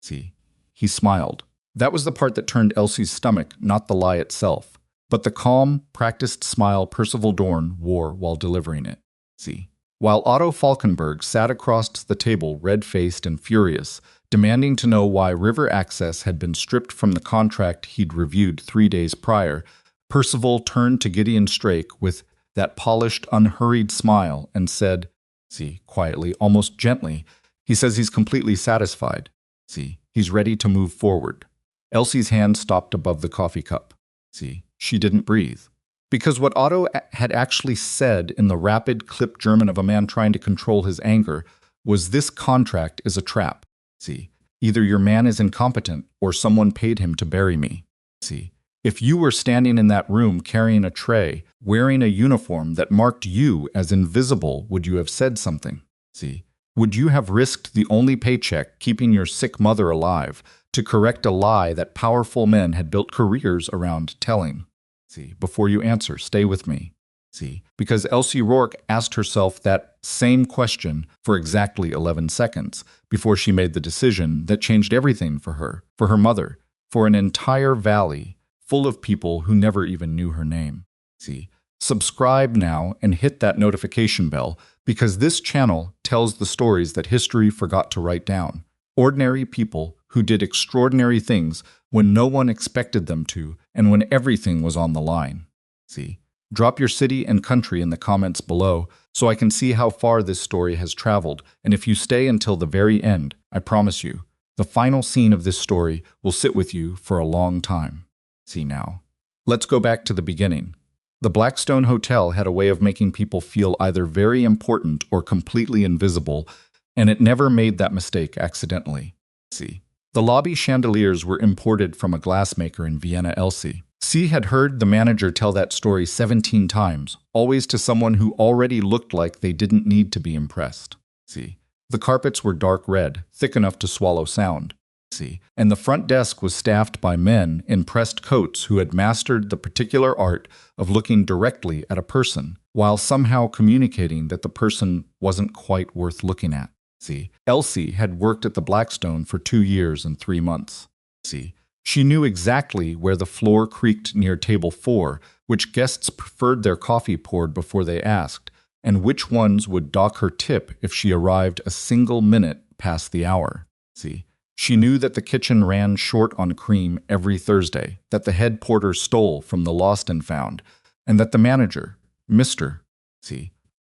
See, he smiled. That was the part that turned Elsie's stomach, not the lie itself, but the calm, practiced smile Percival Dorn wore while delivering it. See, while Otto Falkenberg sat across the table red-faced and furious, demanding to know why river access had been stripped from the contract he'd reviewed 3 days prior, Percival turned to Gideon Strake with that polished, unhurried smile and said, see, quietly, almost gently, he says he's completely satisfied. See, he's ready to move forward. Elsie's hand stopped above the coffee cup. See, she didn't breathe. Because what Otto had actually said in the rapid, clipped German of a man trying to control his anger was this contract is a trap. See, either your man is incompetent or someone paid him to bury me. See, if you were standing in that room carrying a tray, wearing a uniform that marked you as invisible, would you have said something? See, would you have risked the only paycheck keeping your sick mother alive to correct a lie that powerful men had built careers around telling? See, before you answer, stay with me. See, because Elsie Rourke asked herself that same question for exactly 11 seconds before she made the decision that changed everything for her mother, for an entire valley full of people who never even knew her name. See, subscribe now and hit that notification bell because this channel tells the stories that history forgot to write down. Ordinary people who did extraordinary things when no one expected them to and when everything was on the line. See, drop your city and country in the comments below so I can see how far this story has traveled, and if you stay until the very end, I promise you, the final scene of this story will sit with you for a long time. See now. Let's go back to the beginning. The Blackstone Hotel had a way of making people feel either very important or completely invisible, and it never made that mistake accidentally. See, the lobby chandeliers were imported from a glassmaker in Vienna, Elsie. C had heard the manager tell that story 17 times, always to someone who already looked like they didn't need to be impressed. See, the carpets were dark red, thick enough to swallow sound. See, and the front desk was staffed by men in pressed coats who had mastered the particular art of looking directly at a person, while somehow communicating that the person wasn't quite worth looking at. See, Elsie had worked at the Blackstone for 2 years and 3 months. See, she knew exactly where the floor creaked near table 4, which guests preferred their coffee poured before they asked, and which ones would dock her tip if she arrived a single minute past the hour. See, she knew that the kitchen ran short on cream every Thursday, that the head porter stole from the lost and found, and that the manager, Mr.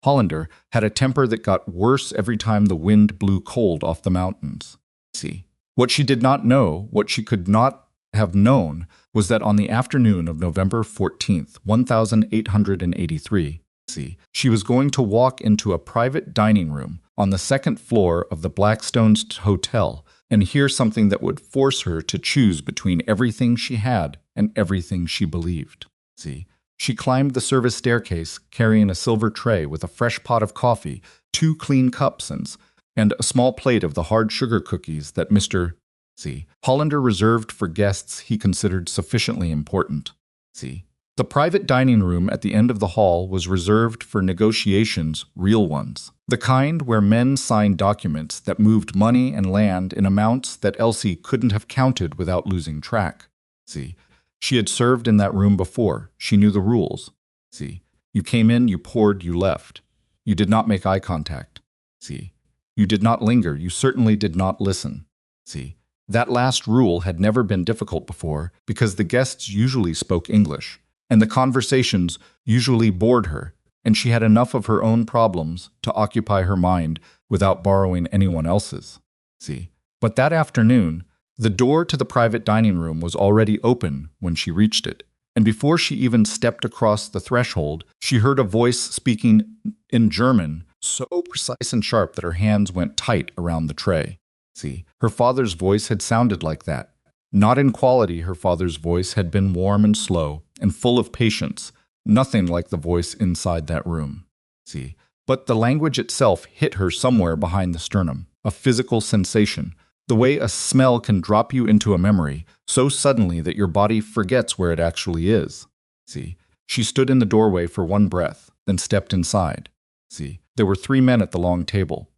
Hollander, had a temper that got worse every time the wind blew cold off the mountains. What she did not know, what she could not have known, was that on the afternoon of November 14th, 1883, she was going to walk into a private dining room on the 2nd floor of the Blackstone's hotel and hear something that would force her to choose between everything she had and everything she believed. She climbed the service staircase carrying a silver tray with a fresh pot of coffee, 2 clean cups, and a small plate of the hard sugar cookies that Mr. Hollander reserved for guests he considered sufficiently important. The private dining room at the end of the hall was reserved for negotiations, real ones. The kind where men signed documents that moved money and land in amounts that Elsie couldn't have counted without losing track. She had served in that room before. She knew the rules. You came in, you poured, you left. You did not make eye contact. You did not linger. You certainly did not listen. That last rule had never been difficult before because the guests usually spoke English, and the conversations usually bored her, and she had enough of her own problems to occupy her mind without borrowing anyone else's. But that afternoon, the door to the private dining room was already open when she reached it, and before she even stepped across the threshold, she heard a voice speaking in German, so precise and sharp that her hands went tight around the tray. Her father's voice had sounded like that. Not in quality, her father's voice had been warm and slow and full of patience, nothing like the voice inside that room. But the language itself hit her somewhere behind the sternum, a physical sensation, the way a smell can drop you into a memory so suddenly that your body forgets where it actually is. She stood in the doorway for one breath, then stepped inside. There were 3 men at the long table.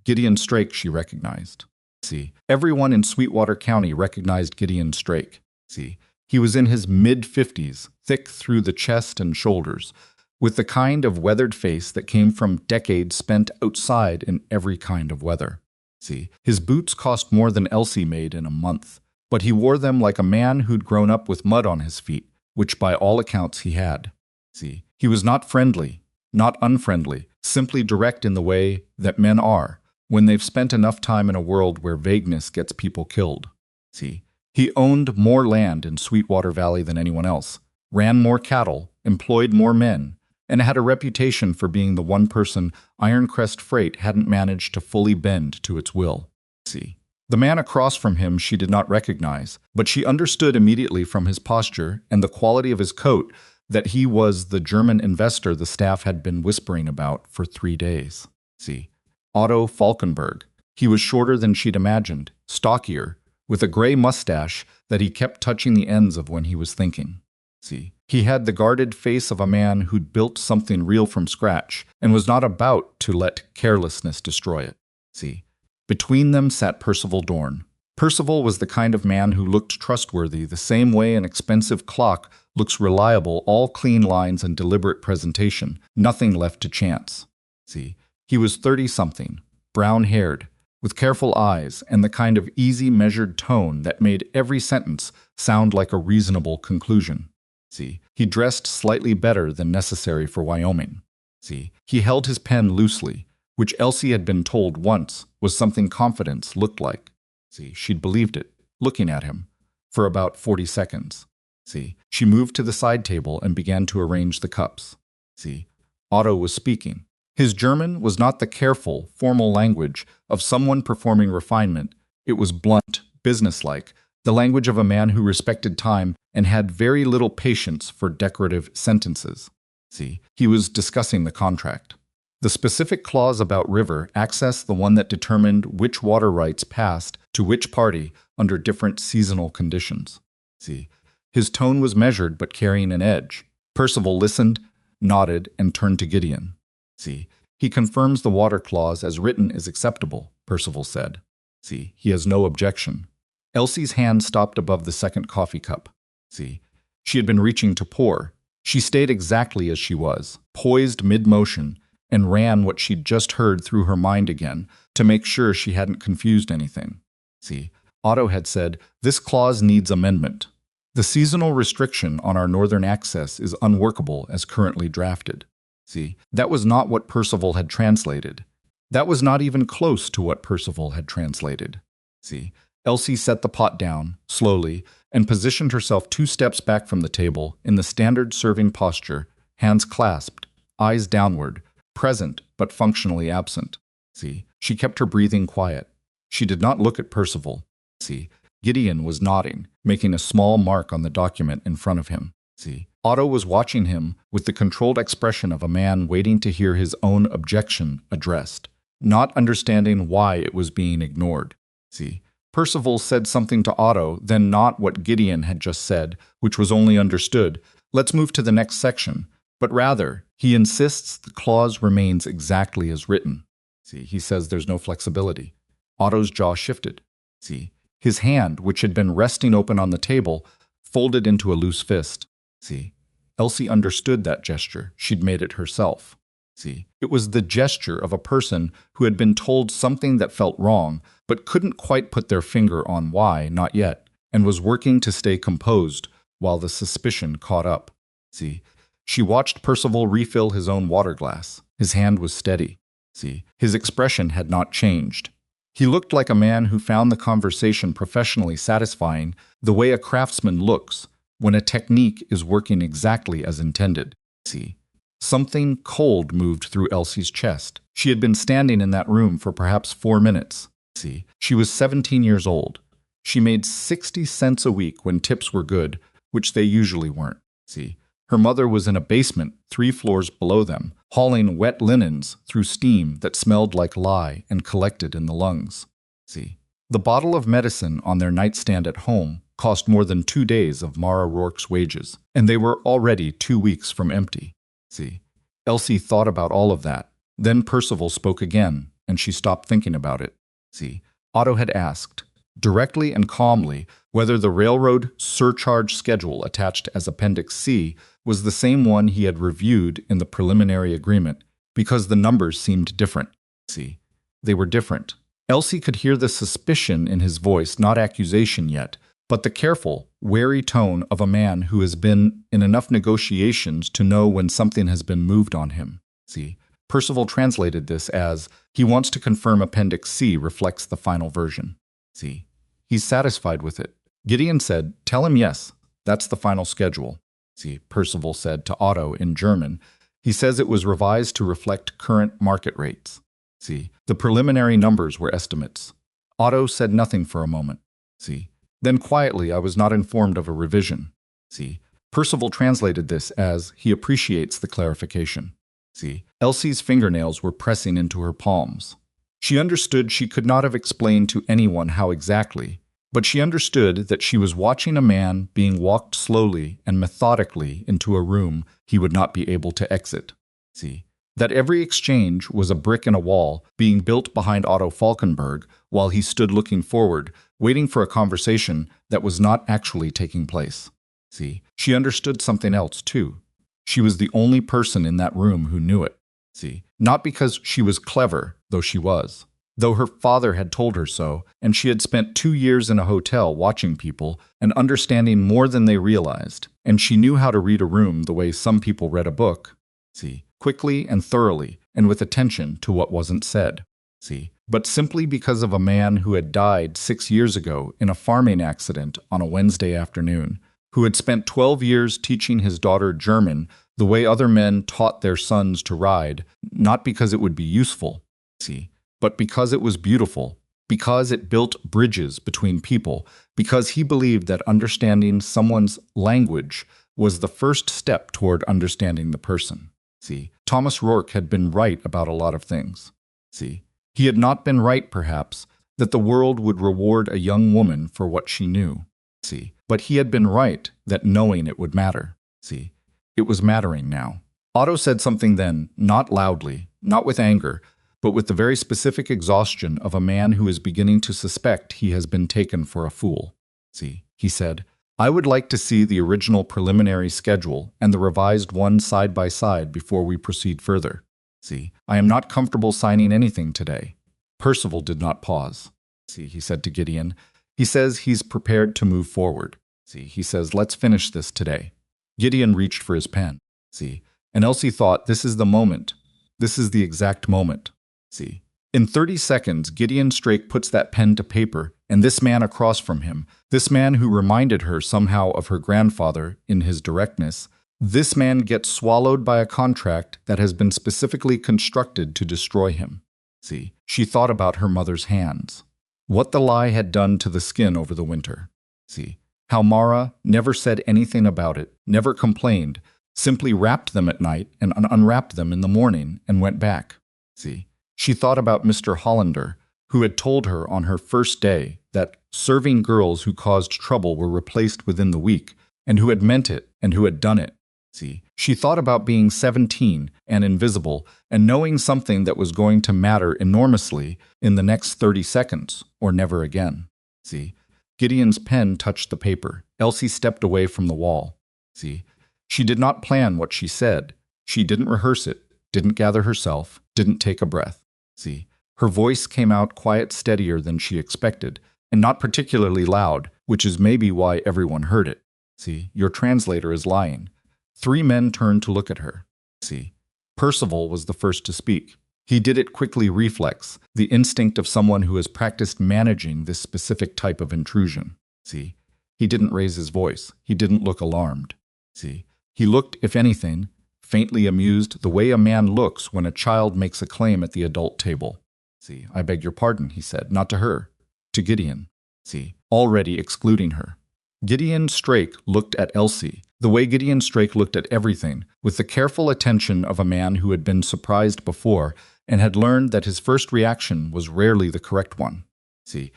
Gideon Strake she recognized. See, everyone in Sweetwater County recognized Gideon Strake. See, he was in his mid-50s, thick through the chest and shoulders, with the kind of weathered face that came from decades spent outside in every kind of weather. See, his boots cost more than Elsie made in a month, but he wore them like a man who'd grown up with mud on his feet, which by all accounts he had. See, he was not friendly, not unfriendly, simply direct in the way that men are when they've spent enough time in a world where vagueness gets people killed. See, he owned more land in Sweetwater Valley than anyone else, ran more cattle, employed more men, and had a reputation for being the one person Ironcrest Freight hadn't managed to fully bend to its will. See, the man across from him she did not recognize, but she understood immediately from his posture and the quality of his coat that he was the German investor the staff had been whispering about for 3 days. See, Otto Falkenberg. He was shorter than she'd imagined, stockier, with a gray mustache that he kept touching the ends of when he was thinking. See, he had the guarded face of a man who'd built something real from scratch and was not about to let carelessness destroy it. See, between them sat Percival Dorn. Percival was the kind of man who looked trustworthy the same way an expensive clock looks reliable, all clean lines and deliberate presentation, nothing left to chance. See, he was 30-something, brown-haired, with careful eyes and the kind of easy, measured tone that made every sentence sound like a reasonable conclusion. See, he dressed slightly better than necessary for Wyoming. See, he held his pen loosely, which Elsie had been told once was something confidence looked like. See, she'd believed it, looking at him, for about 40 seconds. See, she moved to the side table and began to arrange the cups. See, Otto was speaking. His German was not the careful, formal language of someone performing refinement. It was blunt, businesslike, the language of a man who respected time and had very little patience for decorative sentences. See, he was discussing the contract. The specific clause about river access, the one that determined which water rights passed to which party under different seasonal conditions. See, his tone was measured but carrying an edge. Percival listened, nodded, and turned to Gideon. See, he confirms the water clause as written is acceptable, Percival said. See, he has no objection. Elsie's hand stopped above the second coffee cup. See, she had been reaching to pour. She stayed exactly as she was, poised mid-motion, and ran what she'd just heard through her mind again to make sure she hadn't confused anything. See, Otto had said, "This clause needs amendment. The seasonal restriction on our northern access is unworkable as currently drafted." See, that was not what Percival had translated. That was not even close to what Percival had translated. See, Elsie set the pot down, slowly, and positioned herself 2 steps back from the table in the standard serving posture, hands clasped, eyes downward, present but functionally absent. See, she kept her breathing quiet. She did not look at Percival. See, Gideon was nodding, making a small mark on the document in front of him. See, Otto was watching him with the controlled expression of a man waiting to hear his own objection addressed, not understanding why it was being ignored. See, Percival said something to Otto, then not what Gideon had just said, which was only understood. Let's move to the next section. But rather, he insists the clause remains exactly as written. See, he says there's no flexibility. Otto's jaw shifted. See, his hand, which had been resting open on the table, folded into a loose fist. See, Elsie understood that gesture. She'd made it herself. See, it was the gesture of a person who had been told something that felt wrong, but couldn't quite put their finger on why, not yet, and was working to stay composed while the suspicion caught up. See, she watched Percival refill his own water glass. His hand was steady. See, his expression had not changed. He looked like a man who found the conversation professionally satisfying, the way a craftsman looks when a technique is working exactly as intended. See, something cold moved through Elsie's chest. She had been standing in that room for perhaps 4 minutes. See, she was 17 years old. She made 60 cents a week when tips were good, which they usually weren't. See, her mother was in a basement 3 floors below them, hauling wet linens through steam that smelled like lye and collected in the lungs. See, the bottle of medicine on their nightstand at home cost more than 2 days of Mara Rourke's wages, and they were already 2 weeks from empty. See, Elsie thought about all of that. Then Percival spoke again, and she stopped thinking about it. See, Otto had asked, directly and calmly, whether the railroad surcharge schedule attached as Appendix C was the same one he had reviewed in the preliminary agreement, because the numbers seemed different. See, they were different. Elsie could hear the suspicion in his voice, not accusation yet, but the careful, wary tone of a man who has been in enough negotiations to know when something has been moved on him. See, Percival translated this as, he wants to confirm Appendix C reflects the final version. See, he's satisfied with it. Gideon said, tell him yes, that's the final schedule. See, Percival said to Otto in German, he says it was revised to reflect current market rates. See, the preliminary numbers were estimates. Otto said nothing for a moment. See, then quietly I was not informed of a revision. See, Percival translated this as, he appreciates the clarification. See, Elsie's fingernails were pressing into her palms. She understood she could not have explained to anyone how exactly, but she understood that she was watching a man being walked slowly and methodically into a room he would not be able to exit. See, that every exchange was a brick in a wall being built behind Otto Falkenberg while he stood looking forward, waiting for a conversation that was not actually taking place. See, she understood something else, too. She was the only person in that room who knew it. See, not because she was clever, though she was, though her father had told her so, and she had spent 2 years in a hotel watching people and understanding more than they realized, and she knew how to read a room the way some people read a book. See, quickly and thoroughly, and with attention to what wasn't said. See, but simply because of a man who had died 6 years ago in a farming accident on a Wednesday afternoon, who had spent 12 years teaching his daughter German the way other men taught their sons to ride, not because it would be useful, see, but because it was beautiful, because it built bridges between people, because he believed that understanding someone's language was the first step toward understanding the person. See, Thomas Rourke had been right about a lot of things. See, he had not been right, perhaps, that the world would reward a young woman for what she knew. See, but he had been right that knowing it would matter. See, it was mattering now. Otto said something then, not loudly, not with anger, but with the very specific exhaustion of a man who is beginning to suspect he has been taken for a fool. See, he said, I would like to see the original preliminary schedule and the revised one side by side before we proceed further. See, I am not comfortable signing anything today. Percival did not pause. See, he said to Gideon, he says he's prepared to move forward. See, he says, let's finish this today. Gideon reached for his pen. See, and Elsie thought, this is the moment. This is the exact moment. See, in 30 seconds, Gideon Strake puts that pen to paper, and this man across from him, this man who reminded her somehow of her grandfather in his directness, this man gets swallowed by a contract that has been specifically constructed to destroy him. See, she thought about her mother's hands. What the lie had done to the skin over the winter. See, how Mara never said anything about it, never complained, simply wrapped them at night and unwrapped them in the morning and went back. See, she thought about Mr. Hollander, who had told her on her first day that serving girls who caused trouble were replaced within the week, and who had meant it and who had done it. See, she thought about being 17 and invisible and knowing something that was going to matter enormously in the next 30 seconds, or never again. See, Gideon's pen touched the paper. Elsie stepped away from the wall. See, she did not plan what she said. She didn't rehearse it, didn't gather herself, didn't take a breath. See, her voice came out quite steadier than she expected, and not particularly loud, which is maybe why everyone heard it. See, your translator is lying. 3 men turned to look at her. See, Percival was the first to speak. He did it quickly, reflex, the instinct of someone who has practiced managing this specific type of intrusion. See, he didn't raise his voice. He didn't look alarmed. See, he looked, if anything, faintly amused, the way a man looks when a child makes a claim at the adult table. See, I beg your pardon, he said, not to her, to Gideon. See, already excluding her. Gideon Strake looked at Elsie, the way Gideon Strake looked at everything, with the careful attention of a man who had been surprised before and had learned that his first reaction was rarely the correct one. See,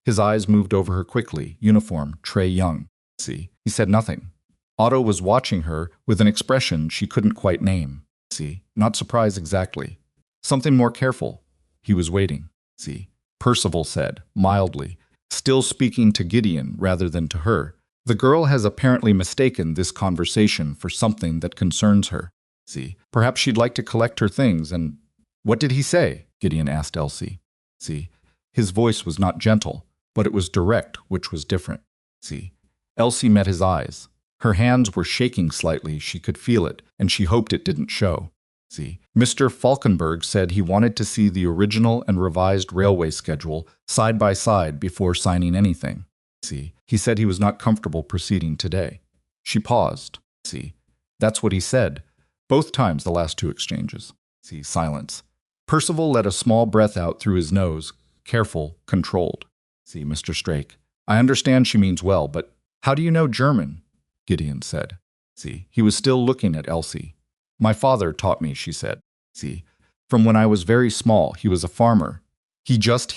his eyes moved over her quickly, uniform, Trey Young. See, he said nothing. Otto was watching her with an expression she couldn't quite name. See, not surprise exactly. Something more careful. He was waiting. See, Percival said, mildly, still speaking to Gideon rather than to her. The girl has apparently mistaken this conversation for something that concerns her. See, perhaps she'd like to collect her things and— What did he say? Gideon asked Elsie. See, his voice was not gentle, but it was direct, which was different. See, Elsie met his eyes. Her hands were shaking slightly, she could feel it, and she hoped it didn't show. See, Mr. Falkenberg said he wanted to see the original and revised railway schedule side by side before signing anything. See, he said he was not comfortable proceeding today. She paused. See, that's what he said. Both times the last two exchanges. See, silence. Percival let a small breath out through his nose, careful, controlled. See, Mr. Strake, I understand she means well, but how do you know German? Gideon said. See, he was still looking at Elsie. My father taught me, she said. See, from when I was very small, he was a farmer. He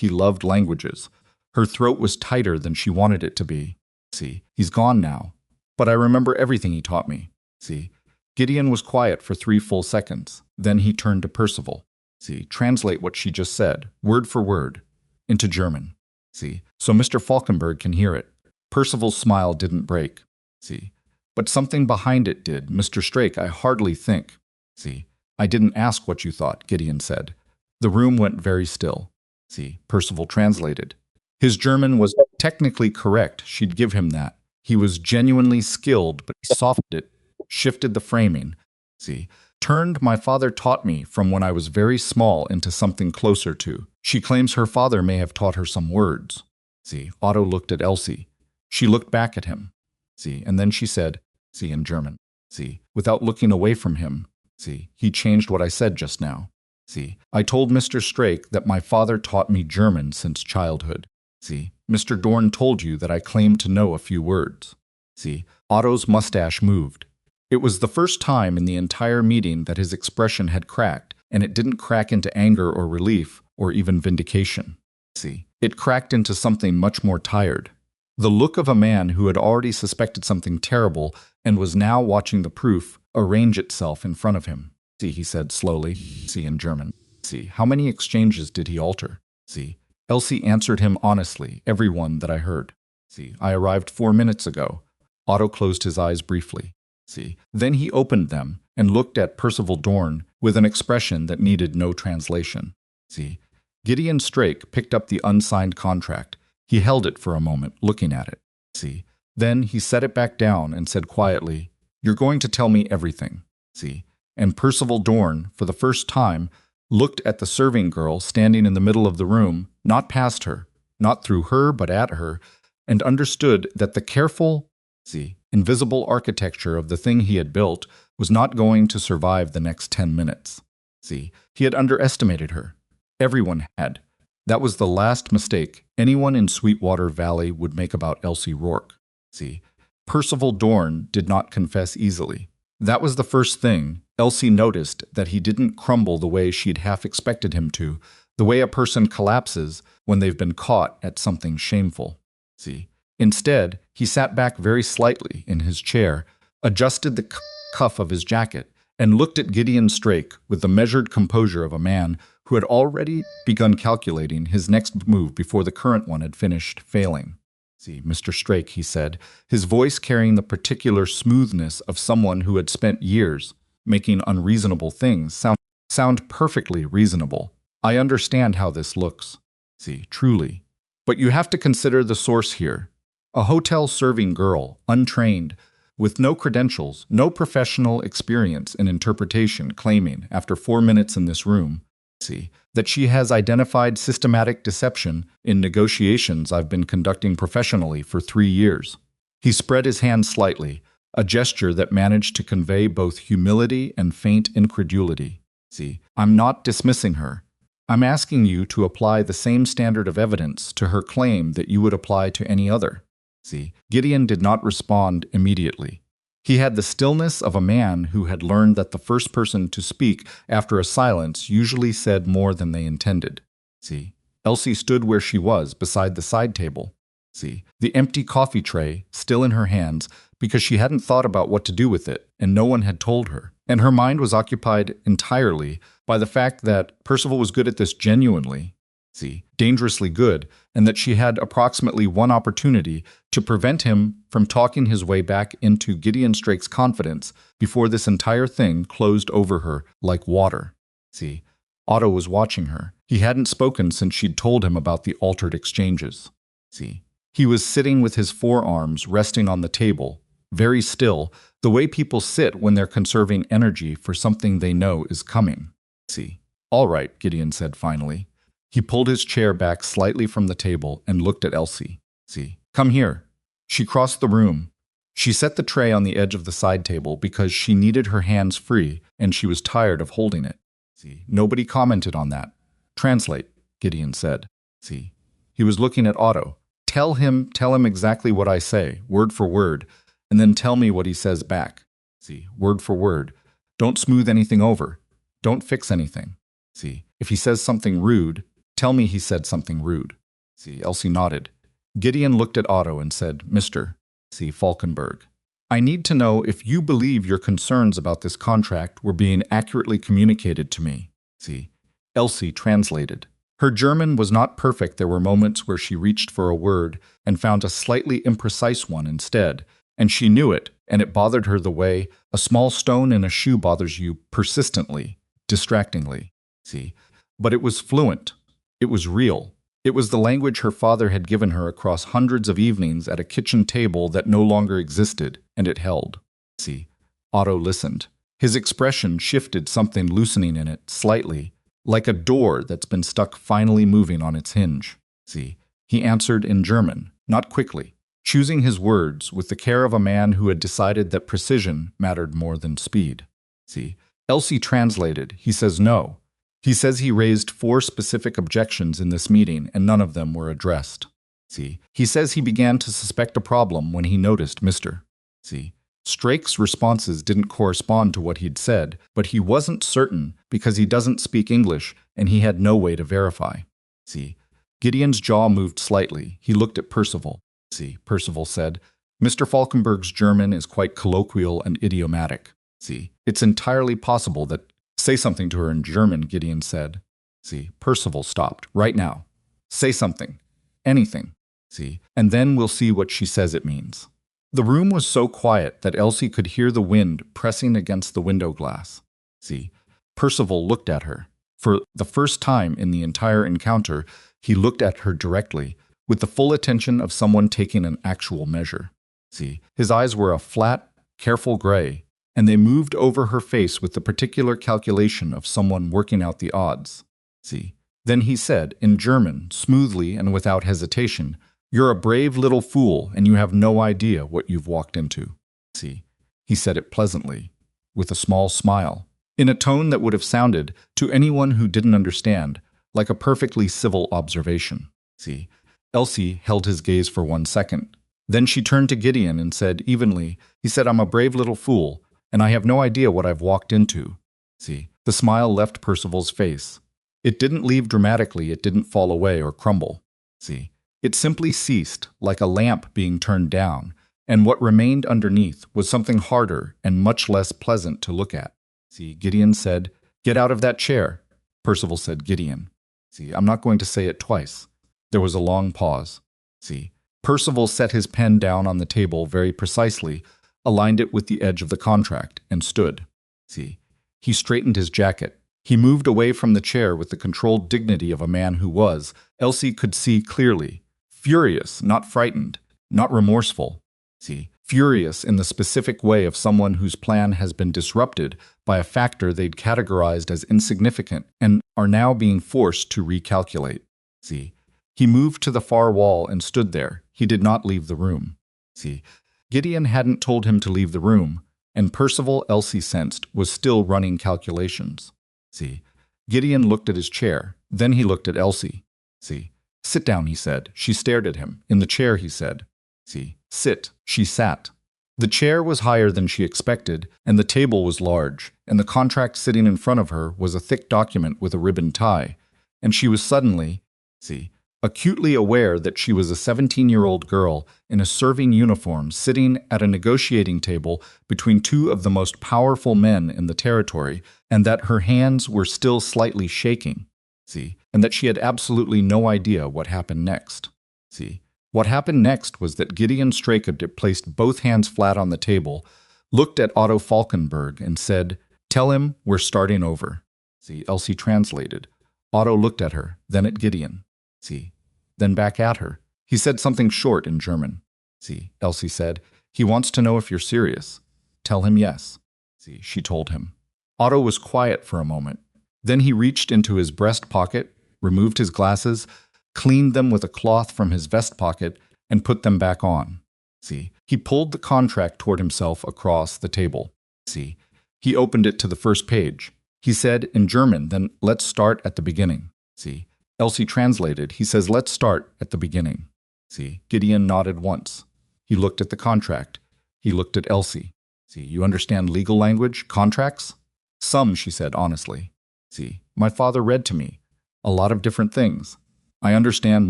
loved languages. Her throat was tighter than she wanted it to be. See, he's gone now. But I remember everything he taught me. See, Gideon was quiet for 3 full seconds. Then he turned to Percival. See, translate what she just said, word for word, into German. See, so Mr. Falkenberg can hear it. Percival's smile didn't break. See, but something behind it did. Mr. Strake, I hardly think. See, I didn't ask what you thought, Gideon said. The room went very still. See, Percival translated. His German was technically correct, she'd give him that. He was genuinely skilled, but he softened it, shifted the framing. See, turned my father taught me from when I was very small into something closer to. She claims her father may have taught her some words. See, Otto looked at Elsie. She looked back at him. See, and then she said, see, in German. See, without looking away from him. See, he changed what I said just now. See, I told Mr. Strake that my father taught me German since childhood. See, Mr. Dorn told you that I claimed to know a few words. See, Otto's mustache moved. It was the first time in the entire meeting that his expression had cracked, and it didn't crack into anger or relief or even vindication. See, it cracked into something much more tired. The look of a man who had already suspected something terrible and was now watching the proof arrange itself in front of him. See, he said slowly, see, in German. See, how many exchanges did he alter? See, Elsie answered him honestly, every one that I heard. See, I arrived 4 minutes ago. Otto closed his eyes briefly. See, then he opened them and looked at Percival Dorn with an expression that needed no translation. See, Gideon Strake picked up the unsigned contract. He held it for a moment, looking at it. See, then he set it back down and said quietly, you're going to tell me everything. See, and Percival Dorn, for the first time, looked at the serving girl standing in the middle of the room, not past her, not through her but at her, and understood that the careful, see, invisible architecture of the thing he had built was not going to survive the next 10 minutes. See, he had underestimated her. Everyone had. That was the last mistake anyone in Sweetwater Valley would make about Elsie Rourke. See, Percival Dorn did not confess easily. That was the first thing. Elsie noticed that he didn't crumble the way she'd half expected him to, the way a person collapses when they've been caught at something shameful. See, instead, he sat back very slightly in his chair, adjusted the cuff of his jacket, and looked at Gideon Strake with the measured composure of a man who had already begun calculating his next move before the current one had finished failing. See, Mr. Strake, he said, his voice carrying the particular smoothness of someone who had spent years making unreasonable things sound perfectly reasonable. I understand how this looks. See, truly. But you have to consider the source here. A hotel serving girl, untrained, with no credentials, no professional experience in interpretation, claiming, after 4 minutes in this room, see, that she has identified systematic deception in negotiations I've been conducting professionally for 3 years. He spread his hand slightly, a gesture that managed to convey both humility and faint incredulity. See, I'm not dismissing her. I'm asking you to apply the same standard of evidence to her claim that you would apply to any other. See, Gideon did not respond immediately. He had the stillness of a man who had learned that the first person to speak after a silence usually said more than they intended. See, Elsie stood where she was, beside the side table. See, the empty coffee tray still in her hands because she hadn't thought about what to do with it, and no one had told her. And her mind was occupied entirely by the fact that Percival was good at this genuinely. See, dangerously good, and that she had approximately one opportunity to prevent him from talking his way back into Gideon Strake's confidence before this entire thing closed over her like water. See, Otto was watching her. He hadn't spoken since she'd told him about the altered exchanges. See, he was sitting with his forearms resting on the table, very still, the way people sit when they're conserving energy for something they know is coming. See, all right, Gideon said finally. He pulled his chair back slightly from the table and looked at Elsie. See, come here. She crossed the room. She set the tray on the edge of the side table because she needed her hands free and she was tired of holding it. See, nobody commented on that. Translate, Gideon said. See, he was looking at Otto. Tell him exactly what I say, word for word, and then tell me what he says back. See, word for word. Don't smooth anything over. Don't fix anything. See, if he says something rude, tell me he said something rude. See, Elsie nodded. Gideon looked at Otto and said, Mr. C. Falkenberg, I need to know if you believe your concerns about this contract were being accurately communicated to me. See, Elsie translated. Her German was not perfect. There were moments where she reached for a word and found a slightly imprecise one instead, and she knew it, and it bothered her the way a small stone in a shoe bothers you persistently, distractingly. See, but it was fluent. It was real. It was the language her father had given her across hundreds of evenings at a kitchen table that no longer existed, and it held. See, Otto listened. His expression shifted, something loosening in it, slightly, like a door that's been stuck finally moving on its hinge. See, he answered in German, not quickly, choosing his words with the care of a man who had decided that precision mattered more than speed. See, Elsie translated. He says no. He says he raised 4 specific objections in this meeting, and none of them were addressed. See, he says he began to suspect a problem when he noticed Mr. See, Strake's responses didn't correspond to what he'd said, but he wasn't certain because he doesn't speak English and he had no way to verify. See, Gideon's jaw moved slightly. He looked at Percival. See, Percival said, Mr. Falkenberg's German is quite colloquial and idiomatic. See, it's entirely possible that Say something to her in German, Gideon said. See, Percival stopped. Right now. Say something. Anything. See, and then we'll see what she says it means. The room was so quiet that Elsie could hear the wind pressing against the window glass. See, Percival looked at her. For the first time in the entire encounter, he looked at her directly, with the full attention of someone taking an actual measure. See, his eyes were a flat, careful gray, and they moved over her face with the particular calculation of someone working out the odds. See, then he said, in German, smoothly and without hesitation, You're a brave little fool, and you have no idea what you've walked into. See, he said it pleasantly, with a small smile, in a tone that would have sounded, to anyone who didn't understand, like a perfectly civil observation. See, Elsie held his gaze for 1 second. Then she turned to Gideon and said evenly, He said, I'm a brave little fool, and I have no idea what I've walked into. See, the smile left Percival's face. It didn't leave dramatically, it didn't fall away or crumble. See, it simply ceased, like a lamp being turned down, and what remained underneath was something harder and much less pleasant to look at. See, Gideon said, Get out of that chair. Percival said, Gideon. See, I'm not going to say it twice. There was a long pause. See, Percival set his pen down on the table very precisely, aligned it with the edge of the contract, and stood. See, he straightened his jacket. He moved away from the chair with the controlled dignity of a man who was, Elsie could see clearly, furious, not frightened, not remorseful. See, furious in the specific way of someone whose plan has been disrupted by a factor they'd categorized as insignificant and are now being forced to recalculate. See, he moved to the far wall and stood there. He did not leave the room. See, Gideon hadn't told him to leave the room, and Percival, Elsie sensed, was still running calculations. See, Gideon looked at his chair. Then he looked at Elsie. See, sit down, he said. She stared at him. In the chair, he said. See, sit. She sat. The chair was higher than she expected, and the table was large, and the contract sitting in front of her was a thick document with a ribbon tie, and she was suddenly, see, acutely aware that she was a 17-year-old girl in a serving uniform sitting at a negotiating table between 2 of the most powerful men in the territory, and that her hands were still slightly shaking. See, and that she had absolutely no idea what happened next. See, what happened next was that Gideon Straker placed both hands flat on the table, looked at Otto Falkenberg, and said, "Tell him we're starting over." See, Elsie translated. Otto looked at her, then at Gideon. See, then back at her. He said something short in German. See, Elsie said, "He wants to know if you're serious." "Tell him yes." See, she told him. Otto was quiet for a moment. Then he reached into his breast pocket, removed his glasses, cleaned them with a cloth from his vest pocket, and put them back on. See, he pulled the contract toward himself across the table. See, he opened it to the first page. He said in German, then let's start at the beginning. See, Elsie translated. He says, let's start at the beginning. See, Gideon nodded once. He looked at the contract. He looked at Elsie. See, you understand legal language, contracts? Some, she said honestly. See, my father read to me. A lot of different things. I understand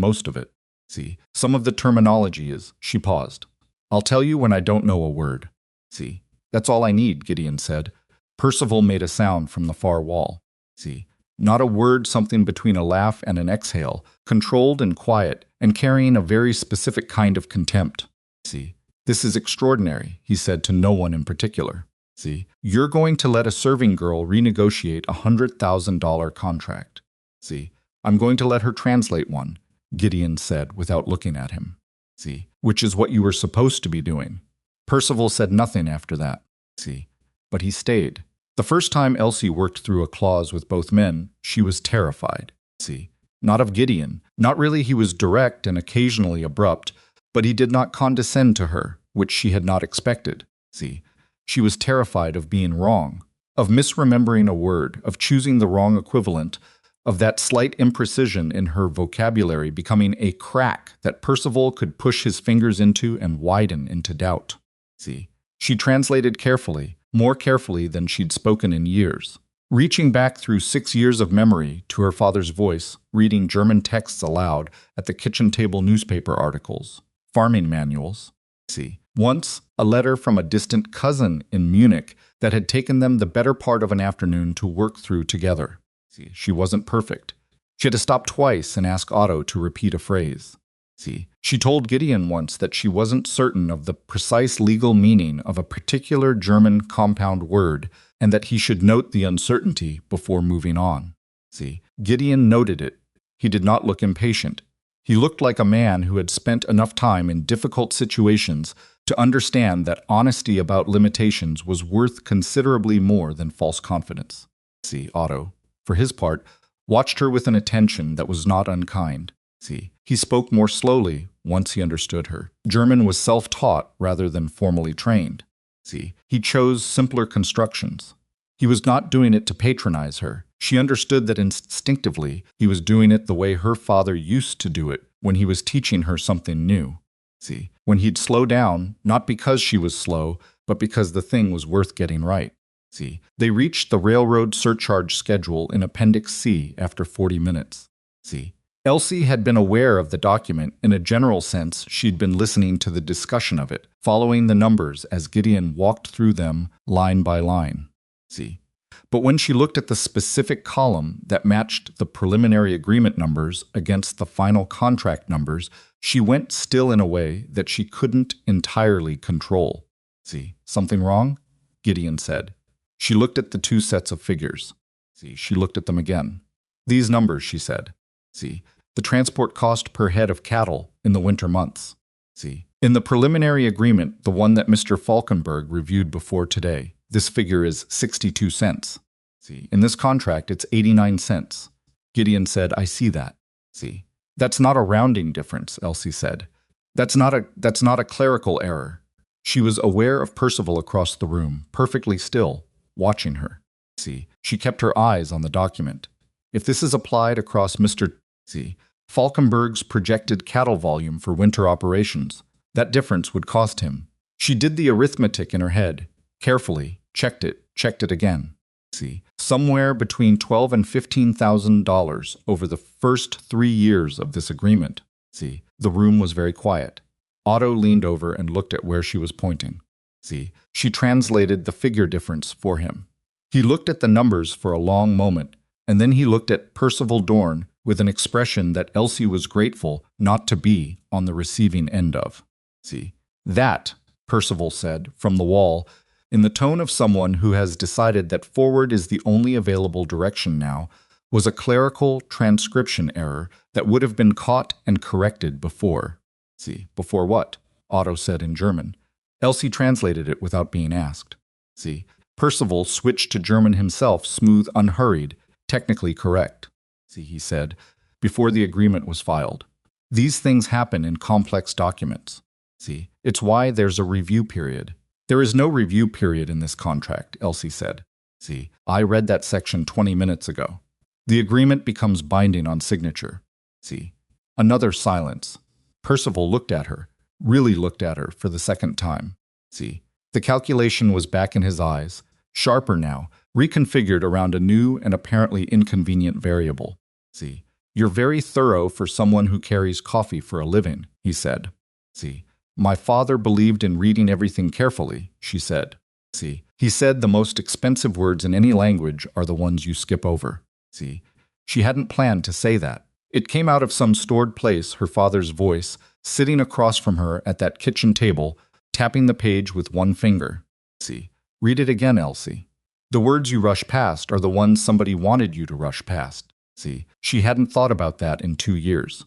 most of it. See, some of the terminology is, she paused. I'll tell you when I don't know a word. See, that's all I need, Gideon said. Percival made a sound from the far wall. See, not a word, something between a laugh and an exhale, controlled and quiet, and carrying a very specific kind of contempt. See, this is extraordinary, he said to no one in particular. See, you're going to let a serving girl renegotiate a $100,000 contract. See, I'm going to let her translate one, Gideon said without looking at him. See, which is what you were supposed to be doing. Percival said nothing after that. See, but he stayed. The first time Elsie worked through a clause with both men, she was terrified. See, not of Gideon. Not really, he was direct and occasionally abrupt, but he did not condescend to her, which she had not expected. See, she was terrified of being wrong, of misremembering a word, of choosing the wrong equivalent, of that slight imprecision in her vocabulary becoming a crack that Percival could push his fingers into and widen into doubt. See, she translated carefully, more carefully than she'd spoken in years, reaching back through 6 years of memory to her father's voice, reading German texts aloud at the kitchen table newspaper articles, farming manuals. See, once, a letter from a distant cousin in Munich that had taken them the better part of an afternoon to work through together. See, she wasn't perfect. She had to stop twice and ask Otto to repeat a phrase. See, she told Gideon once that she wasn't certain of the precise legal meaning of a particular German compound word and that he should note the uncertainty before moving on. See, Gideon noted it. He did not look impatient. He looked like a man who had spent enough time in difficult situations to understand that honesty about limitations was worth considerably more than false confidence. See, Otto, for his part, watched her with an attention that was not unkind. See, he spoke more slowly once he understood her. German was self-taught rather than formally trained. See, he chose simpler constructions. He was not doing it to patronize her. She understood that instinctively he was doing it the way her father used to do it when he was teaching her something new. See, when he'd slow down, not because she was slow, but because the thing was worth getting right. See, they reached the railroad surcharge schedule in Appendix C after 40 minutes. See, Elsie had been aware of the document in a general sense. She'd been listening to the discussion of it, following the numbers as Gideon walked through them line by line. See, but when she looked at the specific column that matched the preliminary agreement numbers against the final contract numbers, she went still in a way that she couldn't entirely control. See, something wrong? Gideon said. She looked at the two sets of figures. See, she looked at them again. These numbers, she said. See, the transport cost per head of cattle in the winter months. See, in the preliminary agreement, the one that Mr. Falkenberg reviewed before today, this figure is 62 cents. See, in this contract, it's 89 cents. Gideon said, I see that. See, that's not a rounding difference, Elsie said. That's not a clerical error. She was aware of Percival across the room, perfectly still, watching her. See, she kept her eyes on the document. If this is applied across Mr. Falkenberg's projected cattle volume for winter operations, that difference would cost him. She did the arithmetic in her head, carefully, checked it again. See, somewhere between $12,000 and $15,000 over the first 3 years of this agreement. See, the room was very quiet. Otto leaned over and looked at where she was pointing. See, she translated the figure difference for him. He looked at the numbers for a long moment, And then he looked at Percival Dorn with an expression that Elsie was grateful not to be on the receiving end of. See, that, Percival said from the wall, in the tone of someone who has decided that forward is the only available direction now, was a clerical transcription error that would have been caught and corrected before. See, before what? Otto said in German. Elsie translated it without being asked. See, Percival switched to German himself, smooth, unhurried, technically correct. See, he said, before the agreement was filed. These things happen in complex documents. See, it's why there's a review period. There is no review period in this contract, Elsie said. See, I read that section 20 minutes ago. The agreement becomes binding on signature. See, another silence. Percival looked at her, really looked at her for the second time. See, the calculation was back in his eyes, sharper now, reconfigured around a new and apparently inconvenient variable. See, you're very thorough for someone who carries coffee for a living, he said. See, my father believed in reading everything carefully, she said. See, he said the most expensive words in any language are the ones you skip over. See, she hadn't planned to say that. It came out of some stored place, her father's voice, sitting across from her at that kitchen table, tapping the page with one finger. See, read it again, Elsie. The words you rush past are the ones somebody wanted you to rush past. See, she hadn't thought about that in 2 years.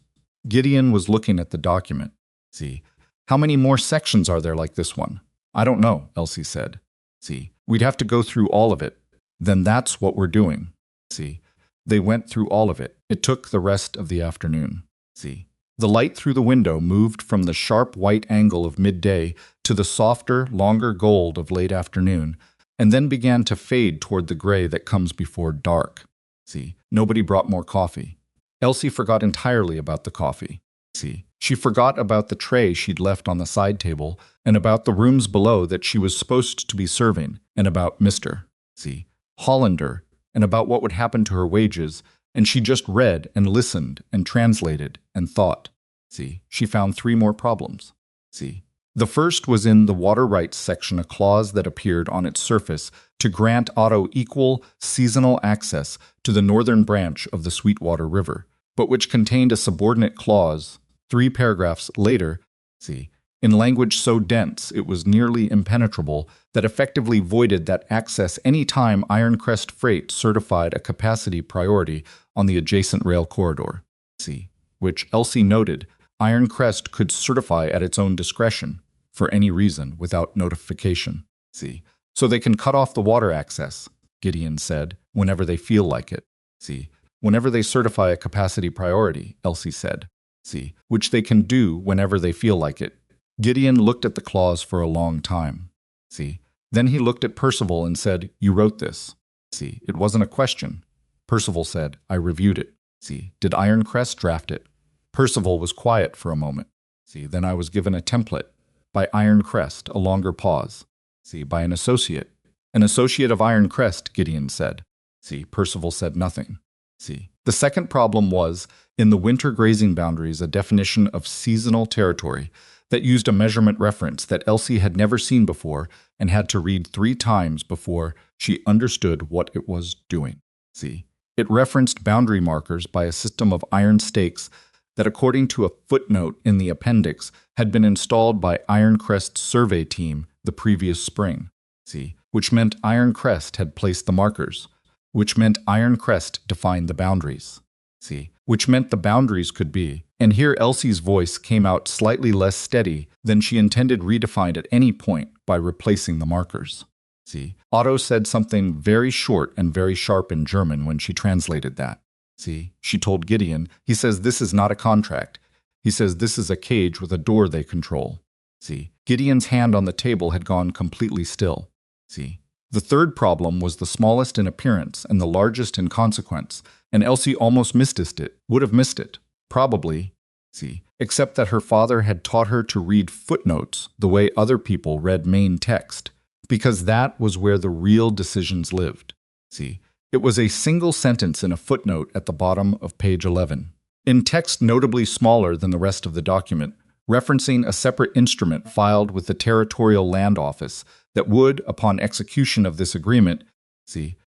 Gideon was looking at the document. See, how many more sections are there like this one? I don't know, Elsie said. See, we'd have to go through all of it. Then that's what we're doing. See, they went through all of it. It took the rest of the afternoon. See, the light through the window moved from the sharp white angle of midday to the softer, longer gold of late afternoon, and then began to fade toward the gray that comes before dark. See, nobody brought more coffee. Elsie forgot entirely about the coffee. See, she forgot about the tray she'd left on the side table, and about the rooms below that she was supposed to be serving, and about Mr. See, Hollander, and about what would happen to her wages, and she just read and listened and translated and thought. See, she found 3 more problems. See, the first was in the water rights section, a clause that appeared on its surface to grant Otto equal seasonal access to the northern branch of the Sweetwater River, but which contained a subordinate clause 3 paragraphs later, see, in language so dense it was nearly impenetrable, that effectively voided that access any time Ironcrest Freight certified a capacity priority on the adjacent rail corridor, see, which Elsie noted Ironcrest could certify at its own discretion, for any reason, without notification, see. So they can cut off the water access, Gideon said, whenever they feel like it, see. Whenever they certify a capacity priority, Elsie said, see, which they can do whenever they feel like it. Gideon looked at the clause for a long time. See, then he looked at Percival and said, you wrote this. See, it wasn't a question. Percival said, I reviewed it. See, did Ironcrest draft it? Percival was quiet for a moment. See, then I was given a template. By Ironcrest, a longer pause. See, by an associate. An associate of Ironcrest, Gideon said. See, Percival said nothing. See, the second problem was, in the winter grazing boundaries, a definition of seasonal territory that used a measurement reference that Elsie had never seen before and had to read 3 times before she understood what it was doing. See, it referenced boundary markers by a system of iron stakes that, according to a footnote in the appendix, had been installed by Ironcrest's survey team the previous spring. See, which meant Ironcrest had placed the markers, which meant Ironcrest defined the boundaries. See, which meant the boundaries could be, and here Elsie's voice came out slightly less steady than she intended, redefined at any point by replacing the markers. See, Otto said something very short and very sharp in German when she translated that. See, she told Gideon, he says this is not a contract. He says this is a cage with a door they control. See, Gideon's hand on the table had gone completely still. See, the third problem was the smallest in appearance and the largest in consequence, and Elsie almost missed it, would have missed it, probably, see, except that her father had taught her to read footnotes the way other people read main text, because that was where the real decisions lived. See, it was a single sentence in a footnote at the bottom of page 11, in text notably smaller than the rest of the document, referencing a separate instrument filed with the Territorial Land Office that would, upon execution of this agreement,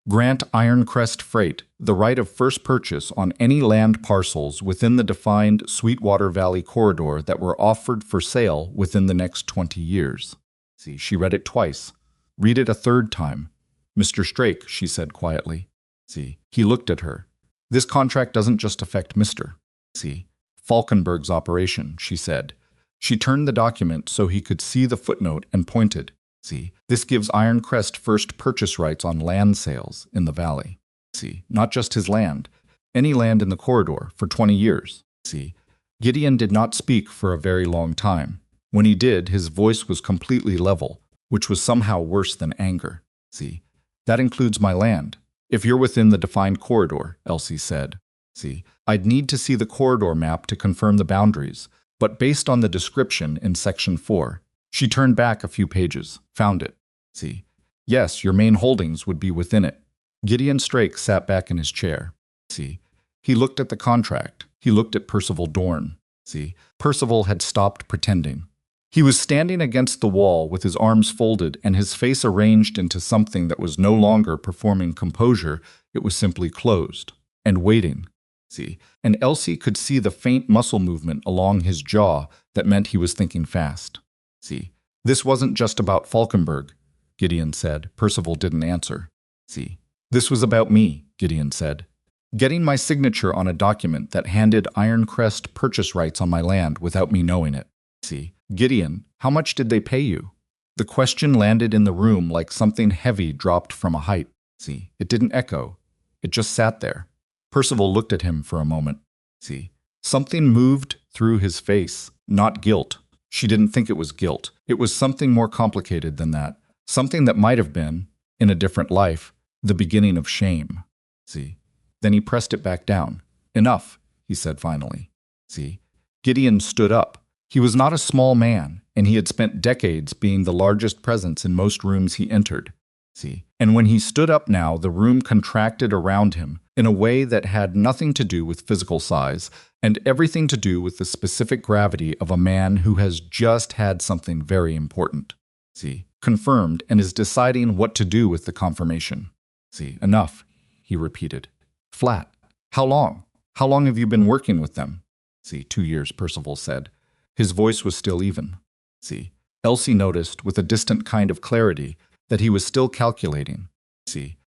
Grant Ironcrest Freight the right of first purchase on any land parcels within the defined Sweetwater Valley corridor that were offered for sale within the next 20 years. She read it twice. Read it a third time. Mr. Strake, she said quietly. He looked at her. This contract doesn't just affect Mr. Falkenberg's operation, she said. She turned the document so he could see the footnote and pointed. This gives Ironcrest first purchase rights on land sales in the valley. Not just his land, any land in the corridor for 20 years. Gideon did not speak for a very long time. When he did, his voice was completely level, which was somehow worse than anger. That includes my land. If you're within the defined corridor, Elsie said. I'd need to see the corridor map to confirm the boundaries, but based on the description in Section 4, she turned back a few pages, found it. Yes, your main holdings would be within it. Gideon Strake sat back in his chair. He looked at the contract. He looked at Percival Dorn. Percival had stopped pretending. He was standing against the wall with his arms folded and his face arranged into something that was no longer performing composure, it was simply closed, and waiting. And Elsie could see the faint muscle movement along his jaw that meant he was thinking fast. This wasn't just about Falkenberg, Gideon said. Percival didn't answer. This was about me, Gideon said. Getting my signature on a document that handed Ironcrest purchase rights on my land without me knowing it. Gideon, how much did they pay you? The question landed in the room like something heavy dropped from a height. It didn't echo. It just sat there. Percival looked at him for a moment. Something moved through his face, not guilt. She didn't think it was guilt. It was something more complicated than that. Something that might have been, in a different life, the beginning of shame. Then he pressed it back down. Enough, he said finally. Gideon stood up. He was not a small man, and he had spent decades being the largest presence in most rooms he entered. And when he stood up now, the room contracted around him in a way that had nothing to do with physical size and everything to do with the specific gravity of a man who has just had something very important. Confirmed and is deciding what to do with the confirmation. Enough, he repeated. Flat. How long? How long have you been working with them? 2 years, Percival said. His voice was still even. Elsie noticed with a distant kind of clarity that he was still calculating.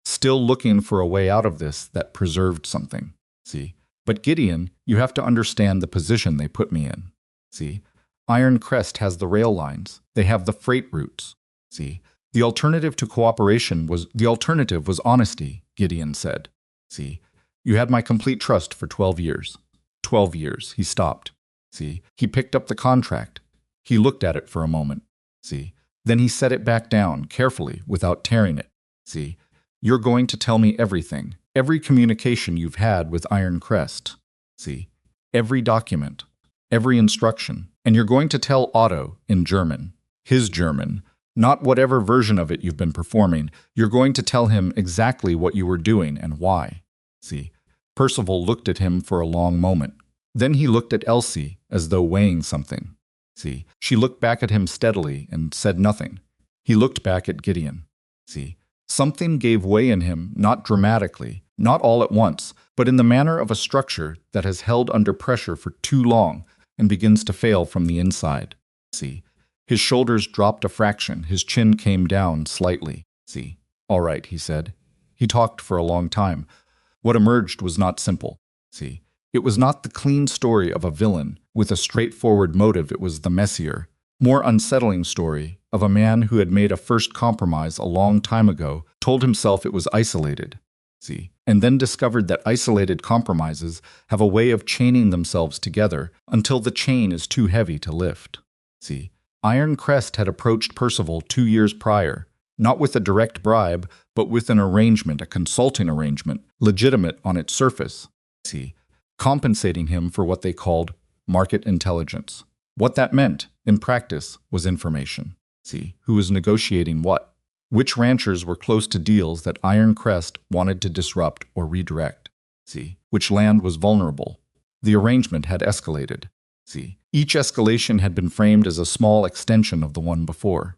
Still looking for a way out of this that preserved something. But Gideon, you have to understand the position they put me in. Ironcrest has the rail lines. They have the freight routes. The alternative to cooperation was honesty, Gideon said. You had my complete trust for 12 years. 12 years, he stopped. He picked up the contract. He looked at it for a moment. Then he set it back down, carefully, without tearing it. You're going to tell me everything, every communication you've had with Ironcrest. Every document, every instruction. And you're going to tell Otto in German, his German, not whatever version of it you've been performing. You're going to tell him exactly what you were doing and why. Percival looked at him for a long moment. Then he looked at Elsie, as though weighing something. She looked back at him steadily and said nothing. He looked back at Gideon. Something gave way in him, not dramatically, not all at once, but in the manner of a structure that has held under pressure for too long and begins to fail from the inside. His shoulders dropped a fraction, his chin came down slightly. All right, he said. He talked for a long time. What emerged was not simple. It was not the clean story of a villain with a straightforward motive. It was the messier, more unsettling story of a man who had made a first compromise a long time ago, told himself it was isolated, and then discovered that isolated compromises have a way of chaining themselves together until the chain is too heavy to lift. Ironcrest had approached Percival 2 years prior, not with a direct bribe, but with an arrangement, a consulting arrangement, legitimate on its surface. Compensating him for what they called market intelligence. What that meant, in practice, was information. Who was negotiating what? Which ranchers were close to deals that Ironcrest wanted to disrupt or redirect? Which land was vulnerable? The arrangement had escalated. Each escalation had been framed as a small extension of the one before.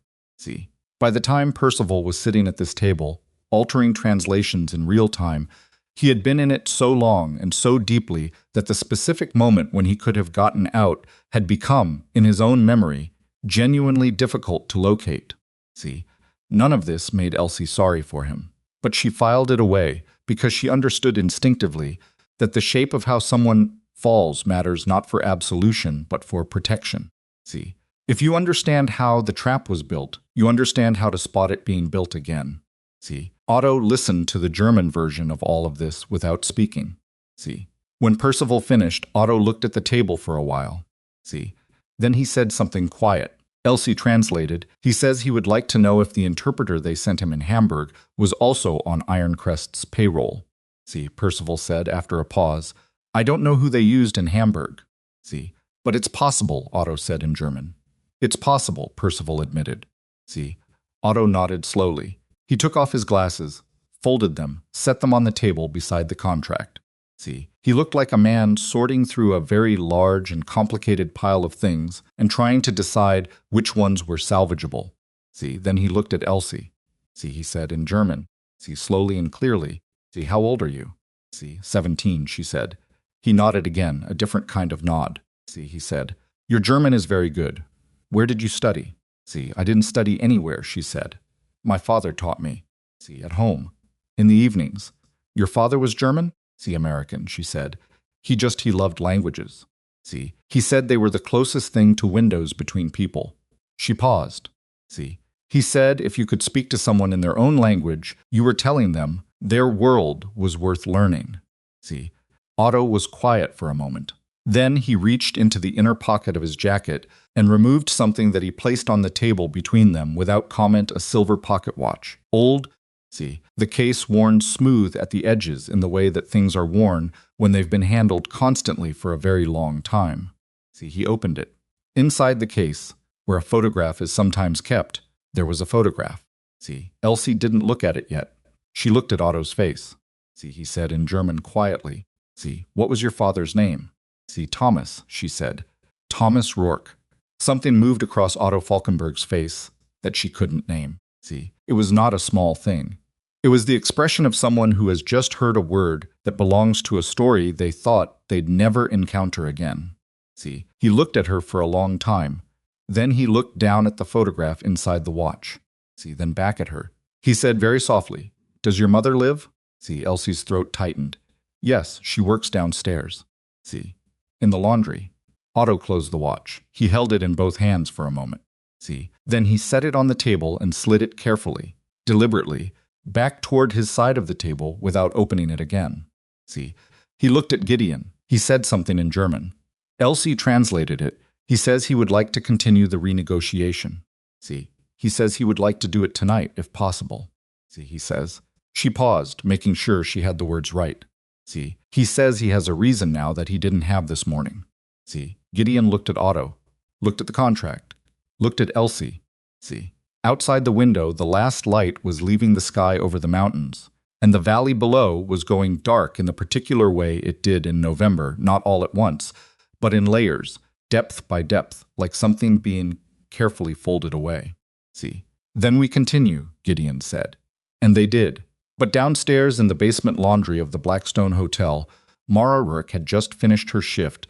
By the time Percival was sitting at this table, altering translations in real time. He had been in it so long and so deeply that the specific moment when he could have gotten out had become, in his own memory, genuinely difficult to locate. See, none of this made Elsie sorry for him, but she filed it away because she understood instinctively that the shape of how someone falls matters not for absolution but for protection. See, if you understand how the trap was built, you understand how to spot it being built again. See, Otto listened to the German version of all of this without speaking. See, when Percival finished, Otto looked at the table for a while. See, then he said something quiet. Elsie translated, he says he would like to know if the interpreter they sent him in Hamburg was also on Ironcrest's payroll. See, Percival said after a pause, I don't know who they used in Hamburg. See, but it's possible, Otto said in German. It's possible, Percival admitted. See, Otto nodded slowly. He took off his glasses, folded them, set them on the table beside the contract. See, he looked like a man sorting through a very large and complicated pile of things and trying to decide which ones were salvageable. See, then he looked at Elsie. See, he said in German. See, slowly and clearly. See, how old are you? See, 17, she said. He nodded again, a different kind of nod. See, he said, your German is very good. Where did you study? See, I didn't study anywhere, she said. My father taught me. See, at home. In the evenings. Your father was German? See, American, she said. He loved languages. See, he said they were the closest thing to windows between people. She paused. See, he said if you could speak to someone in their own language, you were telling them their world was worth learning. See, Otto was quiet for a moment. Then he reached into the inner pocket of his jacket and removed something that he placed on the table between them without comment, a silver pocket watch. Old, see, the case worn smooth at the edges in the way that things are worn when they've been handled constantly for a very long time. See, he opened it. Inside the case, where a photograph is sometimes kept, there was a photograph. See, Elsie didn't look at it yet. She looked at Otto's face. See, he said in German quietly. See, what was your father's name? See, Thomas, she said. Thomas Rourke. Something moved across Otto Falkenberg's face that she couldn't name. See, it was not a small thing. It was the expression of someone who has just heard a word that belongs to a story they thought they'd never encounter again. See, he looked at her for a long time. Then he looked down at the photograph inside the watch. See, then back at her. He said very softly, Does your mother live? See, Elsie's throat tightened. Yes, she works downstairs. See, in the laundry. Otto closed the watch. He held it in both hands for a moment. See, then he set it on the table and slid it carefully, deliberately, back toward his side of the table without opening it again. See, he looked at Gideon. He said something in German. Elsie translated it. He says he would like to continue the renegotiation. See, he says he would like to do it tonight, if possible. See, he says. She paused, making sure she had the words right. See, he says he has a reason now that he didn't have this morning. See, Gideon looked at Otto, looked at the contract, looked at Elsie. See, outside the window, the last light was leaving the sky over the mountains, and the valley below was going dark in the particular way it did in November, not all at once, but in layers, depth by depth, like something being carefully folded away. See, then we continue, Gideon said. And they did. But downstairs in the basement laundry of the Blackstone Hotel, Mara Rourke had just finished her shift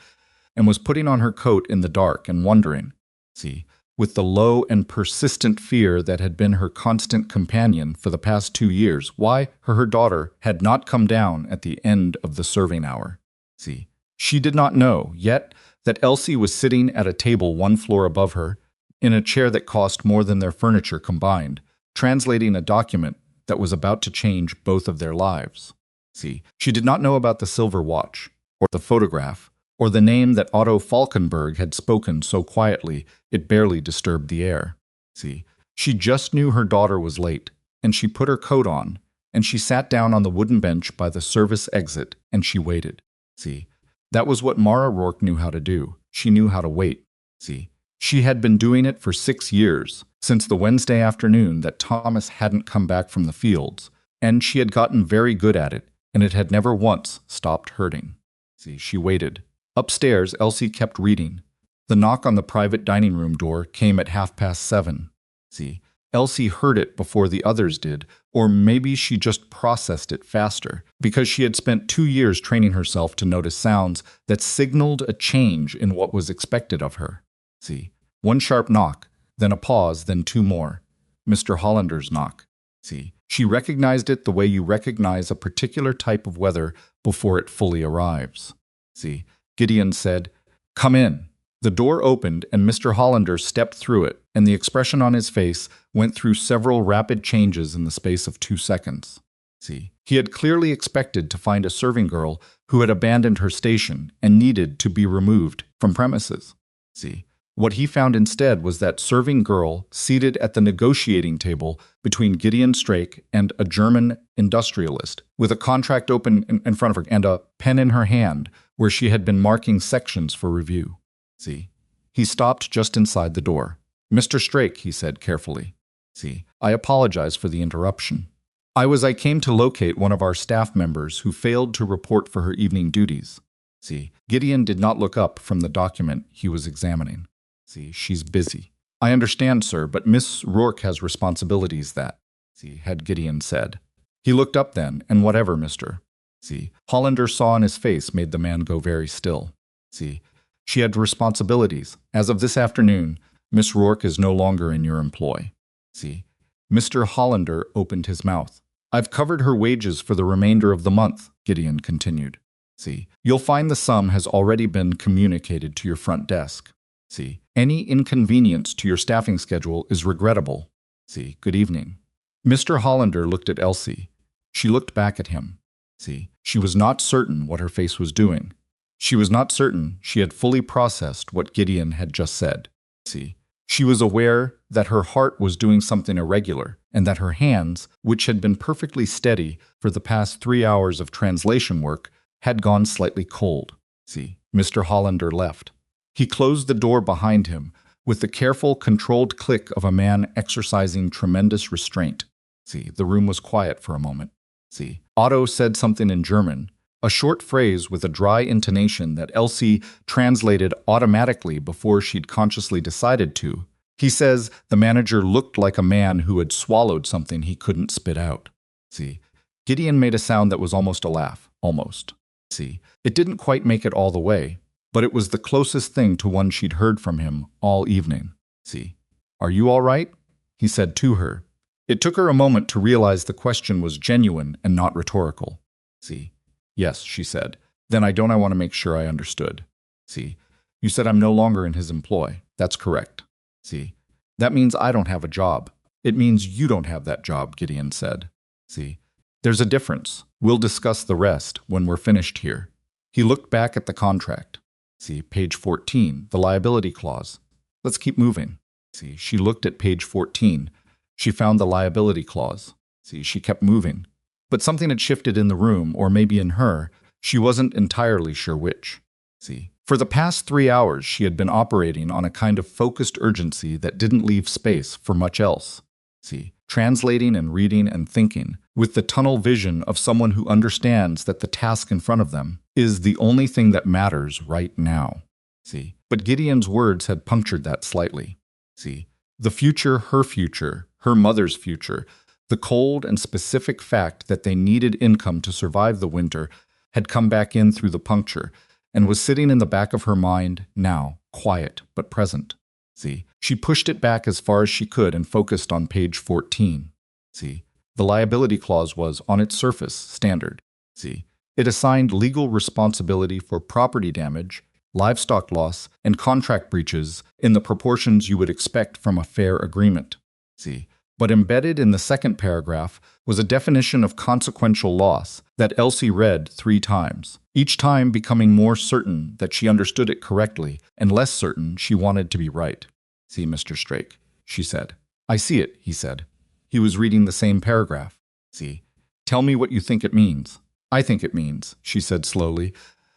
and was putting on her coat in the dark and wondering, see, with the low and persistent fear that had been her constant companion for the past 2 years, why her daughter had not come down at the end of the serving hour. See, she did not know yet that Elsie was sitting at a table 1 floor above her, in a chair that cost more than their furniture combined, translating a document that was about to change both of their lives. See, she did not know about the silver watch, or the photograph, or the name that Otto Falkenberg had spoken so quietly it barely disturbed the air. See, she just knew her daughter was late, and she put her coat on, and she sat down on the wooden bench by the service exit, and she waited. See, that was what Mara Rourke knew how to do. She knew how to wait. See, she had been doing it for 6 years, since the Wednesday afternoon that Thomas hadn't come back from the fields, and she had gotten very good at it, and it had never once stopped hurting. See, she waited. Upstairs, Elsie kept reading. The knock on the private dining room door came at 7:30. See, Elsie heard it before the others did, or maybe she just processed it faster, because she had spent 2 years training herself to notice sounds that signaled a change in what was expected of her. See, one sharp knock, then a pause, then 2 more. Mr. Hollander's knock. See, she recognized it the way you recognize a particular type of weather before it fully arrives. See, Gideon said, "Come in." The door opened and Mr. Hollander stepped through it, and the expression on his face went through several rapid changes in the space of 2 seconds. See, he had clearly expected to find a serving girl who had abandoned her station and needed to be removed from premises. See, what he found instead was that serving girl seated at the negotiating table between Gideon Strake and a German industrialist, with a contract open in front of her and a pen in her hand where she had been marking sections for review. See, he stopped just inside the door. "Mr. Strake," he said carefully. "See, I apologize for the interruption. I came to locate one of our staff members who failed to report for her evening duties." See, Gideon did not look up from the document he was examining. "See, she's busy." "I understand, sir, but Miss Rourke has responsibilities that," see, had Gideon said. He looked up then, and whatever, Mr. See, Hollander saw in his face made the man go very still. See, she had responsibilities. As of this afternoon, Miss Rourke is no longer in your employ. See, Mr. Hollander opened his mouth. "I've covered her wages for the remainder of the month," Gideon continued. See, "you'll find the sum has already been communicated to your front desk. See, any inconvenience to your staffing schedule is regrettable. See, good evening." Mr. Hollander looked at Elsie. She looked back at him. See, she was not certain what her face was doing. She was not certain she had fully processed what Gideon had just said. See, she was aware that her heart was doing something irregular, and that her hands, which had been perfectly steady for the past 3 hours of translation work, had gone slightly cold. See, Mr. Hollander left. He closed the door behind him with the careful, controlled click of a man exercising tremendous restraint. See, the room was quiet for a moment. See, Otto said something in German, a short phrase with a dry intonation that Elsie translated automatically before she'd consciously decided to. He says the manager looked like a man who had swallowed something he couldn't spit out. See, Gideon made a sound that was almost a laugh, almost. See, it didn't quite make it all the way, but it was the closest thing to one she'd heard from him all evening. See, "Are you all right?" he said to her. It took her a moment to realize the question was genuine and not rhetorical. See, "Yes," she said. "Then I want to make sure I understood." See, "You said I'm no longer in his employ." "That's correct." See, "That means I don't have a job." "It means you don't have that job," Gideon said. See, "There's a difference. We'll discuss the rest when we're finished here." He looked back at the contract. See, page 14, the liability clause. "Let's keep moving." See, she looked at page 14. She found the liability clause. See, she kept moving. But something had shifted in the room, or maybe in her. She wasn't entirely sure which. See, for the past 3 hours, she had been operating on a kind of focused urgency that didn't leave space for much else. See, translating and reading and thinking, with the tunnel vision of someone who understands that the task in front of them is the only thing that matters right now. See, but Gideon's words had punctured that slightly. See, the future, her mother's future, the cold and specific fact that they needed income to survive the winter had come back in through the puncture and was sitting in the back of her mind now, quiet but present. See, she pushed it back as far as she could and focused on page 14. See, the liability clause was, on its surface, standard. See, it assigned legal responsibility for property damage, livestock loss, and contract breaches in the proportions you would expect from a fair agreement. See, but embedded in the second paragraph was a definition of consequential loss that Elsie read 3 times, each time becoming more certain that she understood it correctly and less certain she wanted to be right. "See, Mr. Strake," she said. "I see it," he said. He was reading the same paragraph. "See, tell me what you think it means." "I think it means," she said slowly,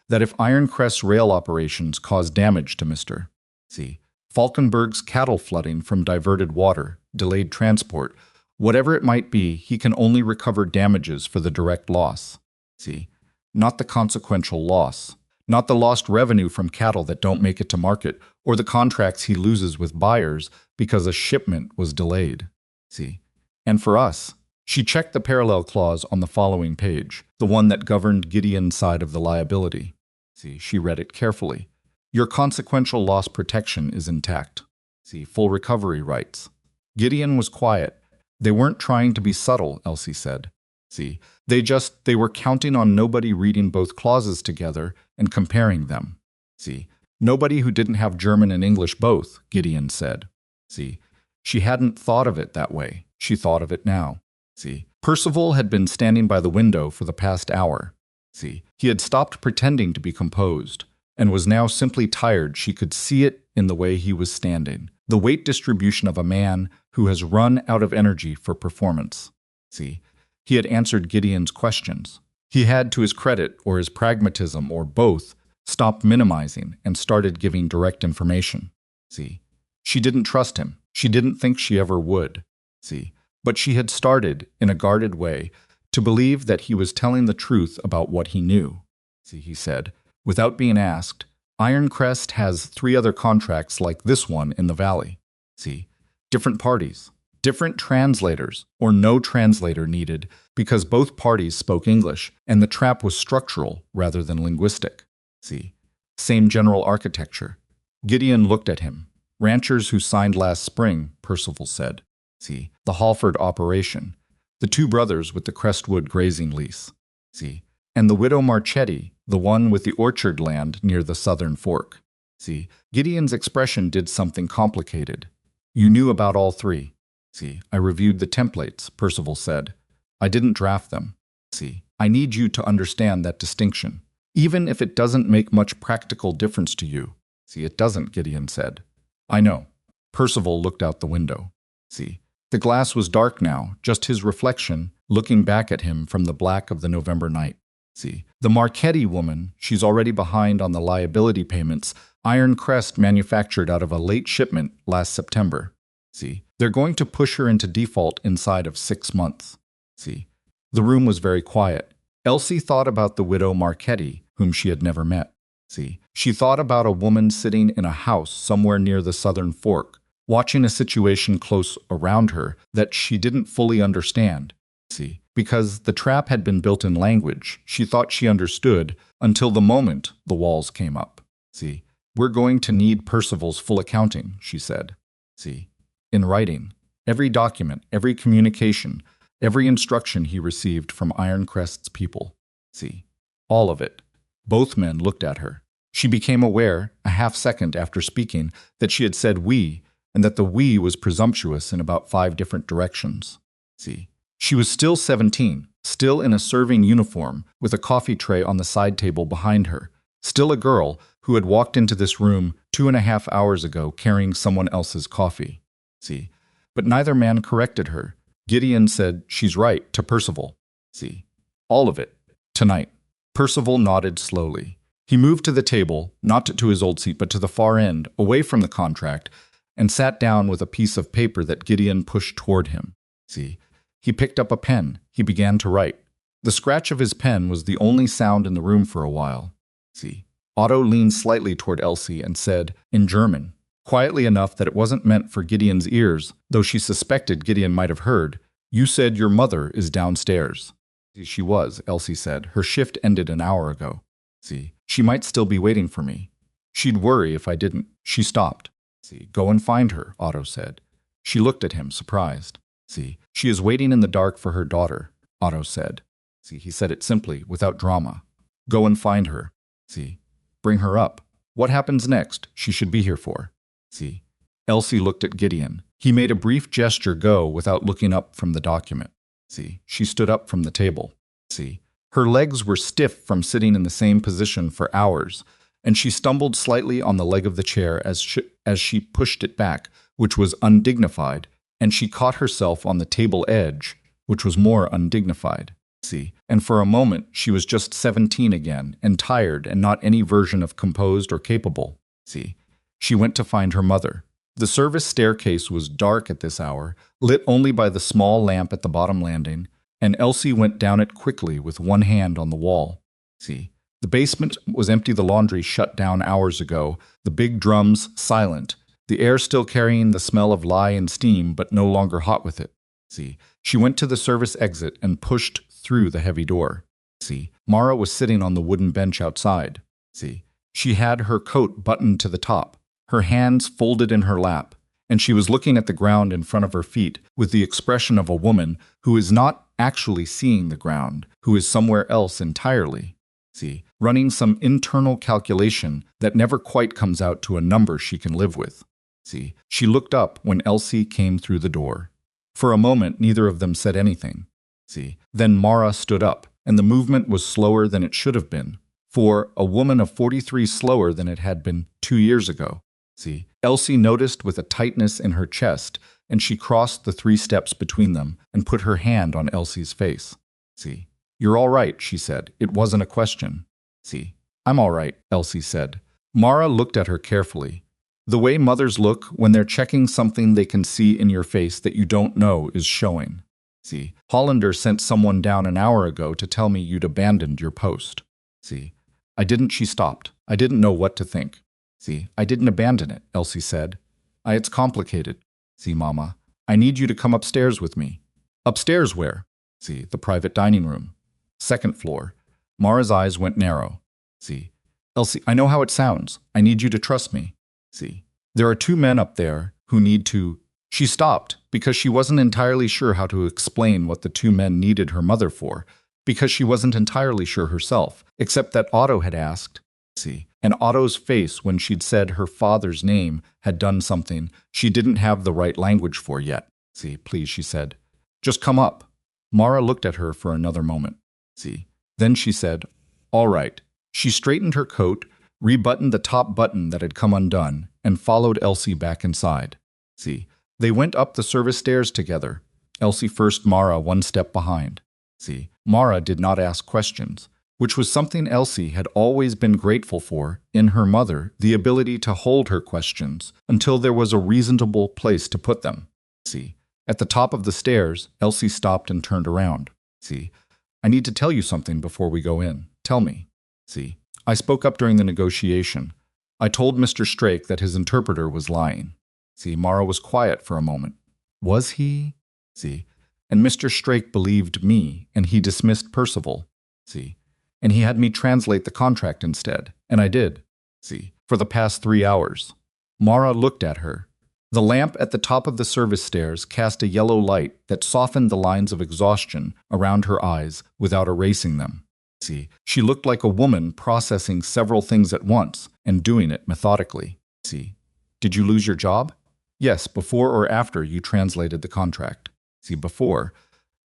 "that if Ironcrest's rail operations cause damage to Mr. See, Falkenberg's cattle flooding from diverted water, delayed transport, whatever it might be, he can only recover damages for the direct loss. See, not the consequential loss, not the lost revenue from cattle that don't make it to market, or the contracts he loses with buyers because a shipment was delayed. See? And for us, she checked the parallel clause on the following page, the one that governed Gideon's side of the liability. See, she read it carefully. Your consequential loss protection is intact. See, full recovery rights. Gideon was quiet. They weren't trying to be subtle, Elsie said. See, they were counting on nobody reading both clauses together and comparing them. See, nobody who didn't have German and English both, Gideon said. See, she hadn't thought of it that way. She thought of it now. See, Percival had been standing by the window for the past hour. See, he had stopped pretending to be composed and was now simply tired. She could see it in the way he was standing, the weight distribution of a man who has run out of energy for performance. See, he had answered Gideon's questions. He had, to his credit or his pragmatism or both, stopped minimizing and started giving direct information. See, she didn't trust him. She didn't think she ever would. See, but she had started, in a guarded way, to believe that he was telling the truth about what he knew. See, he said, without being asked, Ironcrest has 3 other contracts like this one in the valley. See, different parties, different translators, or no translator needed because both parties spoke English and the trap was structural rather than linguistic. See, same general architecture. Gideon looked at him. Ranchers who signed last spring, Percival said. See, the Halford operation. The 2 brothers with the Crestwood grazing lease. See, and the widow Marchetti, the one with the orchard land near the southern fork. See, Gideon's expression did something complicated. You knew about all 3. See, I reviewed the templates, Percival said. I didn't draft them. See, I need you to understand that distinction, even if it doesn't make much practical difference to you. See, it doesn't, Gideon said. I know. Percival looked out the window. See, the glass was dark now, just his reflection, looking back at him from the black of the November night. See, the Marchetti woman, she's already behind on the liability payments Ironcrest manufactured out of a late shipment last September. See, they're going to push her into default inside of 6 months. See, the room was very quiet. Elsie thought about the widow Marchetti, whom she had never met. See, she thought about a woman sitting in a house somewhere near the southern fork, watching a situation close around her that she didn't fully understand. See, because the trap had been built in language, she thought she understood until the moment the walls came up. See, we're going to need Percival's full accounting, she said. See, in writing, every document, every communication, every instruction he received from Ironcrest's people. See, all of it. Both men looked at her. She became aware, a half-second after speaking, that she had said we, and that the we was presumptuous in about 5 different directions. See, she was still 17, still in a serving uniform with a coffee tray on the side table behind her, still a girl who had walked into this room 2.5 hours ago carrying someone else's coffee. See, but neither man corrected her. Gideon said, she's right, to Percival. See, all of it, tonight. Percival nodded slowly. He moved to the table, not to his old seat, but to the far end, away from the contract, and sat down with a piece of paper that Gideon pushed toward him. See, he picked up a pen. He began to write. The scratch of his pen was the only sound in the room for a while. See, Otto leaned slightly toward Elsie and said, in German, quietly enough that it wasn't meant for Gideon's ears, though she suspected Gideon might have heard, you said your mother is downstairs. She was, Elsie said. Her shift ended an hour ago. See, she might still be waiting for me. She'd worry if I didn't. She stopped. See, go and find her, Otto said. She looked at him, surprised. See, she is waiting in the dark for her daughter, Otto said. See, he said it simply, without drama. Go and find her. See, bring her up. What happens next? She should be here for. See, Elsie looked at Gideon. He made a brief gesture go without looking up from the document. See, she stood up from the table. See, her legs were stiff from sitting in the same position for hours, and she stumbled slightly on the leg of the chair as she pushed it back, which was undignified, and she caught herself on the table edge, which was more undignified. See, and for a moment she was just 17 again, and tired and not any version of composed or capable. See, she went to find her mother. The service staircase was dark at this hour, lit only by the small lamp at the bottom landing, and Elsie went down it quickly with one hand on the wall. See, the basement was empty, the laundry shut down hours ago, the big drums silent, the air still carrying the smell of lye and steam but no longer hot with it. See, she went to the service exit and pushed through the heavy door. See, Mara was sitting on the wooden bench outside. See, she had her coat buttoned to the top, her hands folded in her lap, and she was looking at the ground in front of her feet with the expression of a woman who is not actually seeing the ground, who is somewhere else entirely. See, running some internal calculation that never quite comes out to a number she can live with. See, she looked up when Elsie came through the door. For a moment, neither of them said anything. See, then Mara stood up, and the movement was slower than it should have been. For a woman of 43 slower than it had been 2 years ago. See, Elsie noticed with a tightness in her chest, and she crossed the 3 steps between them and put her hand on Elsie's face. See, "You're all right," she said. It wasn't a question. See, "I'm all right," Elsie said. Mara looked at her carefully. The way mothers look when they're checking something they can see in your face that you don't know is showing. See, "Hollander sent someone down an hour ago to tell me you'd abandoned your post." See, "I didn't," she stopped. "I didn't know what to think." See, "I didn't abandon it," Elsie said. It's complicated." See, "Mama, I need you to come upstairs with me." "Upstairs where?" See, "The private dining room. 2nd floor." Mara's eyes went narrow. See, "Elsie, I know how it sounds. I need you to trust me." See, "There are 2 men up there who need to—" She stopped because she wasn't entirely sure how to explain what the 2 men needed her mother for, because she wasn't entirely sure herself, except that Otto had asked. See, and Otto's face when she'd said her father's name had done something she didn't have the right language for yet. See, "Please," she said. "Just come up." Mara looked at her for another moment. See, then she said, "All right." She straightened her coat, rebuttoned the top button that had come undone, and followed Elsie back inside. See, they went up the service stairs together. Elsie first, Mara 1 step behind. See, Mara did not ask questions, which was something Elsie had always been grateful for in her mother, the ability to hold her questions until there was a reasonable place to put them. See, at the top of the stairs, Elsie stopped and turned around. See, "I need to tell you something before we go in. Tell me." See, "I spoke up during the negotiation. I told Mr. Strake that his interpreter was lying." See, Mara was quiet for a moment. "Was he?" See, "And Mr. Strake believed me, and he dismissed Percival." See, "And he had me translate the contract instead, and I did." See, "For the past 3 hours." Mara looked at her. The lamp at the top of the service stairs cast a yellow light that softened the lines of exhaustion around her eyes without erasing them. See, she looked like a woman processing several things at once and doing it methodically. See, "Did you lose your job?" "Yes, before or after you translated the contract." See, "Before.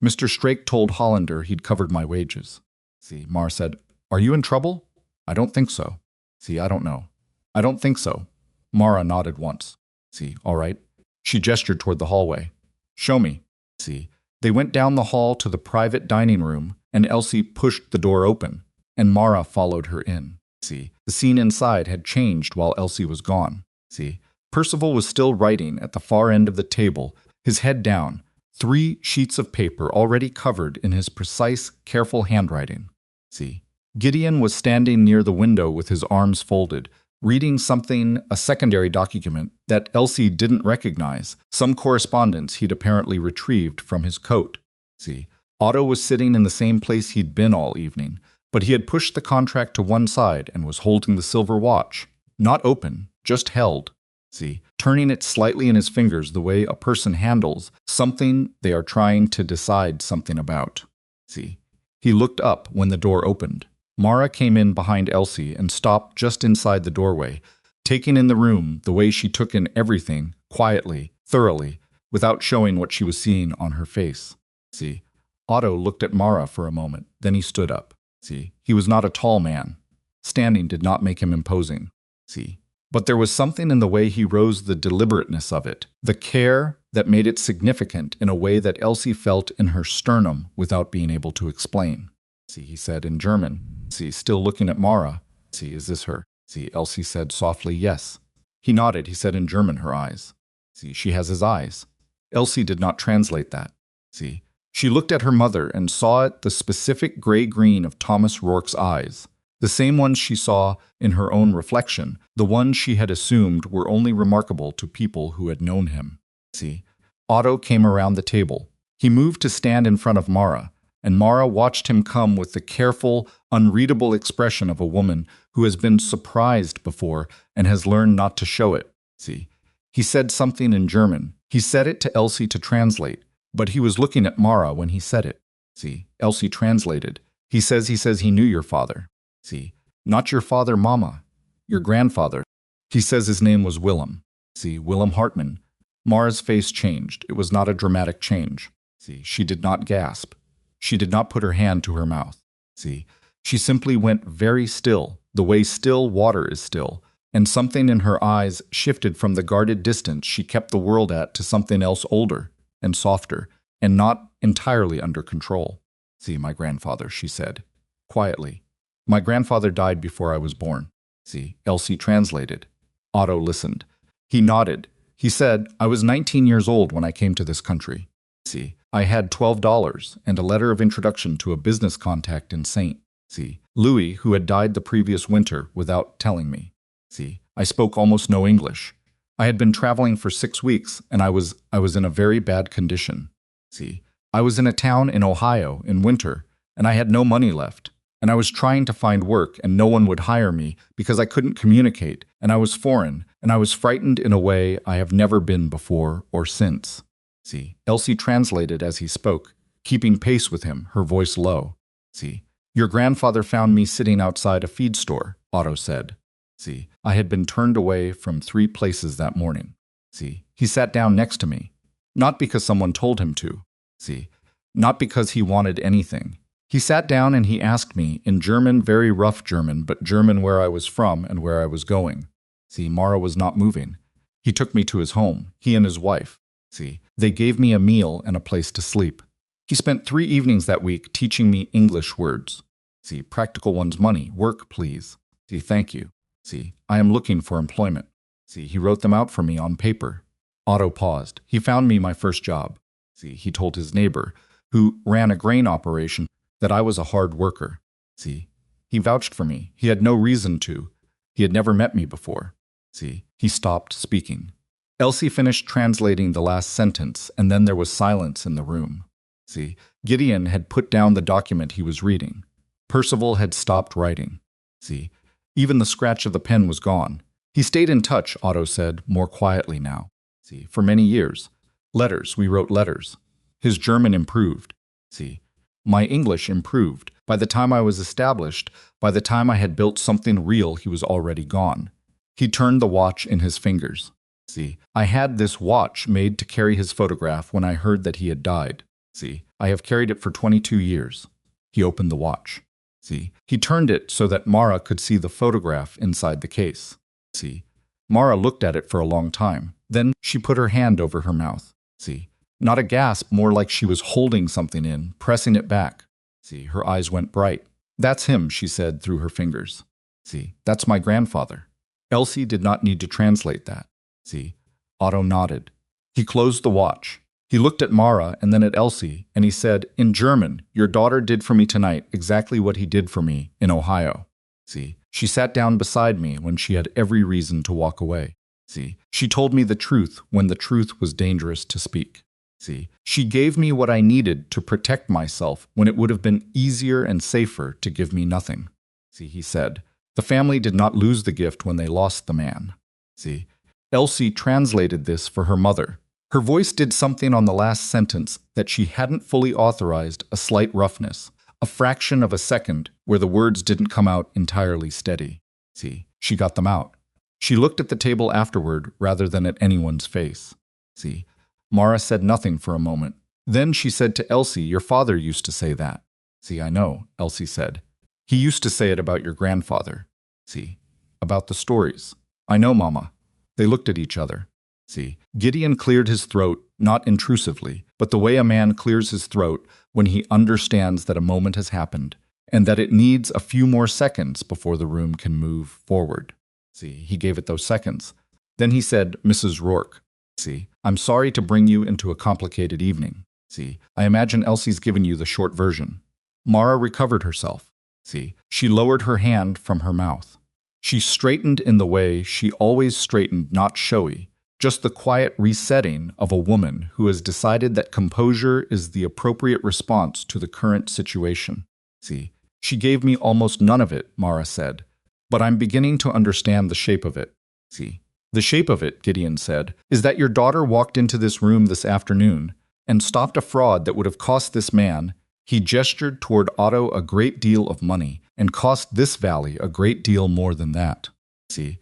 Mr. Strake told Hollander he'd covered my wages." See, Mara said, "Are you in trouble?" "I don't think so." See, "I don't know." "I don't think so." Mara nodded once. See, "All right." She gestured toward the hallway. "Show me." See, they went down the hall to the private dining room, and Elsie pushed the door open, and Mara followed her in. See, the scene inside had changed while Elsie was gone. See, Percival was still writing at the far end of the table, his head down, 3 sheets of paper already covered in his precise, careful handwriting. See, Gideon was standing near the window with his arms folded, reading something, a secondary document that Elsie didn't recognize, some correspondence he'd apparently retrieved from his coat. See, Otto was sitting in the same place he'd been all evening, but he had pushed the contract to one side and was holding the silver watch. Not open, just held. See, turning it slightly in his fingers the way a person handles something they are trying to decide something about. See, he looked up when the door opened. Mara came in behind Elsie and stopped just inside the doorway, taking in the room the way she took in everything, quietly, thoroughly, without showing what she was seeing on her face. See, Otto looked at Mara for a moment, then he stood up. See, he was not a tall man. Standing did not make him imposing. See, but there was something in the way he rose, the deliberateness of it, the care that made it significant in a way that Elsie felt in her sternum without being able to explain. "See," he said in German. See, still looking at Mara. "See, is this her?" See, Elsie said softly, "Yes." He nodded, he said in German, her eyes. "See, she has his eyes." Elsie did not translate that. See, she looked at her mother and saw it the specific gray-green of Thomas Rourke's eyes, the same ones she saw in her own reflection, the ones she had assumed were only remarkable to people who had known him. See, Otto came around the table. He moved to stand in front of Mara, and Mara watched him come with the careful, unreadable expression of a woman who has been surprised before and has learned not to show it. See, he said something in German. He said it to Elsie to translate, but he was looking at Mara when he said it. See, Elsie translated. He says he knew your father. See, not your father, Mama, your grandfather. He says his name was Willem. See, Willem Hartman. Mara's face changed. It was not a dramatic change. See, she did not gasp. She did not put her hand to her mouth. See, she simply went very still, the way still water is still, and something in her eyes shifted from the guarded distance she kept the world at to something else older and softer and not entirely under control. See, my grandfather, she said, quietly. My grandfather died before I was born. See, Elsie translated. Otto listened. He nodded. He said, I was 19 years old when I came to this country. See, I had $12 and a letter of introduction to a business contact in St. See, Louis, who had died the previous winter without telling me. See, I spoke almost no English. I had been traveling for 6 weeks, and I was in a very bad condition. See, I was in a town in Ohio in winter, and I had no money left. And I was trying to find work, and no one would hire me because I couldn't communicate, and I was foreign, and I was frightened in a way I have never been before or since. See, Elsie translated as he spoke, keeping pace with him, her voice low. See, your grandfather found me sitting outside a feed store, Otto said. See, I had been turned away from 3 places that morning. See, he sat down next to me, not because someone told him to. See, not because he wanted anything. He sat down and he asked me, in German, very rough German, but German where I was from and where I was going. See, Mara was not moving. He took me to his home, he and his wife. See, they gave me a meal and a place to sleep. He spent 3 evenings that week teaching me English words. See, practical ones, money, work, please. See, thank you. See, I am looking for employment. See, he wrote them out for me on paper. Otto paused. He found me my first job. See, he told his neighbor, who ran a grain operation, that I was a hard worker. See, he vouched for me. He had no reason to. He had never met me before. See, he stopped speaking. Elsie finished translating the last sentence, and then there was silence in the room. See, Gideon had put down the document he was reading. Percival had stopped writing. See, even the scratch of the pen was gone. He stayed in touch, Otto said, more quietly now. See, for many years. Letters, we wrote letters. His German improved. See, my English improved. By the time I was established, by the time I had built something real, he was already gone. He turned the watch in his fingers. See, I had this watch made to carry his photograph when I heard that he had died. See, I have carried it for 22 years. He opened the watch. See, he turned it so that Mara could see the photograph inside the case. See, Mara looked at it for a long time. Then she put her hand over her mouth. See, not a gasp, more like she was holding something in, pressing it back. See, her eyes went bright. That's him, she said through her fingers. See, that's my grandfather. Elsie did not need to translate that. See, Otto nodded. He closed the watch. He looked at Mara and then at Elsie, and he said, in German, your daughter did for me tonight exactly what he did for me in Ohio. See, she sat down beside me when she had every reason to walk away. See, she told me the truth when the truth was dangerous to speak. See, she gave me what I needed to protect myself when it would have been easier and safer to give me nothing. See, he said, the family did not lose the gift when they lost the man. See, Elsie translated this for her mother. Her voice did something on the last sentence that she hadn't fully authorized, a slight roughness, a fraction of a second where the words didn't come out entirely steady. See, she got them out. She looked at the table afterward rather than at anyone's face. See, Mara said nothing for a moment. Then she said to Elsie, your father used to say that. See, I know, Elsie said. He used to say it about your grandfather. See, about the stories. I know, Mama. They looked at each other. See, Gideon cleared his throat, not intrusively, but the way a man clears his throat when he understands that a moment has happened, and that it needs a few more seconds before the room can move forward. See, he gave it those seconds. Then he said, Mrs. Rourke. See, I'm sorry to bring you into a complicated evening. See, I imagine Elsie's given you the short version. Mara recovered herself. See, she lowered her hand from her mouth. She straightened in the way she always straightened, not showy, just the quiet resetting of a woman who has decided that composure is the appropriate response to the current situation. See, she gave me almost none of it, Mara said, but I'm beginning to understand the shape of it. See, the shape of it, Gideon said, is that your daughter walked into this room this afternoon and stopped a fraud that would have cost this man, he gestured toward Otto, a great deal of money, and cost this valley a great deal more than that. See,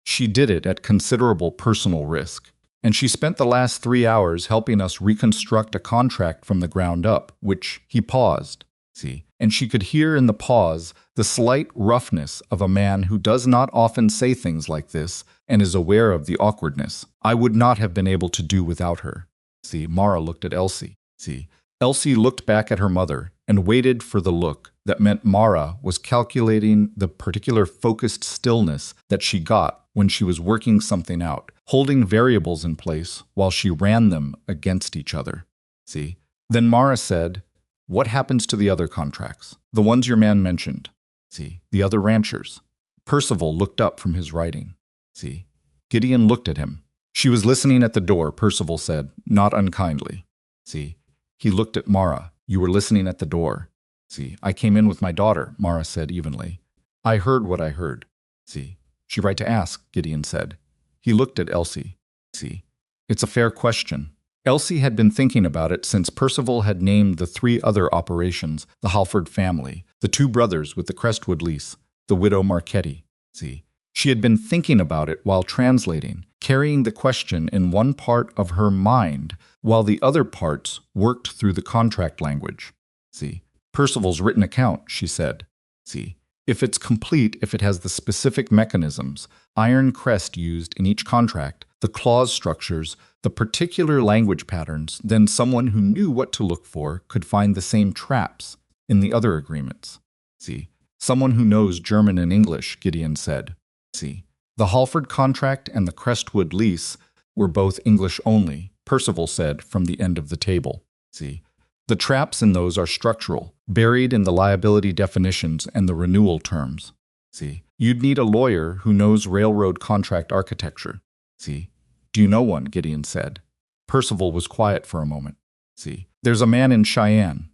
she did it at considerable personal risk, and she spent the last 3 hours helping us reconstruct a contract from the ground up, which he paused. See, and she could hear in the pause the slight roughness of a man who does not often say things like this and is aware of the awkwardness. I would not have been able to do without her. See, Mara looked at Elsie. See, Elsie looked back at her mother and waited for the look that meant Mara was calculating the particular focused stillness that she got when she was working something out, holding variables in place while she ran them against each other. See, then Mara said, "What happens to the other contracts? The ones your man mentioned. See, the other ranchers." Percival looked up from his writing. See, Gideon looked at him. "She was listening at the door," Percival said, not unkindly. See, he looked at Mara. "You were listening at the door." See, "I came in with my daughter," Mara said evenly. "I heard what I heard." See, "She right to ask," Gideon said. He looked at Elsie. See, "It's a fair question." Elsie had been thinking about it since Percival had named the 3 other operations, the Halford family, the 2 brothers with the Crestwood lease, the widow Marchetti. See, she had been thinking about it while translating, carrying the question in one part of her mind while the other parts worked through the contract language. See, "Percival's written account," she said. See, "If it's complete, if it has the specific mechanisms, iron crest used in each contract, the clause structures, the particular language patterns, then someone who knew what to look for could find the same traps in the other agreements." See, "Someone who knows German and English," Gideon said. See, "The Halford contract and the Crestwood lease were both English only," Percival said from the end of the table. See, "The traps in those are structural, buried in the liability definitions and the renewal terms." See, "You'd need a lawyer who knows railroad contract architecture." See, "Do you know one?" Gideon said. Percival was quiet for a moment. See, "There's a man in Cheyenne.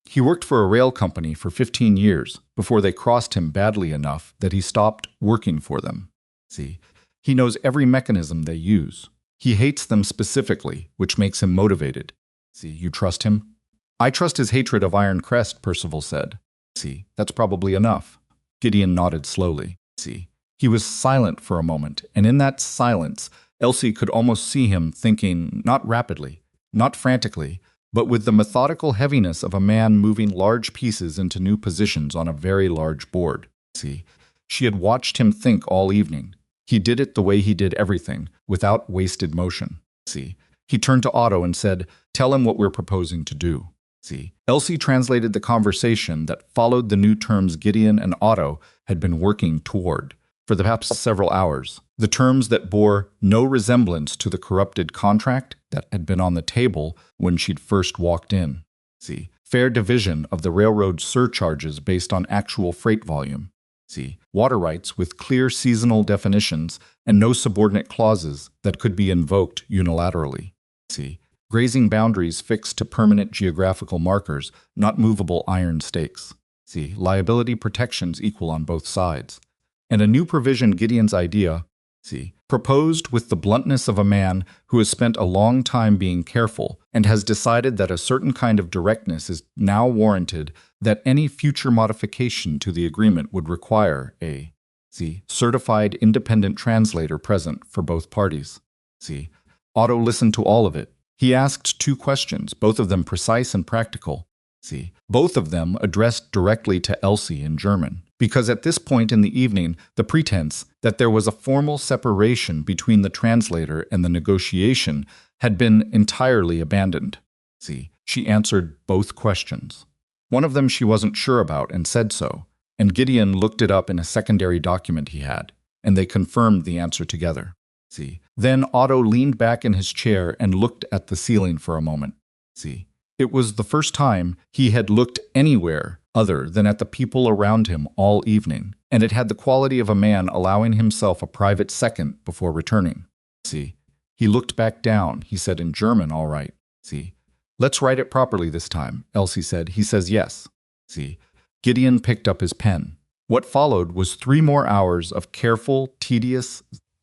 He worked for a rail company for 15 years before they crossed him badly enough that he stopped working for them. See, he knows every mechanism they use. He hates them specifically, which makes him motivated. See, you trust him?" "I trust his hatred of Iron Crest," Percival said. See, "That's probably enough." Gideon nodded slowly. See, he was silent for a moment, and in that silence, Elsie could almost see him thinking, not rapidly, not frantically, but with the methodical heaviness of a man moving large pieces into new positions on a very large board. See, she had watched him think all evening. He did it the way he did everything, without wasted motion. See, he turned to Otto and said, "Tell him what we're proposing to do." See, Elsie translated the conversation that followed the new terms Gideon and Otto had been working toward for the past several hours, the terms that bore no resemblance to the corrupted contract that had been on the table when she'd first walked in. See, fair division of the railroad surcharges based on actual freight volume. See, water rights with clear seasonal definitions and no subordinate clauses that could be invoked unilaterally. See, grazing boundaries fixed to permanent geographical markers, not movable iron stakes. See, liability protections equal on both sides. And a new provision, Gideon's idea, see, proposed with the bluntness of a man who has spent a long time being careful and has decided that a certain kind of directness is now warranted, that any future modification to the agreement would require a, see, certified independent translator present for both parties. See, Otto listened to all of it. He asked 2 questions, both of them precise and practical. See, both of them addressed directly to Elsie in German, because at this point in the evening, the pretense that there was a formal separation between the translator and the negotiation had been entirely abandoned. See, she answered both questions. One of them she wasn't sure about and said so, and Gideon looked it up in a secondary document he had, and they confirmed the answer together. See, then Otto leaned back in his chair and looked at the ceiling for a moment. See, it was the first time he had looked anywhere other than at the people around him all evening, and it had the quality of a man allowing himself a private second before returning. See, He looked back down. He said in German, all right. See. Let's write it properly this time, Elsie said. He says yes. See. Gideon picked up his pen. What followed was 3 more hours of careful, tedious,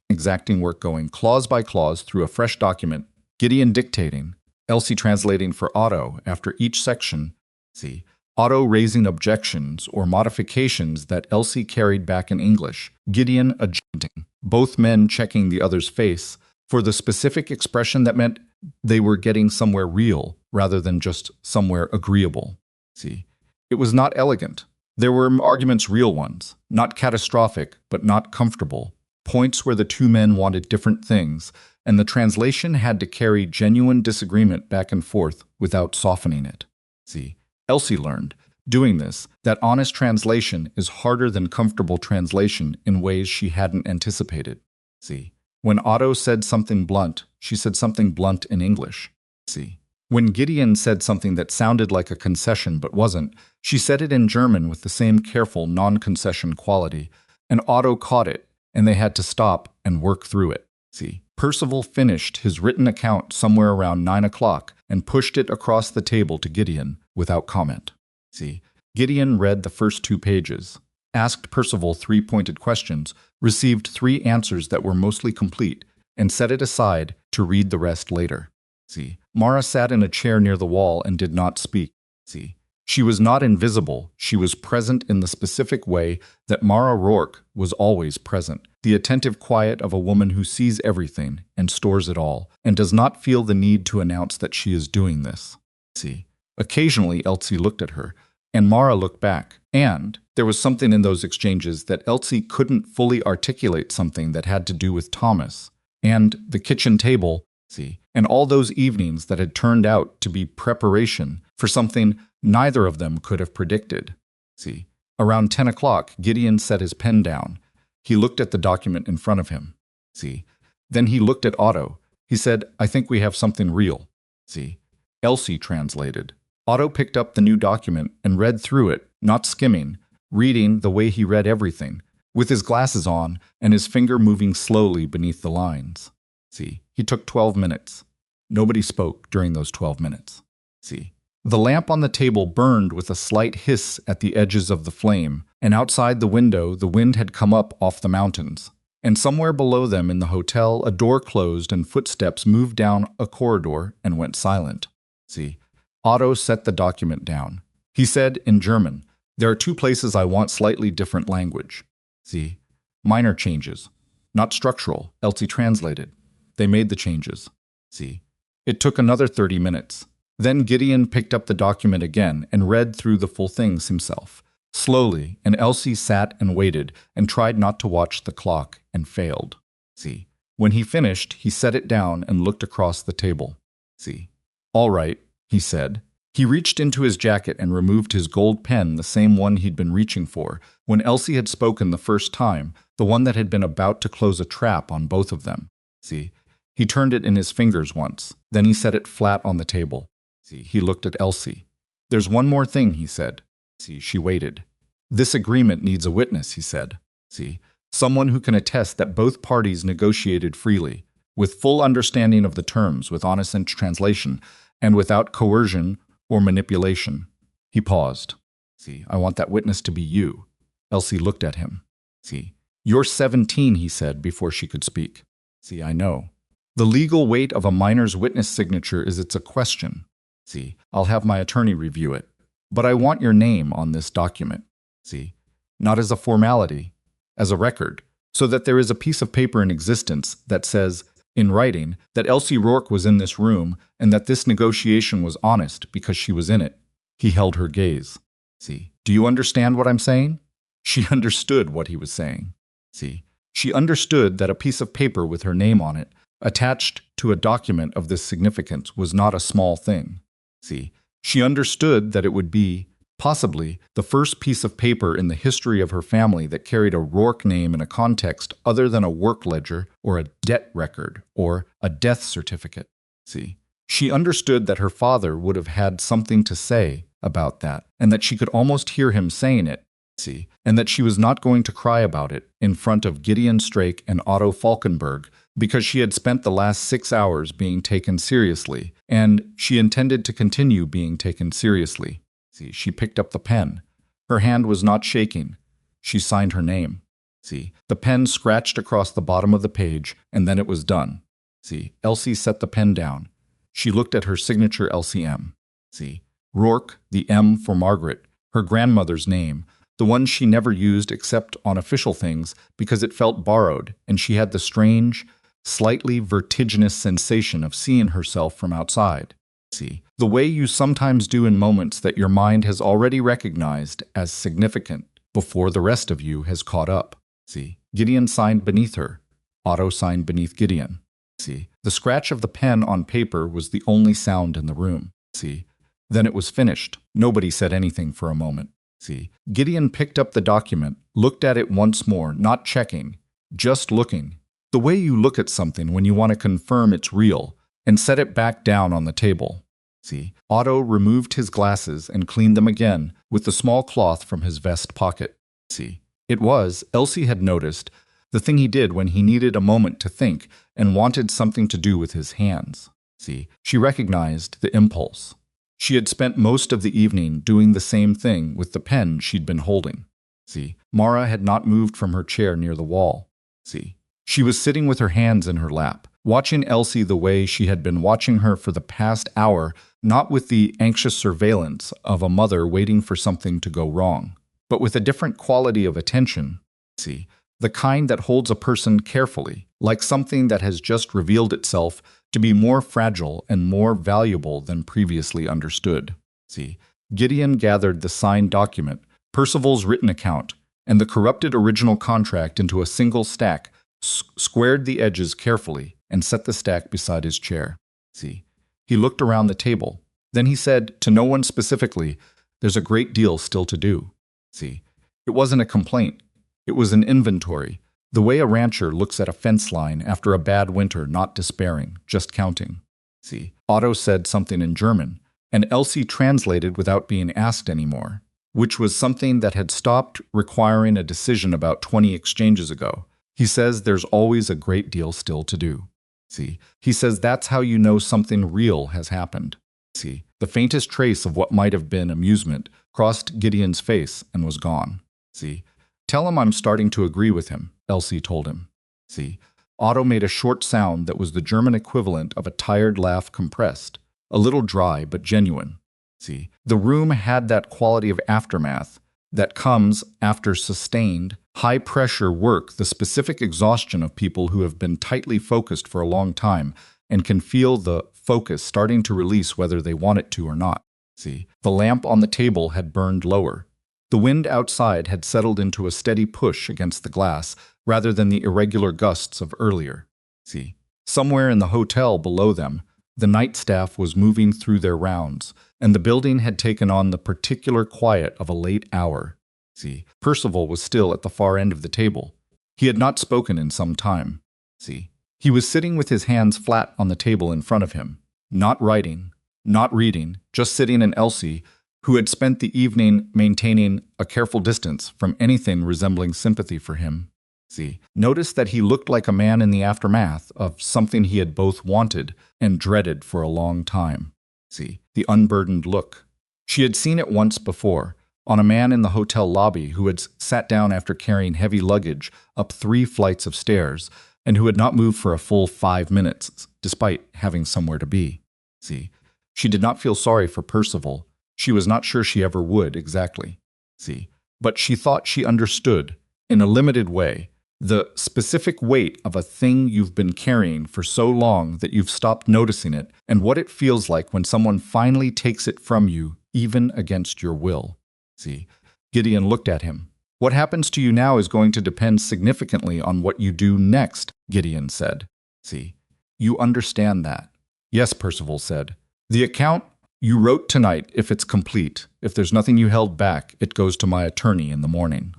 exacting work going clause by clause through a fresh document, Gideon dictating, Elsie translating for Otto after each section, see, Otto raising objections or modifications that Elsie carried back in English, Gideon adjusting, both men checking the other's face for the specific expression that meant they were getting somewhere real rather than just somewhere agreeable. See, it was not elegant. There were arguments, real ones, not catastrophic, but not comfortable, points where the 2 men wanted different things, and the translation had to carry genuine disagreement back and forth without softening it. See, Elsie learned, doing this, that honest translation is harder than comfortable translation in ways she hadn't anticipated. See, when Otto said something blunt, she said something blunt in English. See, when Gideon said something that sounded like a concession but wasn't, she said it in German with the same careful, non-concession quality, and Otto caught it, and they had to stop and work through it. See, Percival finished his written account somewhere around 9 o'clock and pushed it across the table to Gideon without comment. See, Gideon read the first 2 pages, asked Percival 3 pointed questions, received 3 answers that were mostly complete, and set it aside to read the rest later. See, Mara sat in a chair near the wall and did not speak. See, she was not invisible. She was present in the specific way that Mara Rourke was always present, the attentive quiet of a woman who sees everything and stores it all, and does not feel the need to announce that she is doing this. See, occasionally Elsie looked at her, and Mara looked back, and there was something in those exchanges that Elsie couldn't fully articulate, something that had to do with Thomas, and the kitchen table, see, and all those evenings that had turned out to be preparation for something neither of them could have predicted. See, around 10 o'clock, Gideon set his pen down. He looked at the document in front of him. See, then he looked at Otto. He said, I think we have something real. See, Elsie translated. Otto picked up the new document and read through it, not skimming, reading the way he read everything, with his glasses on and his finger moving slowly beneath the lines. See, he took 12 minutes. Nobody spoke during those 12 minutes. See, the lamp on the table burned with a slight hiss at the edges of the flame, and outside the window the wind had come up off the mountains. And somewhere below them in the hotel a door closed and footsteps moved down a corridor and went silent. See, Otto set the document down. He said in German, there are 2 places I want slightly different language. See, minor changes, not structural, Elsie translated. They made the changes. See, it took another 30 minutes. Then Gideon picked up the document again and read through the full things himself, slowly, and Elsie sat and waited and tried not to watch the clock and failed. See, when he finished, he set it down and looked across the table. See, all right, he said. He reached into his jacket and removed his gold pen, the same one he'd been reaching for when Elsie had spoken the first time, the one that had been about to close a trap on both of them. See, he turned it in his fingers once, then he set it flat on the table. See, he looked at Elsie. There's one more thing, he said. See, she waited. This agreement needs a witness, he said. See, someone who can attest that both parties negotiated freely, with full understanding of the terms, with honest translation, and without coercion or manipulation. He paused. See, I want that witness to be you. Elsie looked at him. See, you're 17, he said before she could speak. See, I know. The legal weight of a minor's witness signature is it's a question. See, I'll have my attorney review it. But I want your name on this document. See, not as a formality, as a record, so that there is a piece of paper in existence that says, in writing, that Elsie Rourke was in this room and that this negotiation was honest because she was in it. He held her gaze. See, do you understand what I'm saying? She understood what he was saying. See, she understood that a piece of paper with her name on it, attached to a document of this significance, was not a small thing. See, she understood that it would be, possibly, the first piece of paper in the history of her family that carried a Rourke name in a context other than a work ledger or a debt record or a death certificate. See, she understood that her father would have had something to say about that, and that she could almost hear him saying it, See, and that she was not going to cry about it in front of Gideon Strake and Otto Falkenberg because she had spent the last 6 hours being taken seriously, and she intended to continue being taken seriously. See, she picked up the pen. Her hand was not shaking. She signed her name. See, the pen scratched across the bottom of the page, and then it was done. See, Elsie set the pen down. She looked at her signature LCM. See, Rourke, the M for Margaret, her grandmother's name, the one she never used except on official things because it felt borrowed, and she had the strange, slightly vertiginous sensation of seeing herself from outside. See, the way you sometimes do in moments that your mind has already recognized as significant before the rest of you has caught up. See, Gideon signed beneath her. Otto signed beneath Gideon. See, the scratch of the pen on paper was the only sound in the room. See, then it was finished. Nobody said anything for a moment. See, Gideon picked up the document, looked at it once more, not checking, just looking. The way you look at something when you want to confirm it's real, and set it back down on the table. See, Otto removed his glasses and cleaned them again with the small cloth from his vest pocket. See, it was, Elsie had noticed, the thing he did when he needed a moment to think and wanted something to do with his hands. See, she recognized the impulse. She had spent most of the evening doing the same thing with the pen she'd been holding. See, Mara had not moved from her chair near the wall. See, she was sitting with her hands in her lap, watching Elsie the way she had been watching her for the past hour, not with the anxious surveillance of a mother waiting for something to go wrong, but with a different quality of attention. See, the kind that holds a person carefully, like something that has just revealed itself to be more fragile and more valuable than previously understood. See, Gideon gathered the signed document, Percival's written account, and the corrupted original contract into a single stack, squared the edges carefully, and set the stack beside his chair. See, he looked around the table. Then he said, to no one specifically, "There's a great deal still to do." See, it wasn't a complaint. It was an inventory. The way a rancher looks at a fence line after a bad winter, not despairing, just counting. See, Otto said something in German, and Elsie translated without being asked anymore, which was something that had stopped requiring a decision about 20 exchanges ago. He says there's always a great deal still to do. See, he says that's how you know something real has happened. See, the faintest trace of what might have been amusement crossed Gideon's face and was gone. See, tell him I'm starting to agree with him, Elsie told him. See, Otto made a short sound that was the German equivalent of a tired laugh compressed, a little dry but genuine. See, the room had that quality of aftermath that comes after sustained, high-pressure work, the specific exhaustion of people who have been tightly focused for a long time and can feel the focus starting to release whether they want it to or not. See, the lamp on the table had burned lower. The wind outside had settled into a steady push against the glass rather than the irregular gusts of earlier. See, somewhere in the hotel below them, the night staff was moving through their rounds, and the building had taken on the particular quiet of a late hour. See, Percival was still at the far end of the table. He had not spoken in some time. See, he was sitting with his hands flat on the table in front of him, not writing, not reading, just sitting, and Elsie, who had spent the evening maintaining a careful distance from anything resembling sympathy for him. See, noticed that he looked like a man in the aftermath of something he had both wanted and dreaded for a long time. See, the unburdened look. She had seen it once before, on a man in the hotel lobby who had sat down after carrying heavy luggage up 3 flights of stairs and who had not moved for a full 5 minutes, despite having somewhere to be. See, she did not feel sorry for Percival. She was not sure she ever would exactly. See, but she thought she understood, in a limited way, the specific weight of a thing you've been carrying for so long that you've stopped noticing it, and what it feels like when someone finally takes it from you, even against your will. See, Gideon looked at him. What happens to you now is going to depend significantly on what you do next, Gideon said. See, you understand that. Yes, Percival said. The account you wrote tonight, if it's complete, if there's nothing you held back, it goes to my attorney in the morning.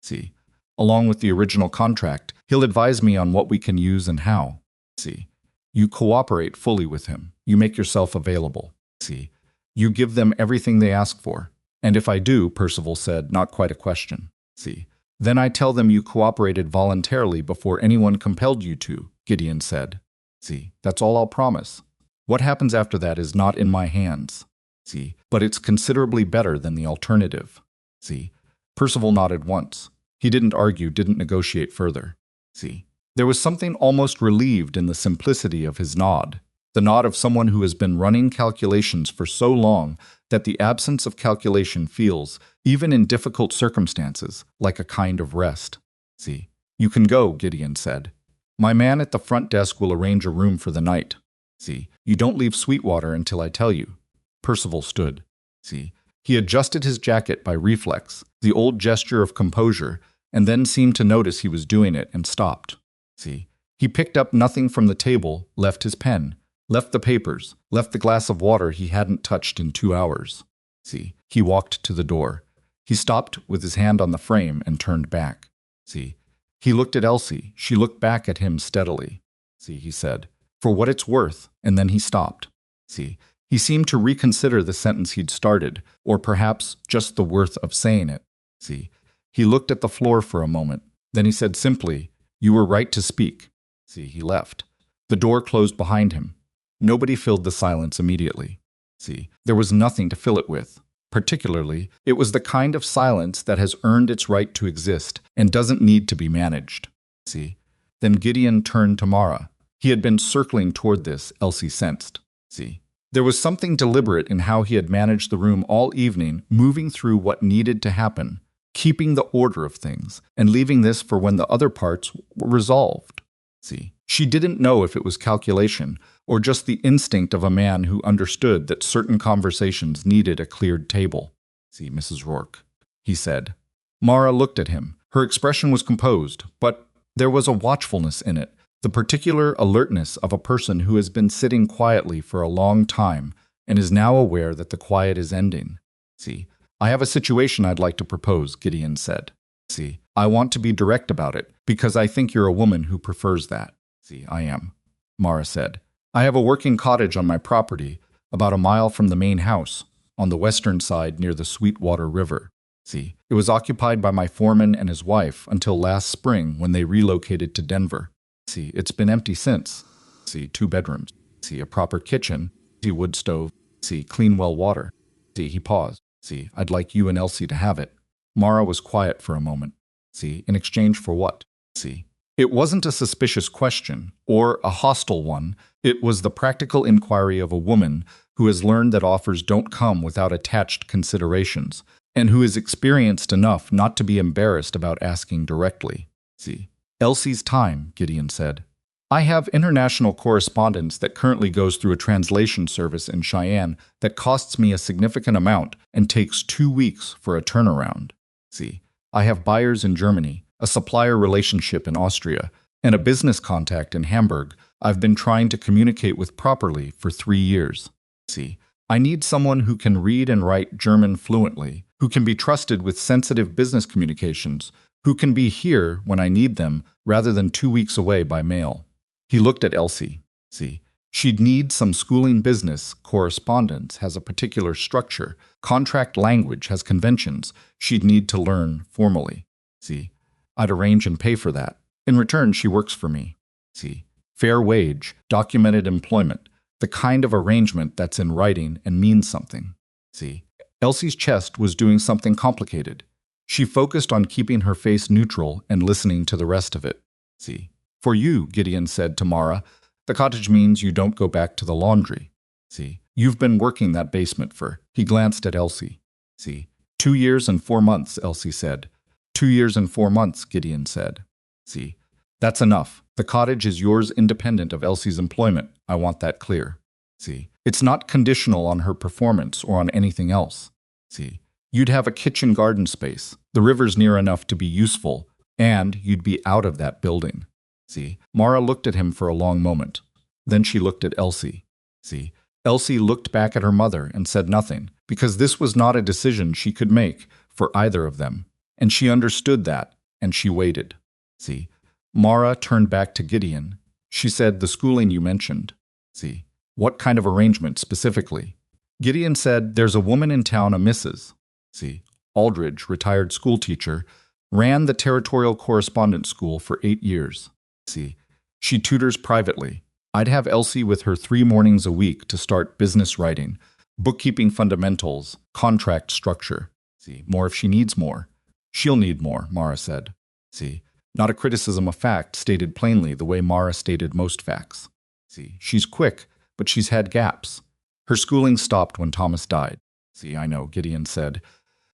See, along with the original contract, he'll advise me on what we can use and how. See, you cooperate fully with him. You make yourself available. See, you give them everything they ask for. And if I do, Percival said, not quite a question. See. Then I tell them you cooperated voluntarily before anyone compelled you to, Gideon said. See. That's all I'll promise. What happens after that is not in my hands. See. But it's considerably better than the alternative. See. Percival nodded once. He didn't argue, didn't negotiate further. See. There was something almost relieved in the simplicity of his nod. The nod of someone who has been running calculations for so long that the absence of calculation feels, even in difficult circumstances, like a kind of rest. See. You can go, Gideon said. My man at the front desk will arrange a room for the night. See. You don't leave Sweetwater until I tell you. Percival stood. See. He adjusted his jacket by reflex, the old gesture of composure, and then seemed to notice he was doing it and stopped. See. He picked up nothing from the table, left his pen, left the papers, left the glass of water he hadn't touched in 2 hours. See. He walked to the door. He stopped with his hand on the frame and turned back. See. He looked at Elsie. She looked back at him steadily. See, he said, for what it's worth, and then he stopped. See. He seemed to reconsider the sentence he'd started, or perhaps just the worth of saying it. See. He looked at the floor for a moment. Then he said simply, you were right to speak. See, he left. The door closed behind him. Nobody filled the silence immediately. See, there was nothing to fill it with. Particularly, it was the kind of silence that has earned its right to exist and doesn't need to be managed. See. Then Gideon turned to Mara. He had been circling toward this, Elsie sensed. See. There was something deliberate in how he had managed the room all evening, moving through what needed to happen, keeping the order of things, and leaving this for when the other parts were resolved. See. She didn't know if it was calculation or just the instinct of a man who understood that certain conversations needed a cleared table. See, Mrs. Rourke, he said. Mara looked at him. Her expression was composed, but there was a watchfulness in it, the particular alertness of a person who has been sitting quietly for a long time and is now aware that the quiet is ending. See, I have a situation I'd like to propose, Gideon said. See, I want to be direct about it because I think you're a woman who prefers that. See, I am, Mara said. I have a working cottage on my property, about a mile from the main house, on the western side near the Sweetwater River. See, it was occupied by my foreman and his wife until last spring when they relocated to Denver. See, it's been empty since. See, 2 bedrooms. See, a proper kitchen. See, wood stove. See, clean well water. See, he paused. See, I'd like you and Elsie to have it. Mara was quiet for a moment. See, in exchange for what? See. It wasn't a suspicious question, or a hostile one. It was the practical inquiry of a woman who has learned that offers don't come without attached considerations, and who is experienced enough not to be embarrassed about asking directly. See. Elsie's time, Gideon said. I have international correspondence that currently goes through a translation service in Cheyenne that costs me a significant amount and takes 2 weeks for a turnaround. See. I have buyers in Germany, a supplier relationship in Austria, and a business contact in Hamburg I've been trying to communicate with properly for 3 years. See, I need someone who can read and write German fluently, who can be trusted with sensitive business communications, who can be here when I need them rather than 2 weeks away by mail. He looked at Elsie. See, she'd need some schooling. Business correspondence has a particular structure. Contract language has conventions she'd need to learn formally. See, I'd arrange and pay for that. In return, she works for me. See, fair wage, documented employment, the kind of arrangement that's in writing and means something. See, Elsie's chest was doing something complicated. She focused on keeping her face neutral and listening to the rest of it. See, for you, Gideon said to Mara, the cottage means you don't go back to the laundry. See, you've been working that basement for. He glanced at Elsie. See, 2 years and 4 months, Elsie said. 2 years and 4 months, Gideon said. See, that's enough. The cottage is yours independent of Elsie's employment. I want that clear. See, it's not conditional on her performance or on anything else. See, you'd have a kitchen garden space. The river's near enough to be useful, and you'd be out of that building. See, Mara looked at him for a long moment. Then she looked at Elsie. See, Elsie looked back at her mother and said nothing, because this was not a decision she could make for either of them. And she understood that, and she waited. See, Mara turned back to Gideon. She said, the schooling you mentioned. See, what kind of arrangement specifically? Gideon said, there's a woman in town, a Mrs. See, Aldridge, retired schoolteacher, ran the territorial correspondence school for 8 years. See, she tutors privately. I'd have Elsie with her 3 mornings a week to start business writing, bookkeeping fundamentals, contract structure. See, more if she needs more. She'll need more, Mara said. See, not a criticism of fact, stated plainly the way Mara stated most facts. See, she's quick, but she's had gaps. Her schooling stopped when Thomas died. See, I know, Gideon said.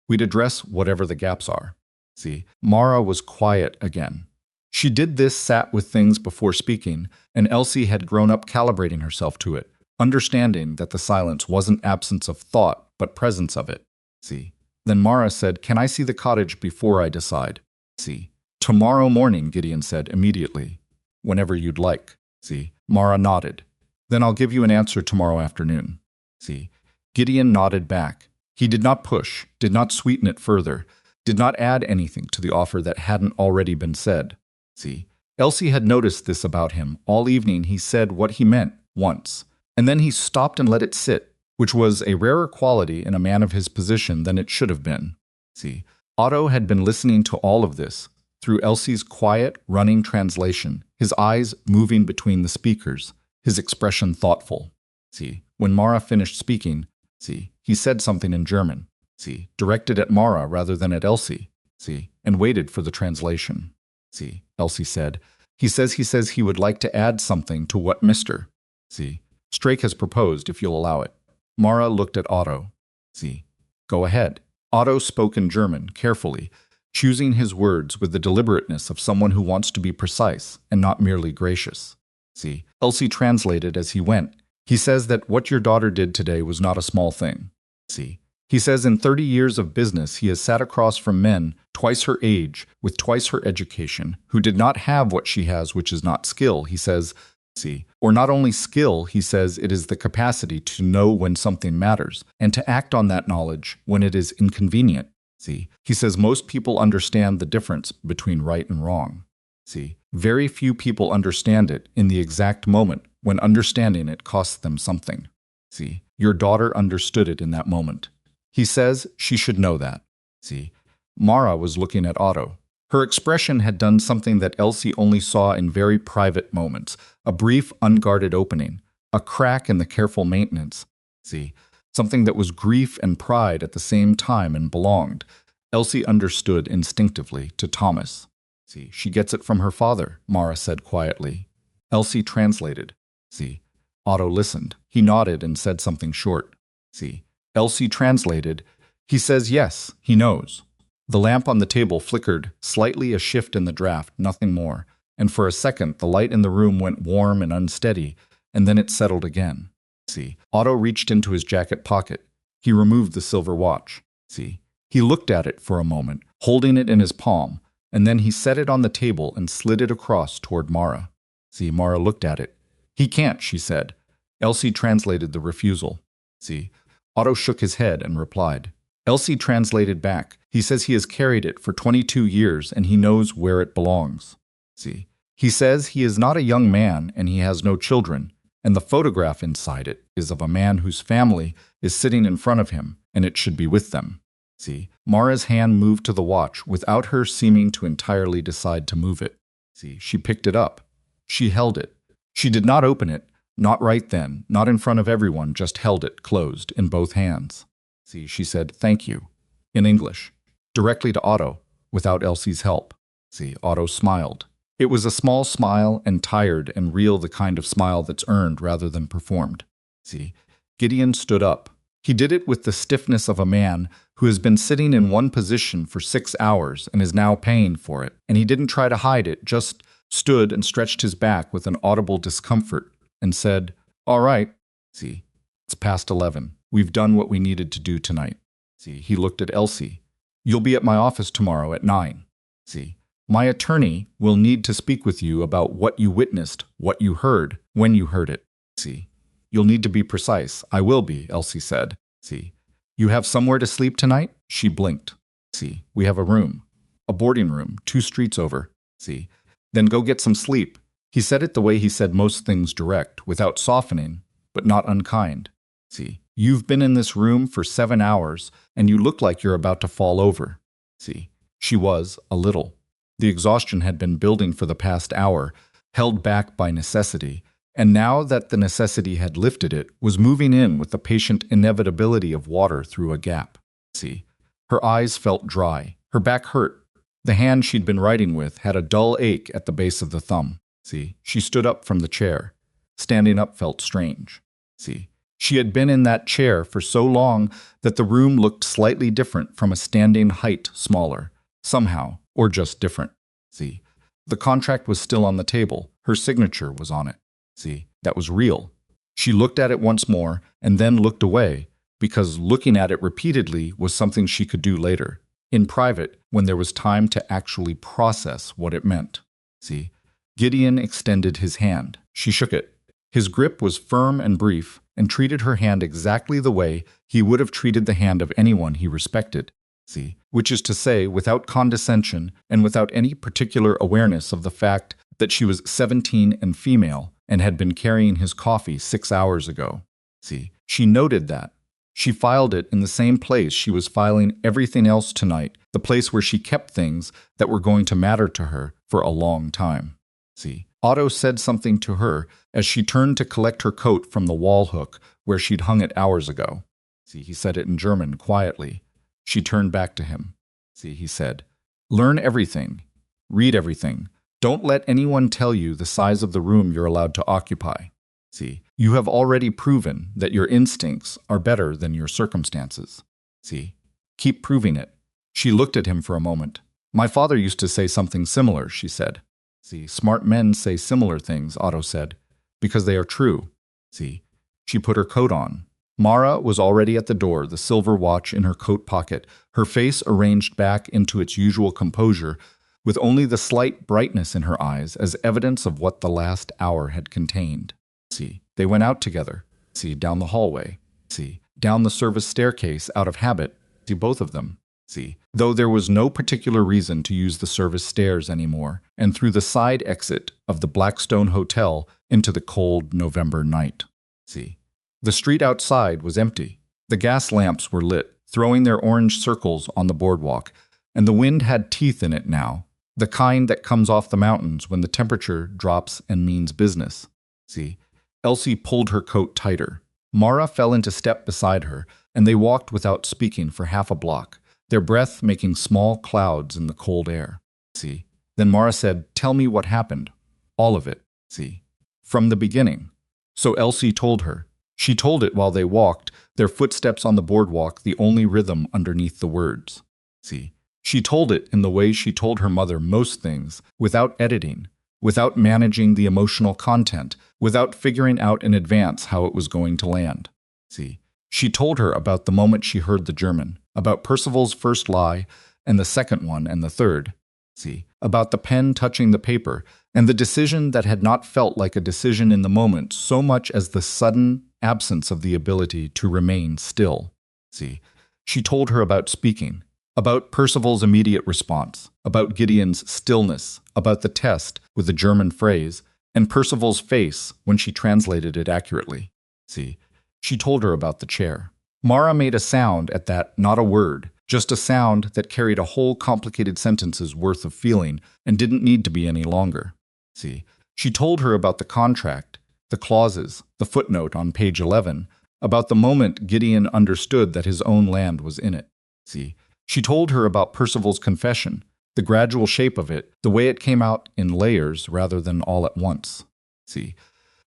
We'd address whatever the gaps are. See, Mara was quiet again. She did this, sat with things before speaking, and Elsie had grown up calibrating herself to it, understanding that the silence wasn't absence of thought, but presence of it. See, then Mara said, "Can I see the cottage before I decide?" See, "Tomorrow morning," Gideon said immediately. "Whenever you'd like." See, Mara nodded. "Then I'll give you an answer tomorrow afternoon." See, Gideon nodded back. He did not push, did not sweeten it further, did not add anything to the offer that hadn't already been said. See, Elsie had noticed this about him. All evening he said what he meant once, and then he stopped and let it sit, which was a rarer quality in a man of his position than it should have been. See, Otto had been listening to all of this through Elsie's quiet, running translation, his eyes moving between the speakers, his expression thoughtful. See, when Mara finished speaking, see, he said something in German, see, directed at Mara rather than at Elsie, see, and waited for the translation. See, Elsie said, he says he would like to add something to what Mr. See, Strake has proposed, if you'll allow it. Mara looked at Otto. See, go ahead. Otto spoke in German, carefully, choosing his words with the deliberateness of someone who wants to be precise and not merely gracious. See, Elsie translated as he went. He says that what your daughter did today was not a small thing. See, he says in 30 years of business he has sat across from men twice her age, with twice her education, who did not have what she has, which is not skill. He says, see, or not only skill, he says it is the capacity to know when something matters, and to act on that knowledge when it is inconvenient. See, he says most people understand the difference between right and wrong. See, very few people understand it in the exact moment when understanding it costs them something. See, your daughter understood it in that moment. He says she should know that. See, Mara was looking at Otto. Her expression had done something that Elsie only saw in very private moments, a brief, unguarded opening, a crack in the careful maintenance. See, something that was grief and pride at the same time and belonged. Elsie understood instinctively to Thomas. See, she gets it from her father, Mara said quietly. Elsie translated. See, Otto listened. He nodded and said something short. See, Elsie translated. He says yes, he knows. The lamp on the table flickered, slightly a shift in the draft, nothing more, and for a second the light in the room went warm and unsteady, and then it settled again. See, Otto reached into his jacket pocket. He removed the silver watch. See, he looked at it for a moment, holding it in his palm, and then he set it on the table and slid it across toward Mara. See, Mara looked at it. He can't, she said. Elsie translated the refusal. See, Otto shook his head and replied. Elsie translated back. He says he has carried it for 22 years and he knows where it belongs. See, he says he is not a young man and he has no children, and the photograph inside it is of a man whose family is sitting in front of him, and it should be with them. See, Mara's hand moved to the watch without her seeming to entirely decide to move it. See, she picked it up. She held it. She did not open it, not right then, not in front of everyone, just held it closed in both hands. See, she said, "Thank you," in English, directly to Otto, without Elsie's help. See, Otto smiled. It was a small smile and tired and real, the kind of smile that's earned rather than performed. See, Gideon stood up. He did it with the stiffness of a man who has been sitting in one position for 6 hours and is now paying for it, and he didn't try to hide it, just stood and stretched his back with an audible discomfort and said, "All right." See, it's past 11. We've done what we needed to do tonight. See, he looked at Elsie. You'll be at my office tomorrow at 9. See, my attorney will need to speak with you about what you witnessed, what you heard, when you heard it. See, you'll need to be precise. I will be, Elsie said. See, you have somewhere to sleep tonight? She blinked. See, we have a room, a boarding room, 2 streets over. See, then go get some sleep. He said it the way he said most things, direct, without softening, but not unkind. See, You've been in this room for 7 hours, and you look like you're about to fall over. See, she was, a little. The exhaustion had been building for the past hour, held back by necessity, and now that the necessity had lifted it, was moving in with the patient inevitability of water through a gap. See, her eyes felt dry, her back hurt. The hand she'd been writing with had a dull ache at the base of the thumb. See, she stood up from the chair. Standing up felt strange. See, she had been in that chair for so long that the room looked slightly different from a standing height smaller, somehow, or just different. See, the contract was still on the table. Her signature was on it. See, that was real. She looked at it once more and then looked away, because looking at it repeatedly was something she could do later, in private, when there was time to actually process what it meant. See, Gideon extended his hand. She shook it. His grip was firm and brief, and treated her hand exactly the way he would have treated the hand of anyone he respected. See, which is to say, without condescension and without any particular awareness of the fact that she was 17 and female and had been carrying his coffee 6 hours ago. See, she noted that. She filed it in the same place she was filing everything else tonight, the place where she kept things that were going to matter to her for a long time. See, Otto said something to her as she turned to collect her coat from the wall hook where she'd hung it hours ago. See, he said it in German, quietly. She turned back to him. See, he said, "Learn everything. Read everything. Don't let anyone tell you the size of the room you're allowed to occupy. See, you have already proven that your instincts are better than your circumstances. See, keep proving it." She looked at him for a moment. "My father used to say something similar," she said. See, smart men say similar things, Otto said, because they are true. See, she put her coat on. Mara was already at the door, the silver watch in her coat pocket, her face arranged back into its usual composure, with only the slight brightness in her eyes as evidence of what the last hour had contained. See, they went out together. See, down the hallway. See, down the service staircase out of habit. See, both of them. See, though there was no particular reason to use the service stairs anymore, and through the side exit of the Blackstone Hotel into the cold November night. See, the street outside was empty. The gas lamps were lit, throwing their orange circles on the boardwalk, and the wind had teeth in it now, the kind that comes off the mountains when the temperature drops and means business. See, Elsie pulled her coat tighter. Mara fell into step beside her, and they walked without speaking for half a block, their breath making small clouds in the cold air. See, then Mara said, "Tell me what happened. All of it." See, from the beginning. So Elsie told her. She told it while they walked, their footsteps on the boardwalk the only rhythm underneath the words. See, she told it in the way she told her mother most things, without editing, without managing the emotional content, without figuring out in advance how it was going to land. See, she told her about the moment she heard the German, about Percival's first lie, and the second one and the third. See, about the pen touching the paper, and the decision that had not felt like a decision in the moment so much as the sudden absence of the ability to remain still. See, she told her about speaking, about Percival's immediate response, about Gideon's stillness, about the test with the German phrase, and Percival's face when she translated it accurately. See, she told her about the chair. Mara made a sound at that, not a word, just a sound that carried a whole complicated sentence's worth of feeling and didn't need to be any longer. See, she told her about the contract, the clauses, the footnote on page 11, about the moment Gideon understood that his own land was in it. See, she told her about Percival's confession, the gradual shape of it, the way it came out in layers rather than all at once. See,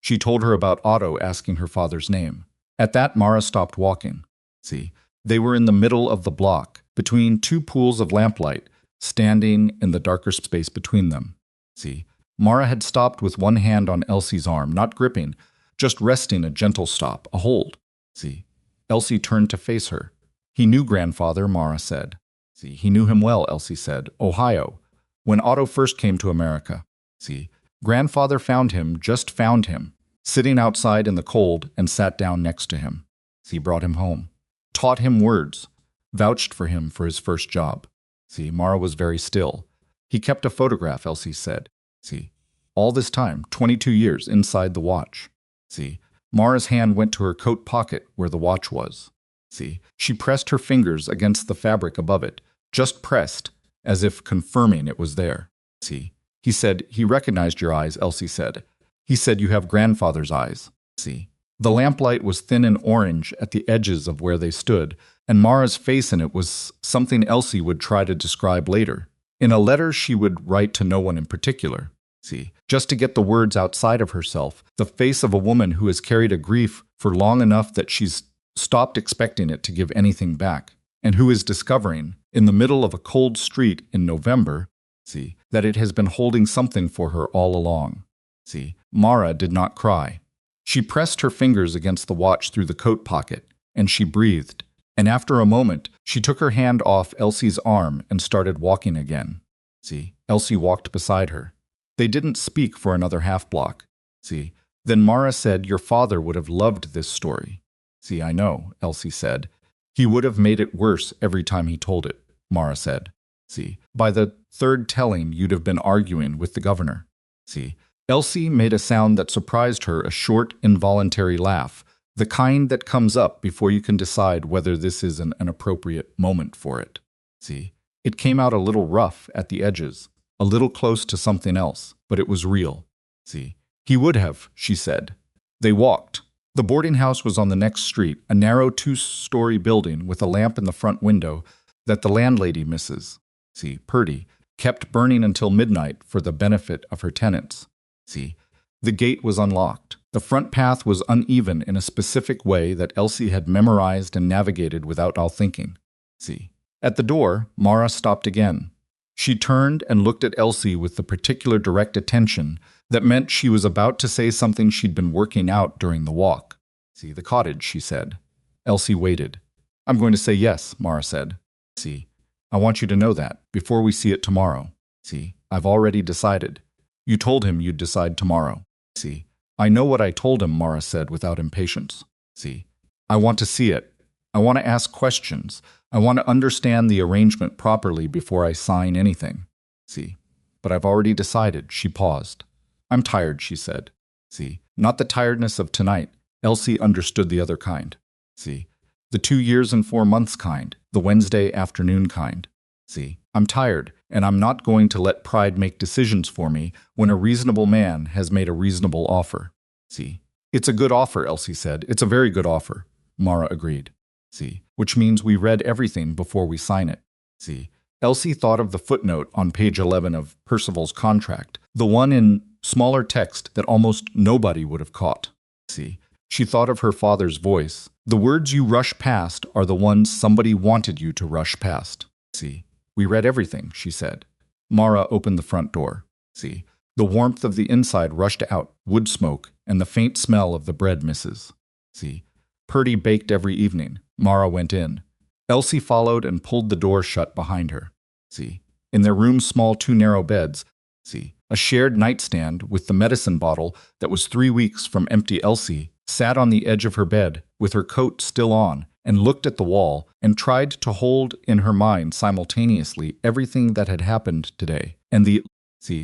she told her about Otto asking her father's name. At that, Mara stopped walking. See, they were in the middle of the block, between two pools of lamplight, standing in the darker space between them. See, Mara had stopped with one hand on Elsie's arm, not gripping, just resting a gentle stop, a hold. See, Elsie turned to face her. "He knew grandfather," Mara said. See, "He knew him well," Elsie said. "Ohio. When Otto first came to America. See, grandfather found him, just found him, sitting outside in the cold and sat down next to him. See, brought him home. Taught him words. Vouched for him for his first job." See, Mara was very still. "He kept a photograph," Elsie said. See, all this time, 22 years inside the watch. See, Mara's hand went to her coat pocket where the watch was. See, she pressed her fingers against the fabric above it, just pressed, as if confirming it was there. See, he said, he recognized your eyes, Elsie said. He said you have grandfather's eyes. See. The lamplight was thin and orange at the edges of where they stood, and Mara's face in it was something Elsie would try to describe later, in a letter she would write to no one in particular. See, just to get the words outside of herself, the face of a woman who has carried a grief for long enough that she's stopped expecting it to give anything back, and who is discovering, in the middle of a cold street in November, see, that it has been holding something for her all along. See, Mara did not cry. She pressed her fingers against the watch through the coat pocket, and she breathed, and after a moment, she took her hand off Elsie's arm and started walking again. See, Elsie walked beside her. They didn't speak for another half-block. See, then Mara said, your father would have loved this story. See, I know, Elsie said. He would have made it worse every time he told it, Mara said. See, by the third telling, you'd have been arguing with the governor. See, Elsie made a sound that surprised her, a short, involuntary laugh, the kind that comes up before you can decide whether this is an appropriate moment for it. See, it came out a little rough at the edges, a little close to something else, but it was real. See, he would have, she said. They walked. The boarding house was on the next street, a narrow two-story building with a lamp in the front window that the landlady, Mrs. See, Purdy, kept burning until midnight for the benefit of her tenants. See, the gate was unlocked. The front path was uneven in a specific way that Elsie had memorized and navigated without all thinking. See, at the door, Mara stopped again. She turned and looked at Elsie with the particular direct attention that meant she was about to say something she'd been working out during the walk. See, the cottage, she said. Elsie waited. I'm going to say yes, Mara said. See, I want you to know that, before we see it tomorrow. See, I've already decided. You told him you'd decide tomorrow. See, I know what I told him, Mara said without impatience. See, I want to see it. I want to ask questions. I want to understand the arrangement properly before I sign anything. See, but I've already decided, she paused. I'm tired, she said. See, not the tiredness of tonight. Elsie understood the other kind. See, the 2 years and 4 months kind, the Wednesday afternoon kind. See, I'm tired, and I'm not going to let pride make decisions for me when a reasonable man has made a reasonable offer. See, it's a good offer, Elsie said. It's a very good offer, Mara agreed. See, which means we read everything before we sign it. See, Elsie thought of the footnote on page 11 of Percival's contract, the one in smaller text that almost nobody would have caught. See, she thought of her father's voice. The words you rush past are the ones somebody wanted you to rush past. See, we read everything, she said. Mara opened the front door. See, the warmth of the inside rushed out, wood smoke, and the faint smell of the bread misses. See, Purdy baked every evening. Mara went in. Elsie followed and pulled the door shut behind her. See, in their room's small 2 narrow beds, see, a shared nightstand with the medicine bottle that was 3 weeks from empty. Elsie sat on the edge of her bed with her coat still on and looked at the wall and tried to hold in her mind simultaneously everything that had happened today and the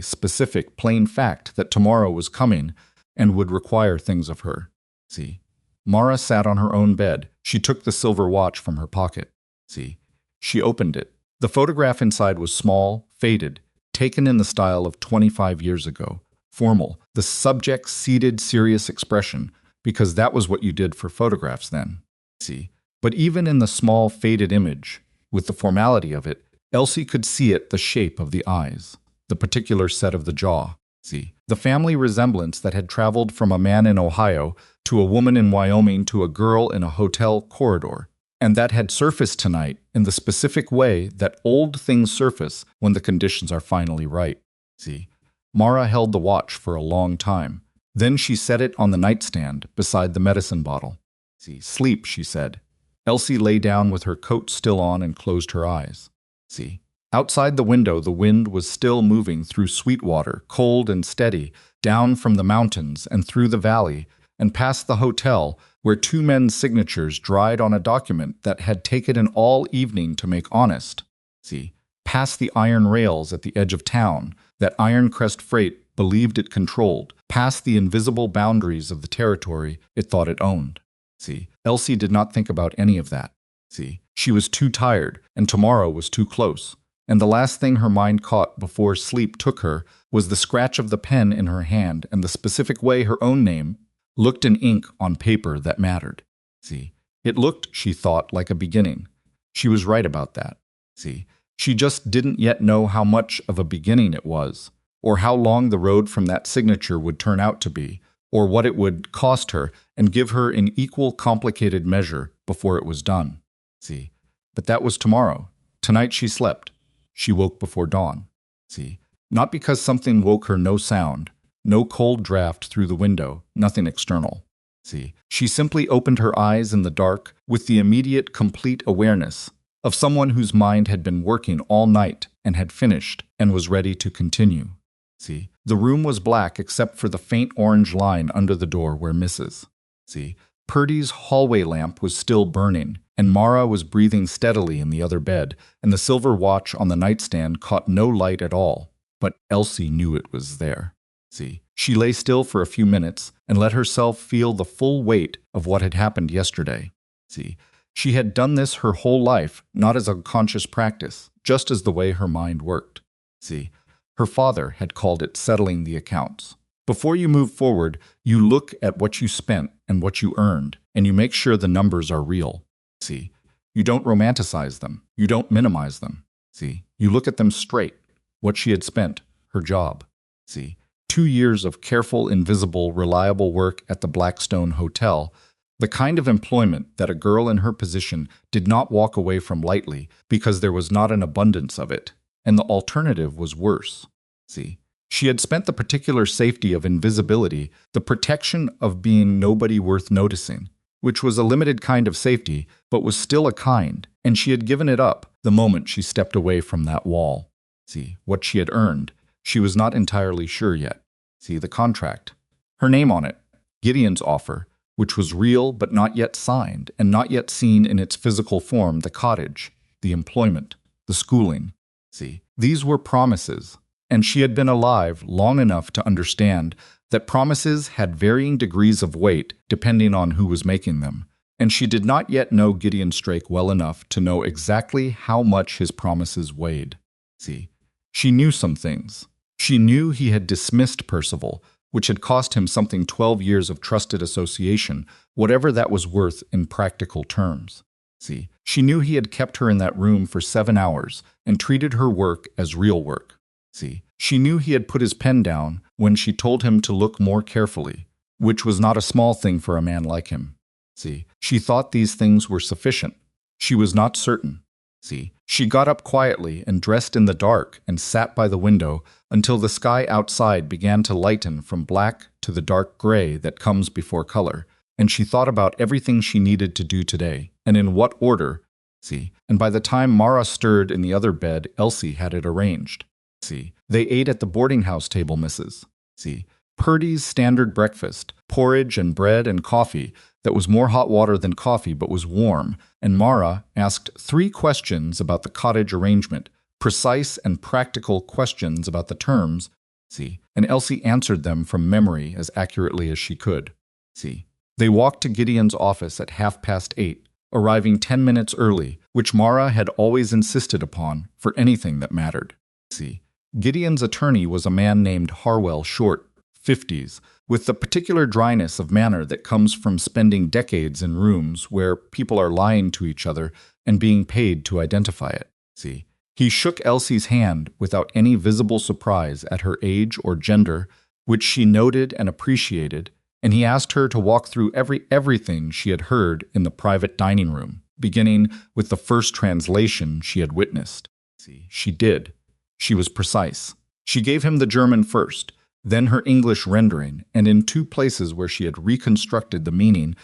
specific plain fact that tomorrow was coming and would require things of her. See, Mara sat on her own bed. She took the silver watch from her pocket. See, she opened it. The photograph inside was small, faded, taken in the style of 25 years ago, formal, the subject's seated, serious expression, because that was what you did for photographs then. See, but even in the small, faded image, with the formality of it, Elsie could see it, the shape of the eyes, the particular set of the jaw. See, the family resemblance that had traveled from a man in Ohio to a woman in Wyoming to a girl in a hotel corridor, and that had surfaced tonight in the specific way that old things surface when the conditions are finally right. See, Mara held the watch for a long time. Then she set it on the nightstand beside the medicine bottle. See, sleep, she said. Elsie lay down with her coat still on and closed her eyes. See, outside the window the wind was still moving through Sweetwater, cold and steady, down from the mountains and through the valley, and past the hotel, where 2 men's signatures dried on a document that had taken an all evening to make honest. See, past the iron rails at the edge of town, that Iron Crest freight believed it controlled, past the invisible boundaries of the territory it thought it owned. See, Elsie did not think about any of that. See, she was too tired, and tomorrow was too close. And the last thing her mind caught before sleep took her was the scratch of the pen in her hand and the specific way her own name looked in ink on paper that mattered. See, it looked, she thought, like a beginning. She was right about that. See, she just didn't yet know how much of a beginning it was, or how long the road from that signature would turn out to be, or what it would cost her and give her in equal complicated measure before it was done. See, but that was tomorrow. Tonight she slept. She woke before dawn. See, not because something woke her, no sound, no cold draft through the window, nothing external. See, she simply opened her eyes in the dark with the immediate, complete awareness of someone whose mind had been working all night and had finished and was ready to continue. See, the room was black except for the faint orange line under the door where Mrs. See, Purdy's hallway lamp was still burning, and Mara was breathing steadily in the other bed, and the silver watch on the nightstand caught no light at all. But Elsie knew it was there. See, she lay still for a few minutes and let herself feel the full weight of what had happened yesterday. See, she had done this her whole life, not as a conscious practice, just as the way her mind worked. See, her father had called it settling the accounts. Before you move forward, you look at what you spent and what you earned, and you make sure the numbers are real. See, you don't romanticize them. You don't minimize them. See, you look at them straight. What she had spent, her job. See, 2 years of careful, invisible, reliable work at the Blackstone Hotel, the kind of employment that a girl in her position did not walk away from lightly because there was not an abundance of it, and the alternative was worse. See, she had spent the particular safety of invisibility, the protection of being nobody worth noticing, which was a limited kind of safety, but was still a kind, and she had given it up the moment she stepped away from that wall. See, what she had earned, she was not entirely sure yet. See, the contract. Her name on it. Gideon's offer, which was real but not yet signed, and not yet seen in its physical form, the cottage, the employment, the schooling. See, these were promises, and she had been alive long enough to understand that promises had varying degrees of weight depending on who was making them, and she did not yet know Gideon Strake well enough to know exactly how much his promises weighed. See, she knew some things. She knew he had dismissed Percival, which had cost him something 12 years of trusted association, whatever that was worth in practical terms. See, she knew he had kept her in that room for 7 hours and treated her work as real work. See, she knew he had put his pen down when she told him to look more carefully, which was not a small thing for a man like him. See, she thought these things were sufficient. She was not certain. See, she got up quietly and dressed in the dark and sat by the window until the sky outside began to lighten from black to the dark gray that comes before color, and she thought about everything she needed to do today, and in what order. See, and by the time Mara stirred in the other bed, Elsie had it arranged. See, they ate at the boarding house table, Mrs. See, Purdy's standard breakfast, porridge and bread and coffee that was more hot water than coffee but was warm, and Mara asked 3 questions about the cottage arrangement, precise and practical questions about the terms, see, and Elsie answered them from memory as accurately as she could. See, they walked to Gideon's office at 8:30, arriving 10 minutes early, which Mara had always insisted upon for anything that mattered. See, Gideon's attorney was a man named Harwell Short, 50s, with the particular dryness of manner that comes from spending decades in rooms where people are lying to each other and being paid to identify it. See, he shook Elsie's hand without any visible surprise at her age or gender, which she noted and appreciated, and he asked her to walk through everything she had heard in the private dining room, beginning with the first translation she had witnessed. See, she did. She was precise. She gave him the German first, then her English rendering, and in 2 places where she had reconstructed the meaning,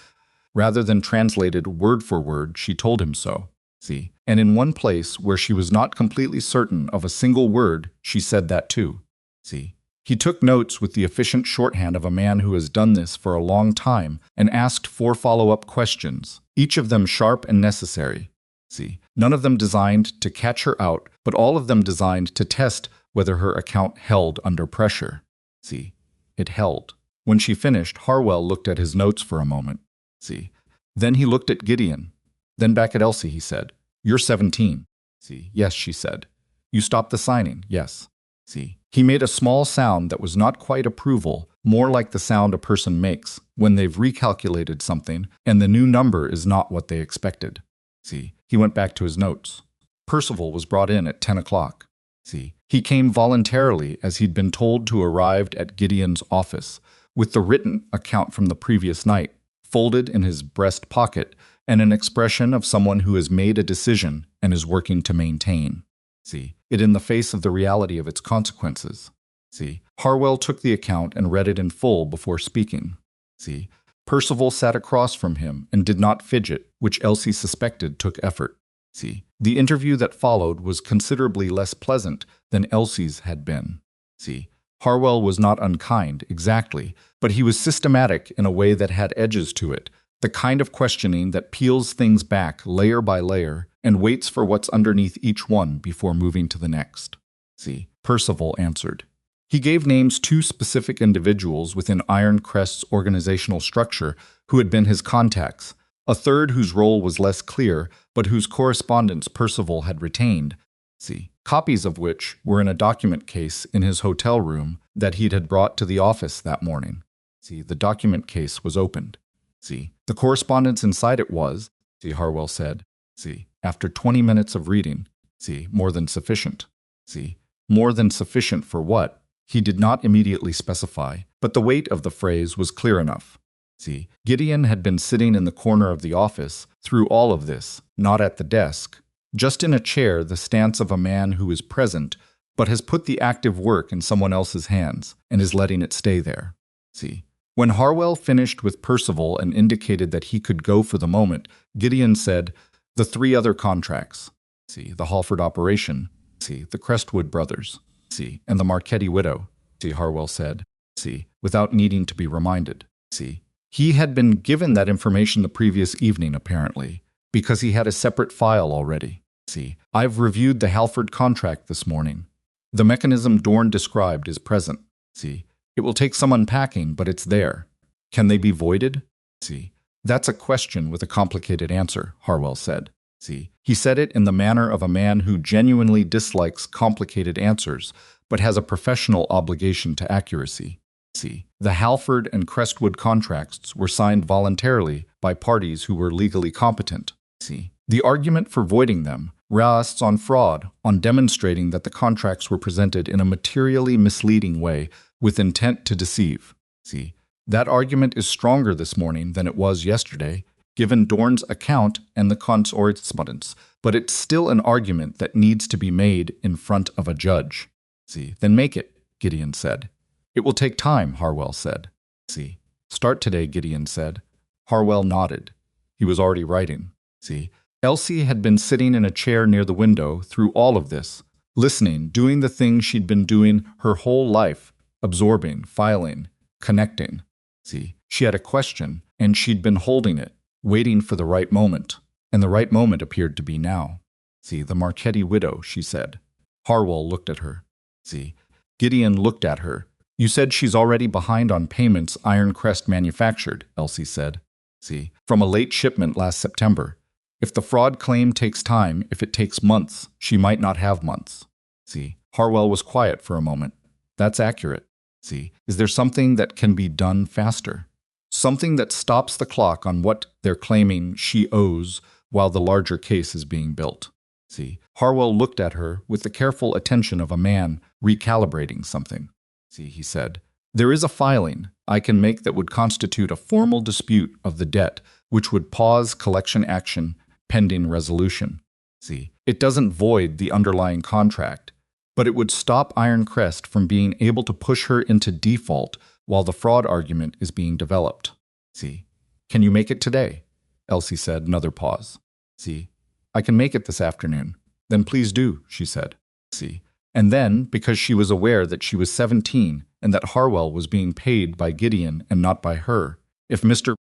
rather than translated word for word, she told him so. See, and in 1 place where she was not completely certain of a single word, she said that too. See, he took notes with the efficient shorthand of a man who has done this for a long time and asked 4 follow-up questions, each of them sharp and necessary. See, none of them designed to catch her out, but all of them designed to test whether her account held under pressure. See, it held. When she finished, Harwell looked at his notes for a moment. See, then he looked at Gideon. Then back at Elsie, he said, "You're 17. See, yes, she said. You stopped the signing, yes. See, he made a small sound that was not quite approval, more like the sound a person makes when they've recalculated something and the new number is not what they expected. See, he went back to his notes. Percival was brought in at 10 o'clock. See, he came voluntarily as he'd been told to arrive at Gideon's office, with the written account from the previous night, folded in his breast pocket, and an expression of someone who has made a decision and is working to maintain. See, it in the face of the reality of its consequences. See, Harwell took the account and read it in full before speaking. See, Percival sat across from him and did not fidget, which Elsie suspected took effort. See, the interview that followed was considerably less pleasant than Elsie's had been. See, Harwell was not unkind, exactly, but he was systematic in a way that had edges to it, the kind of questioning that peels things back layer by layer and waits for what's underneath each one before moving to the next. See, Percival answered. He gave names to specific individuals within Iron Crest's organizational structure who had been his contacts, a third whose role was less clear, but whose correspondence Percival had retained. See, copies of which were in a document case in his hotel room that he had brought to the office that morning. See, the document case was opened. See, the correspondence inside it was, see, Harwell said, see, after 20 minutes of reading, see, more than sufficient. See, more than sufficient for what? He did not immediately specify, but the weight of the phrase was clear enough. See, Gideon had been sitting in the corner of the office through all of this, not at the desk, just in a chair, the stance of a man who is present, but has put the active work in someone else's hands and is letting it stay there. See, when Harwell finished with Percival and indicated that he could go for the moment, Gideon said, "The 3 other contracts. See, the Halford operation. See, the Crestwood brothers. See, and the Marchetti widow." See, Harwell said. See, without needing to be reminded. See, he had been given that information the previous evening, apparently, because he had a separate file already. See, I've reviewed the Halford contract this morning. The mechanism Dorn described is present. See, it will take some unpacking, but it's there. Can they be voided? See, that's a question with a complicated answer, Harwell said. See, he said it in the manner of a man who genuinely dislikes complicated answers, but has a professional obligation to accuracy. See, the Halford and Crestwood contracts were signed voluntarily by parties who were legally competent. See, the argument for voiding them rests on fraud, on demonstrating that the contracts were presented in a materially misleading way with intent to deceive. See, that argument is stronger this morning than it was yesterday, given Dorn's account and the correspondence, but it's still an argument that needs to be made in front of a judge. See, then make it, Gideon said. It will take time, Harwell said. See, start today, Gideon said. Harwell nodded. He was already writing. See, Elsie had been sitting in a chair near the window through all of this, listening, doing the things she'd been doing her whole life, absorbing, filing, connecting. See, she had a question, and she'd been holding it, waiting for the right moment, and the right moment appeared to be now. See, the Marchetti widow, she said. Harwell looked at her. See, Gideon looked at her. You said she's already behind on payments Iron Crest manufactured, Elsie said. See, from a late shipment last September. If the fraud claim takes time, if it takes months, she might not have months. See, Harwell was quiet for a moment. That's accurate. See, is there something that can be done faster? Something that stops the clock on what they're claiming she owes while the larger case is being built. See, Harwell looked at her with the careful attention of a man recalibrating something. See, he said, there is a filing I can make that would constitute a formal dispute of the debt, which would pause collection action pending resolution. See, it doesn't void the underlying contract, but it would stop Iron Crest from being able to push her into default while the fraud argument is being developed. See, can you make it today? Elsie said, another pause. See, I can make it this afternoon. Then please do, she said. See, and then, because she was aware that she was 17 and that Harwell was being paid by Gideon and not by her, if Mr.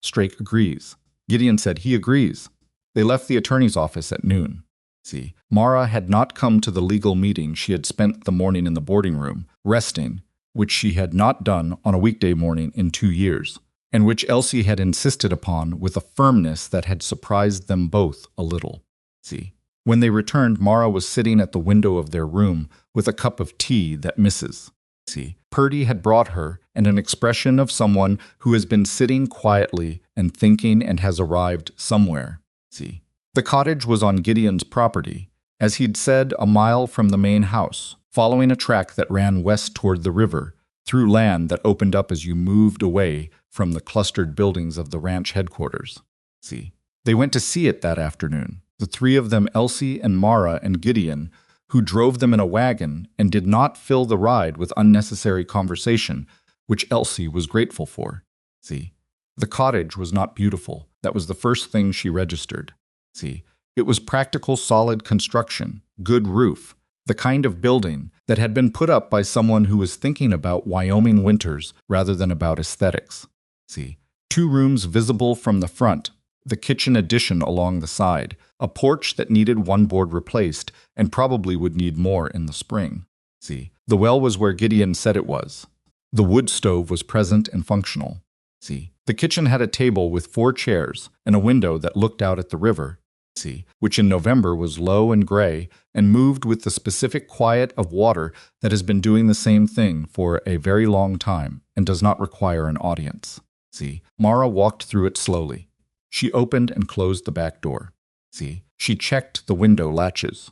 Strake agrees. Gideon said he agrees. They left the attorney's office at noon. See, Mara had not come to the legal meeting she had spent the morning in the boarding room, resting, which she had not done on a weekday morning in 2 years, and which Elsie had insisted upon with a firmness that had surprised them both a little. See, when they returned, Mara was sitting at the window of their room with a cup of tea that Mrs. Purdy had brought her, and an expression of someone who has been sitting quietly and thinking and has arrived somewhere. See, the cottage was on Gideon's property, as he'd said, a mile from the main house, following a track that ran west toward the river, through land that opened up as you moved away from the clustered buildings of the ranch headquarters. See, they went to see it that afternoon, the three of them, Elsie and Mara and Gideon, who drove them in a wagon and did not fill the ride with unnecessary conversation, which Elsie was grateful for. See, the cottage was not beautiful. That was the first thing she registered. See, it was practical, solid construction, good roof, the kind of building that had been put up by someone who was thinking about Wyoming winters rather than about aesthetics. See, 2 rooms visible from the front, the kitchen addition along the side, a porch that needed 1 board replaced and probably would need more in the spring. See, the well was where Gideon said it was. The wood stove was present and functional. See, the kitchen had a table with 4 chairs and a window that looked out at the river. See, which in November was low and gray and moved with the specific quiet of water that has been doing the same thing for a very long time and does not require an audience. See, Mara walked through it slowly. She opened and closed the back door. See, she checked the window latches.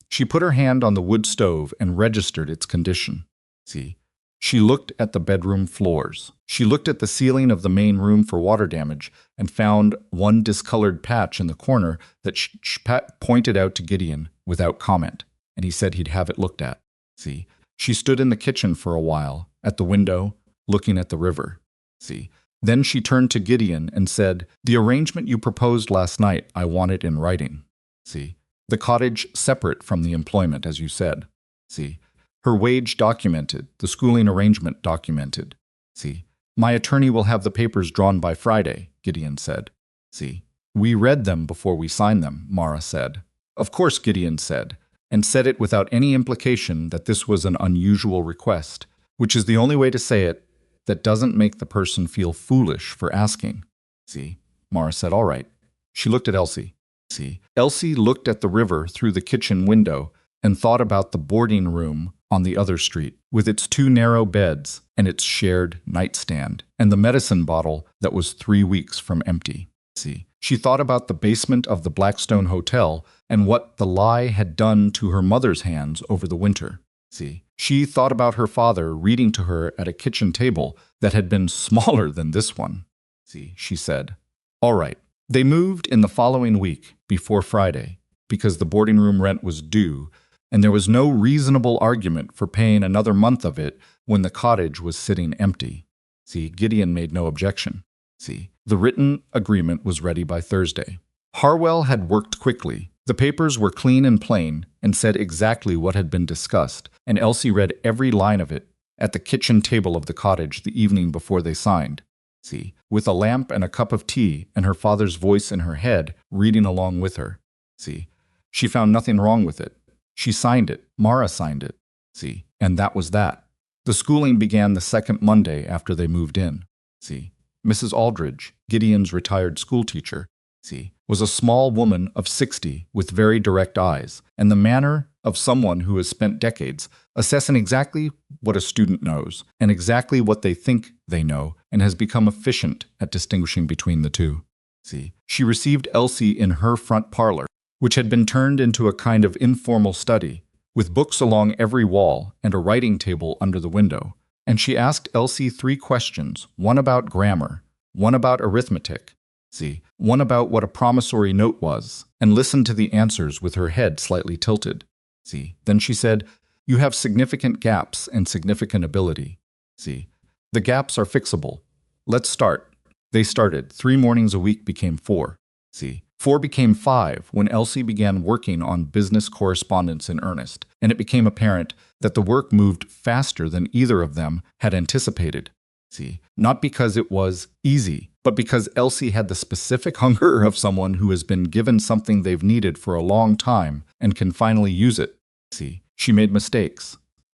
She put her hand on the wood stove and registered its condition. See, she looked at the bedroom floors. She looked at the ceiling of the main room for water damage and found 1 discolored patch in the corner that she pointed out to Gideon without comment, and he said he'd have it looked at. See, she stood in the kitchen for a while, at the window, looking at the river. See, then she turned to Gideon and said, "The arrangement you proposed last night, I want it in writing. See, the cottage separate from the employment, as you said. See, her wage documented, the schooling arrangement documented. See, my attorney will have the papers drawn by Friday," Gideon said. See, "We read them before we signed them," Mara said. "Of course," Gideon said, and said it without any implication that this was an unusual request, which is the only way to say it that doesn't make the person feel foolish for asking. See, Mara said, "All right." She looked at Elsie. See, Elsie looked at the river through the kitchen window and thought about the boarding room on the other street, with its 2 narrow beds and its shared nightstand, and the medicine bottle that was 3 weeks from empty. See, she thought about the basement of the Blackstone Hotel and what the lie had done to her mother's hands over the winter. See, she thought about her father reading to her at a kitchen table that had been smaller than this one. See, she said, "All right." They moved in the following week, before Friday, because the boarding room rent was due, and there was no reasonable argument for paying another month of it when the cottage was sitting empty. See, Gideon made no objection. See, the written agreement was ready by Thursday. Harwell had worked quickly. The papers were clean and plain and said exactly what had been discussed, and Elsie read every line of it at the kitchen table of the cottage the evening before they signed. See, with a lamp and a cup of tea and her father's voice in her head reading along with her. See, she found nothing wrong with it. She signed it. Mara signed it. See, and that was that. The schooling began the 2nd Monday after they moved in. See, Mrs. Aldridge, Gideon's retired schoolteacher, see, was a small woman of 60 with very direct eyes, and the manner of someone who has spent decades assessing exactly what a student knows and exactly what they think they know and has become efficient at distinguishing between the two. See, she received Elsie in her front parlor, which had been turned into a kind of informal study, with books along every wall and a writing table under the window, and she asked Elsie 3 questions, one about grammar, one about arithmetic, see, one about what a promissory note was, and listened to the answers with her head slightly tilted. See, then she said, "You have significant gaps and significant ability. See, the gaps are fixable. Let's start." They started. 3 mornings a week became 4. See, 4 became 5 when Elsie began working on business correspondence in earnest, and it became apparent that the work moved faster than either of them had anticipated. See, not because it was easy, but because Elsie had the specific hunger of someone who has been given something they've needed for a long time and can finally use it. See, she made mistakes.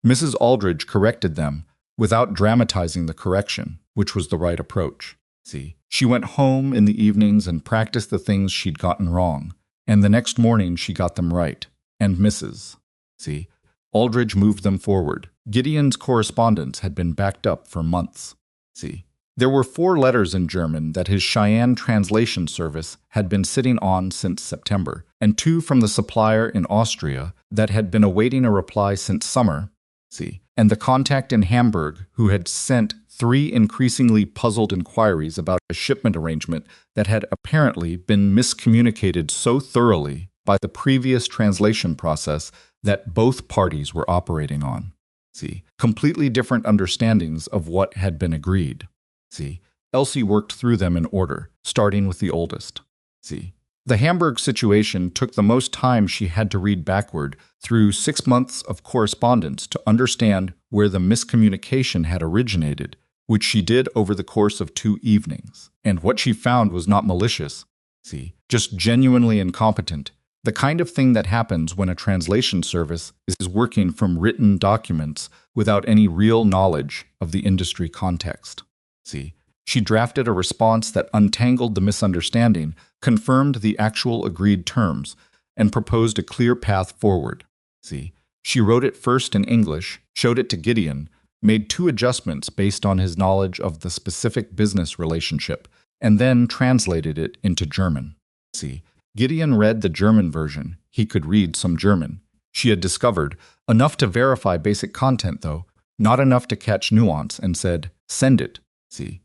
Mrs. Aldridge corrected them, without dramatizing the correction, which was the right approach. See, she went home in the evenings and practiced the things she'd gotten wrong, and the next morning she got them right. And Mrs. See, Aldridge moved them forward. Gideon's correspondence had been backed up for months. See, there were 4 letters in German that his Cheyenne translation service had been sitting on since September, and 2 from the supplier in Austria that had been awaiting a reply since summer. See, and the contact in Hamburg who had sent 3 increasingly puzzled inquiries about a shipment arrangement that had apparently been miscommunicated so thoroughly by the previous translation process that both parties were operating on. See, completely different understandings of what had been agreed. See, Elsie worked through them in order, starting with the oldest. See, the Hamburg situation took the most time she had to read backward through 6 months of correspondence to understand where the miscommunication had originated, which she did over the course of 2 evenings. And what she found was not malicious, see, just genuinely incompetent. The kind of thing that happens when a translation service is working from written documents without any real knowledge of the industry context. See, she drafted a response that untangled the misunderstanding, confirmed the actual agreed terms, and proposed a clear path forward. See, she wrote it first in English, showed it to Gideon, made 2 adjustments based on his knowledge of the specific business relationship, and then translated it into German. See, Gideon read the German version. He could read some German. She had discovered enough to verify basic content, though, not enough to catch nuance, and said, "Send it." See,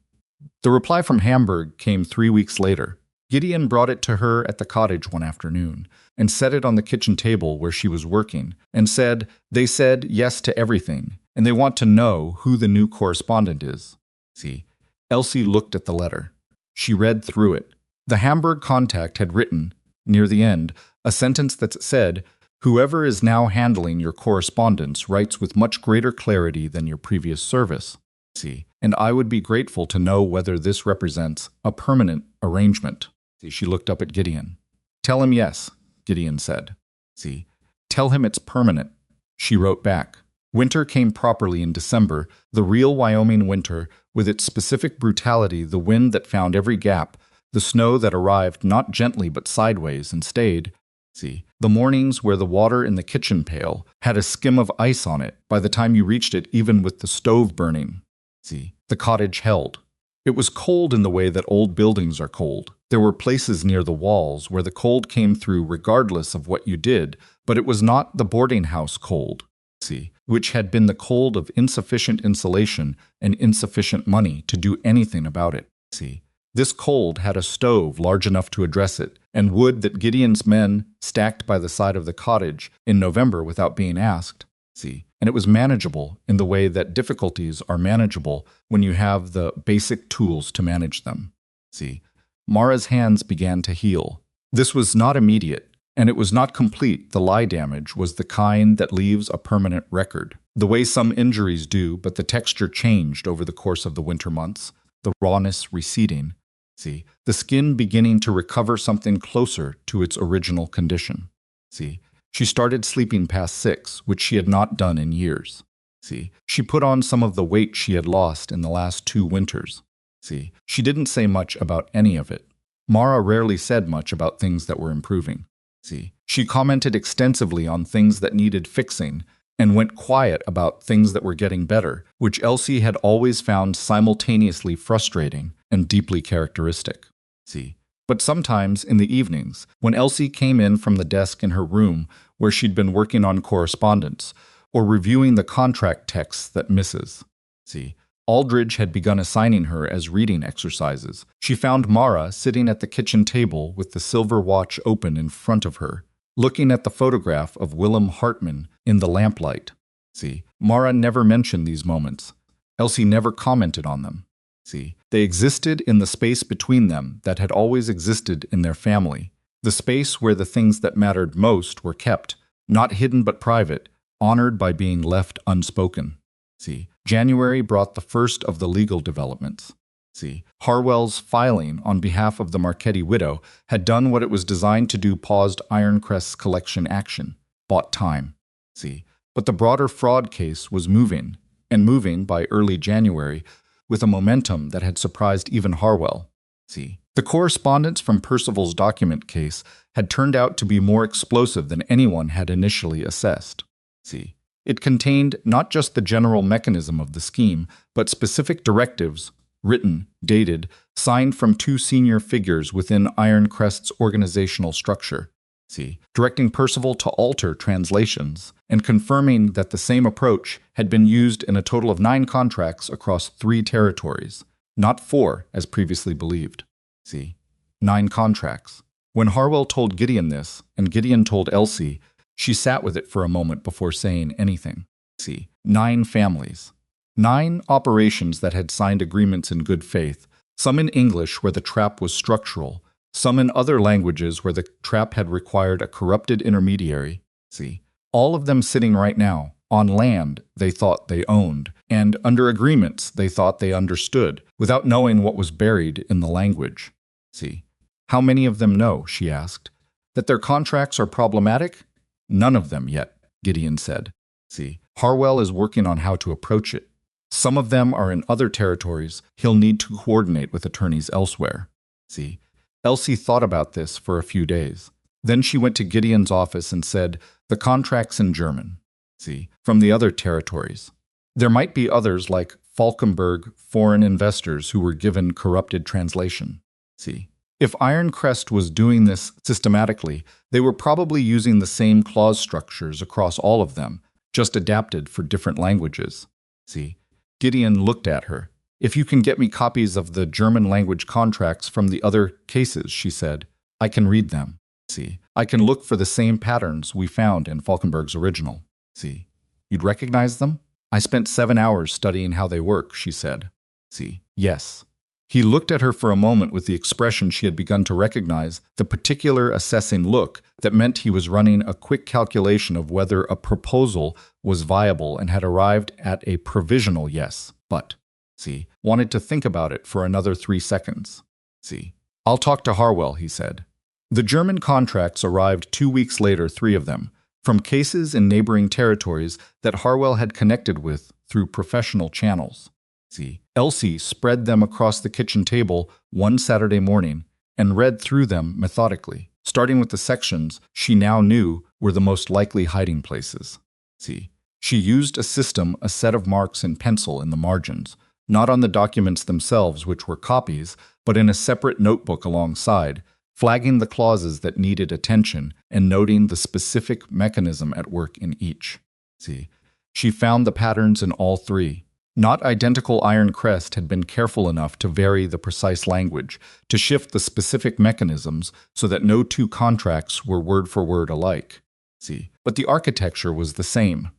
the reply from Hamburg came 3 weeks later. Gideon brought it to her at the cottage one afternoon and set it on the kitchen table where she was working and said, "They said yes to everything, and they want to know who the new correspondent is." See, Elsie looked at the letter. She read through it. The Hamburg contact had written, near the end, a sentence that said, "Whoever is now handling your correspondence writes with much greater clarity than your previous service." See, and I would be grateful to know whether this represents a permanent arrangement. See, she looked up at Gideon. "Tell him yes," Gideon said. See, "Tell him it's permanent." She wrote back. Winter came properly in December, the real Wyoming winter, with its specific brutality, the wind that found every gap, the snow that arrived not gently but sideways and stayed. See, the mornings where the water in the kitchen pail had a skim of ice on it by the time you reached it, even with the stove burning. See, the cottage held. It was cold in the way that old buildings are cold. There were places near the walls where the cold came through regardless of what you did, but it was not the boarding house cold, see, which had been the cold of insufficient insulation and insufficient money to do anything about it. See, this cold had a stove large enough to address it, and wood that Gideon's men stacked by the side of the cottage in November without being asked. See, and it was manageable in the way that difficulties are manageable when you have the basic tools to manage them. See, Mara's hands began to heal. This was not immediate, and it was not complete. The lie damage was the kind that leaves a permanent record, the way some injuries do, but the texture changed over the course of the winter months, the rawness receding. See, the skin beginning to recover something closer to its original condition. See, she started sleeping past 6, which she had not done in years. See, she put on some of the weight she had lost in the last 2 winters. See, she didn't say much about any of it. Mara rarely said much about things that were improving. See, she commented extensively on things that needed fixing and went quiet about things that were getting better, which Elsie had always found simultaneously frustrating and deeply characteristic. See, but sometimes in the evenings, when Elsie came in from the desk in her room where she'd been working on correspondence or reviewing the contract texts that Mrs. See, Aldridge had begun assigning her as reading exercises, she found Mara sitting at the kitchen table with the silver watch open in front of her, looking at the photograph of Willem Hartman in the lamplight. See, Mara never mentioned these moments. Elsie never commented on them. See, they existed in the space between them that had always existed in their family, the space where the things that mattered most were kept, not hidden but private, honored by being left unspoken. See, January brought the first of the legal developments. See, Harwell's filing on behalf of the Marchetti widow had done what it was designed to do, paused Ironcrest's collection action, bought time. See, but the broader fraud case was moving. and moving by early January with a momentum that had surprised even Harwell. See, the correspondence from Percival's document case had turned out to be more explosive than anyone had initially assessed. See, it contained not just the general mechanism of the scheme, but specific directives, written, dated, signed from two senior figures within Ironcrest's organizational structure. See, directing Percival to alter translations and confirming that the same approach had been used in a total of 9 contracts across 3 territories, not 4 as previously believed. See, 9 contracts. When Harwell told Gideon this, and Gideon told Elsie, she sat with it for a moment before saying anything. See, 9 families. 9 operations that had signed agreements in good faith, some in English where the trap was structural, some in other languages where the trap had required a corrupted intermediary. See, all of them sitting right now on land they thought they owned, and under agreements they thought they understood, without knowing what was buried in the language. See, how many of them know, she asked, that their contracts are problematic? None of them yet, Gideon said. See, Harwell is working on how to approach it. Some of them are in other territories he'll need to coordinate with attorneys elsewhere. See, Elsie thought about this for a few days. Then she went to Gideon's office and said, the contract's in German. See, from the other territories. There might be others like Falkenberg foreign investors who were given corrupted translation. See, if Ironcrest was doing this systematically, they were probably using the same clause structures across all of them, just adapted for different languages. See, Gideon looked at her. If you can get me copies of the German language contracts from the other cases, she said, I can read them. See, I can look for the same patterns we found in Falkenberg's original. See, you'd recognize them? I spent 7 hours studying how they work, she said. See, yes. He looked at her for a moment with the expression she had begun to recognize, the particular assessing look that meant he was running a quick calculation of whether a proposal was viable and had arrived at a provisional yes, but, see, wanted to think about it for another 3 seconds. See, I'll talk to Harwell, he said. The German contracts arrived 2 weeks later, 3 of them, from cases in neighboring territories that Harwell had connected with through professional channels. See, Elsie spread them across the kitchen table one Saturday morning and read through them methodically, starting with the sections she now knew were the most likely hiding places. See, she used a set of marks in pencil in the margins, not on the documents themselves, which were copies, but in a separate notebook alongside, flagging the clauses that needed attention and noting the specific mechanism at work in each. See, she found the patterns in all 3. Not identical Ironcrest had been careful enough to vary the precise language, to shift the specific mechanisms so that no 2 contracts were word for word alike. See, but the architecture was the same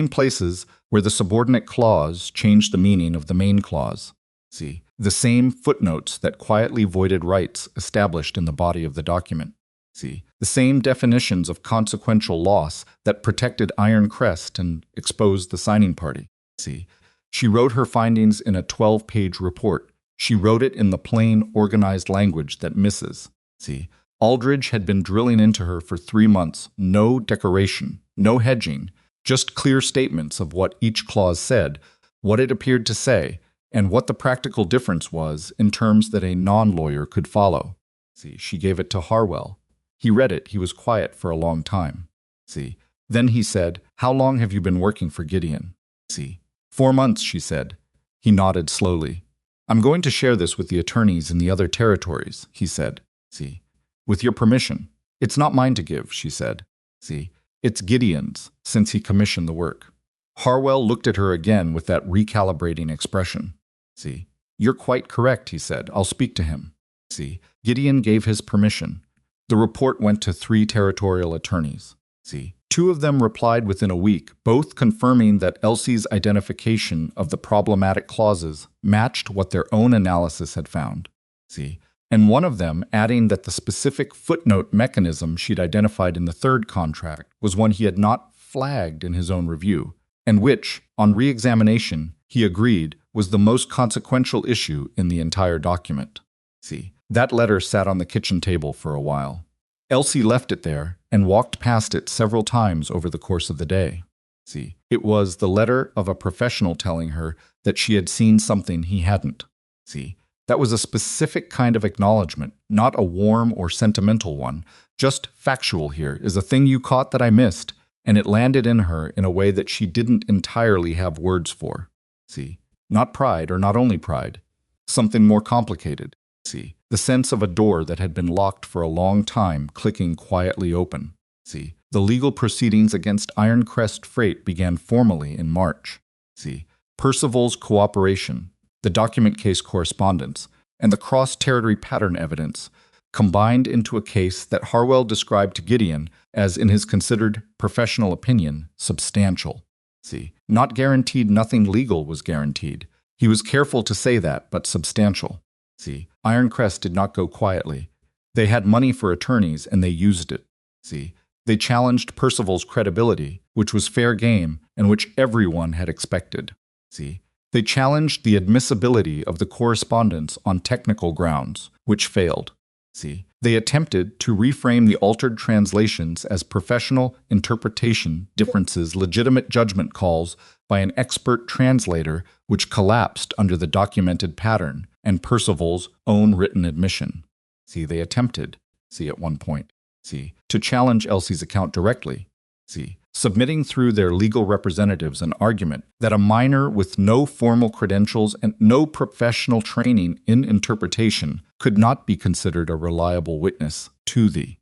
places where the subordinate clause changed the meaning of the main clause. See, the same footnotes that quietly voided rights established in the body of the document. See, the same definitions of consequential loss that protected Ironcrest and exposed the signing party. See, she wrote her findings in a 12-page report. She wrote it in the plain, organized language that misses. See, Aldridge had been drilling into her for 3 months. No decoration, no hedging, just clear statements of what each clause said, what it appeared to say, and what the practical difference was in terms that a non-lawyer could follow. See, she gave it to Harwell. He read it. He was quiet for a long time. See, then he said, how long have you been working for Gideon? See, 4 months, she said. He nodded slowly. I'm going to share this with the attorneys in the other territories, he said. See, with your permission. It's not mine to give, she said. See, it's Gideon's, since he commissioned the work. Harwell looked at her again with that recalibrating expression. See, you're quite correct, he said. I'll speak to him. See, Gideon gave his permission. The report went to 3 territorial attorneys. See, 2 of them replied within a week, both confirming that Elsie's identification of the problematic clauses matched what their own analysis had found. See, and one of them adding that the specific footnote mechanism she'd identified in the 3rd contract was one he had not flagged in his own review, and which, on re-examination, he agreed was the most consequential issue in the entire document. See, that letter sat on the kitchen table for a while. Elsie left it there and walked past it several times over the course of the day. See, it was the letter of a professional telling her that she had seen something he hadn't. See, that was a specific kind of acknowledgement, not a warm or sentimental one. Just factual here is a thing you caught that I missed, and it landed in her in a way that she didn't entirely have words for. See, not pride or not only pride, something more complicated. See, the sense of a door that had been locked for a long time clicking quietly open. See, the legal proceedings against Ironcrest Freight began formally in March. See, Percival's cooperation, the document case correspondence, and the cross-territory pattern evidence combined into a case that Harwell described to Gideon as, in his considered professional opinion, substantial. See, not guaranteed, nothing legal was guaranteed. He was careful to say that, but substantial. See, Ironcrest did not go quietly. They had money for attorneys, and they used it. See, they challenged Percival's credibility, which was fair game and which everyone had expected. See, they challenged the admissibility of the correspondence on technical grounds, which failed. See, they attempted to reframe the altered translations as professional interpretation differences, legitimate judgment calls by an expert translator, which collapsed under the documented pattern and Percival's own written admission. See, they attempted, see, at one point, see, to challenge Elsie's account directly, see, submitting through their legal representatives an argument that a minor with no formal credentials and no professional training in interpretation could not be considered a reliable witness to the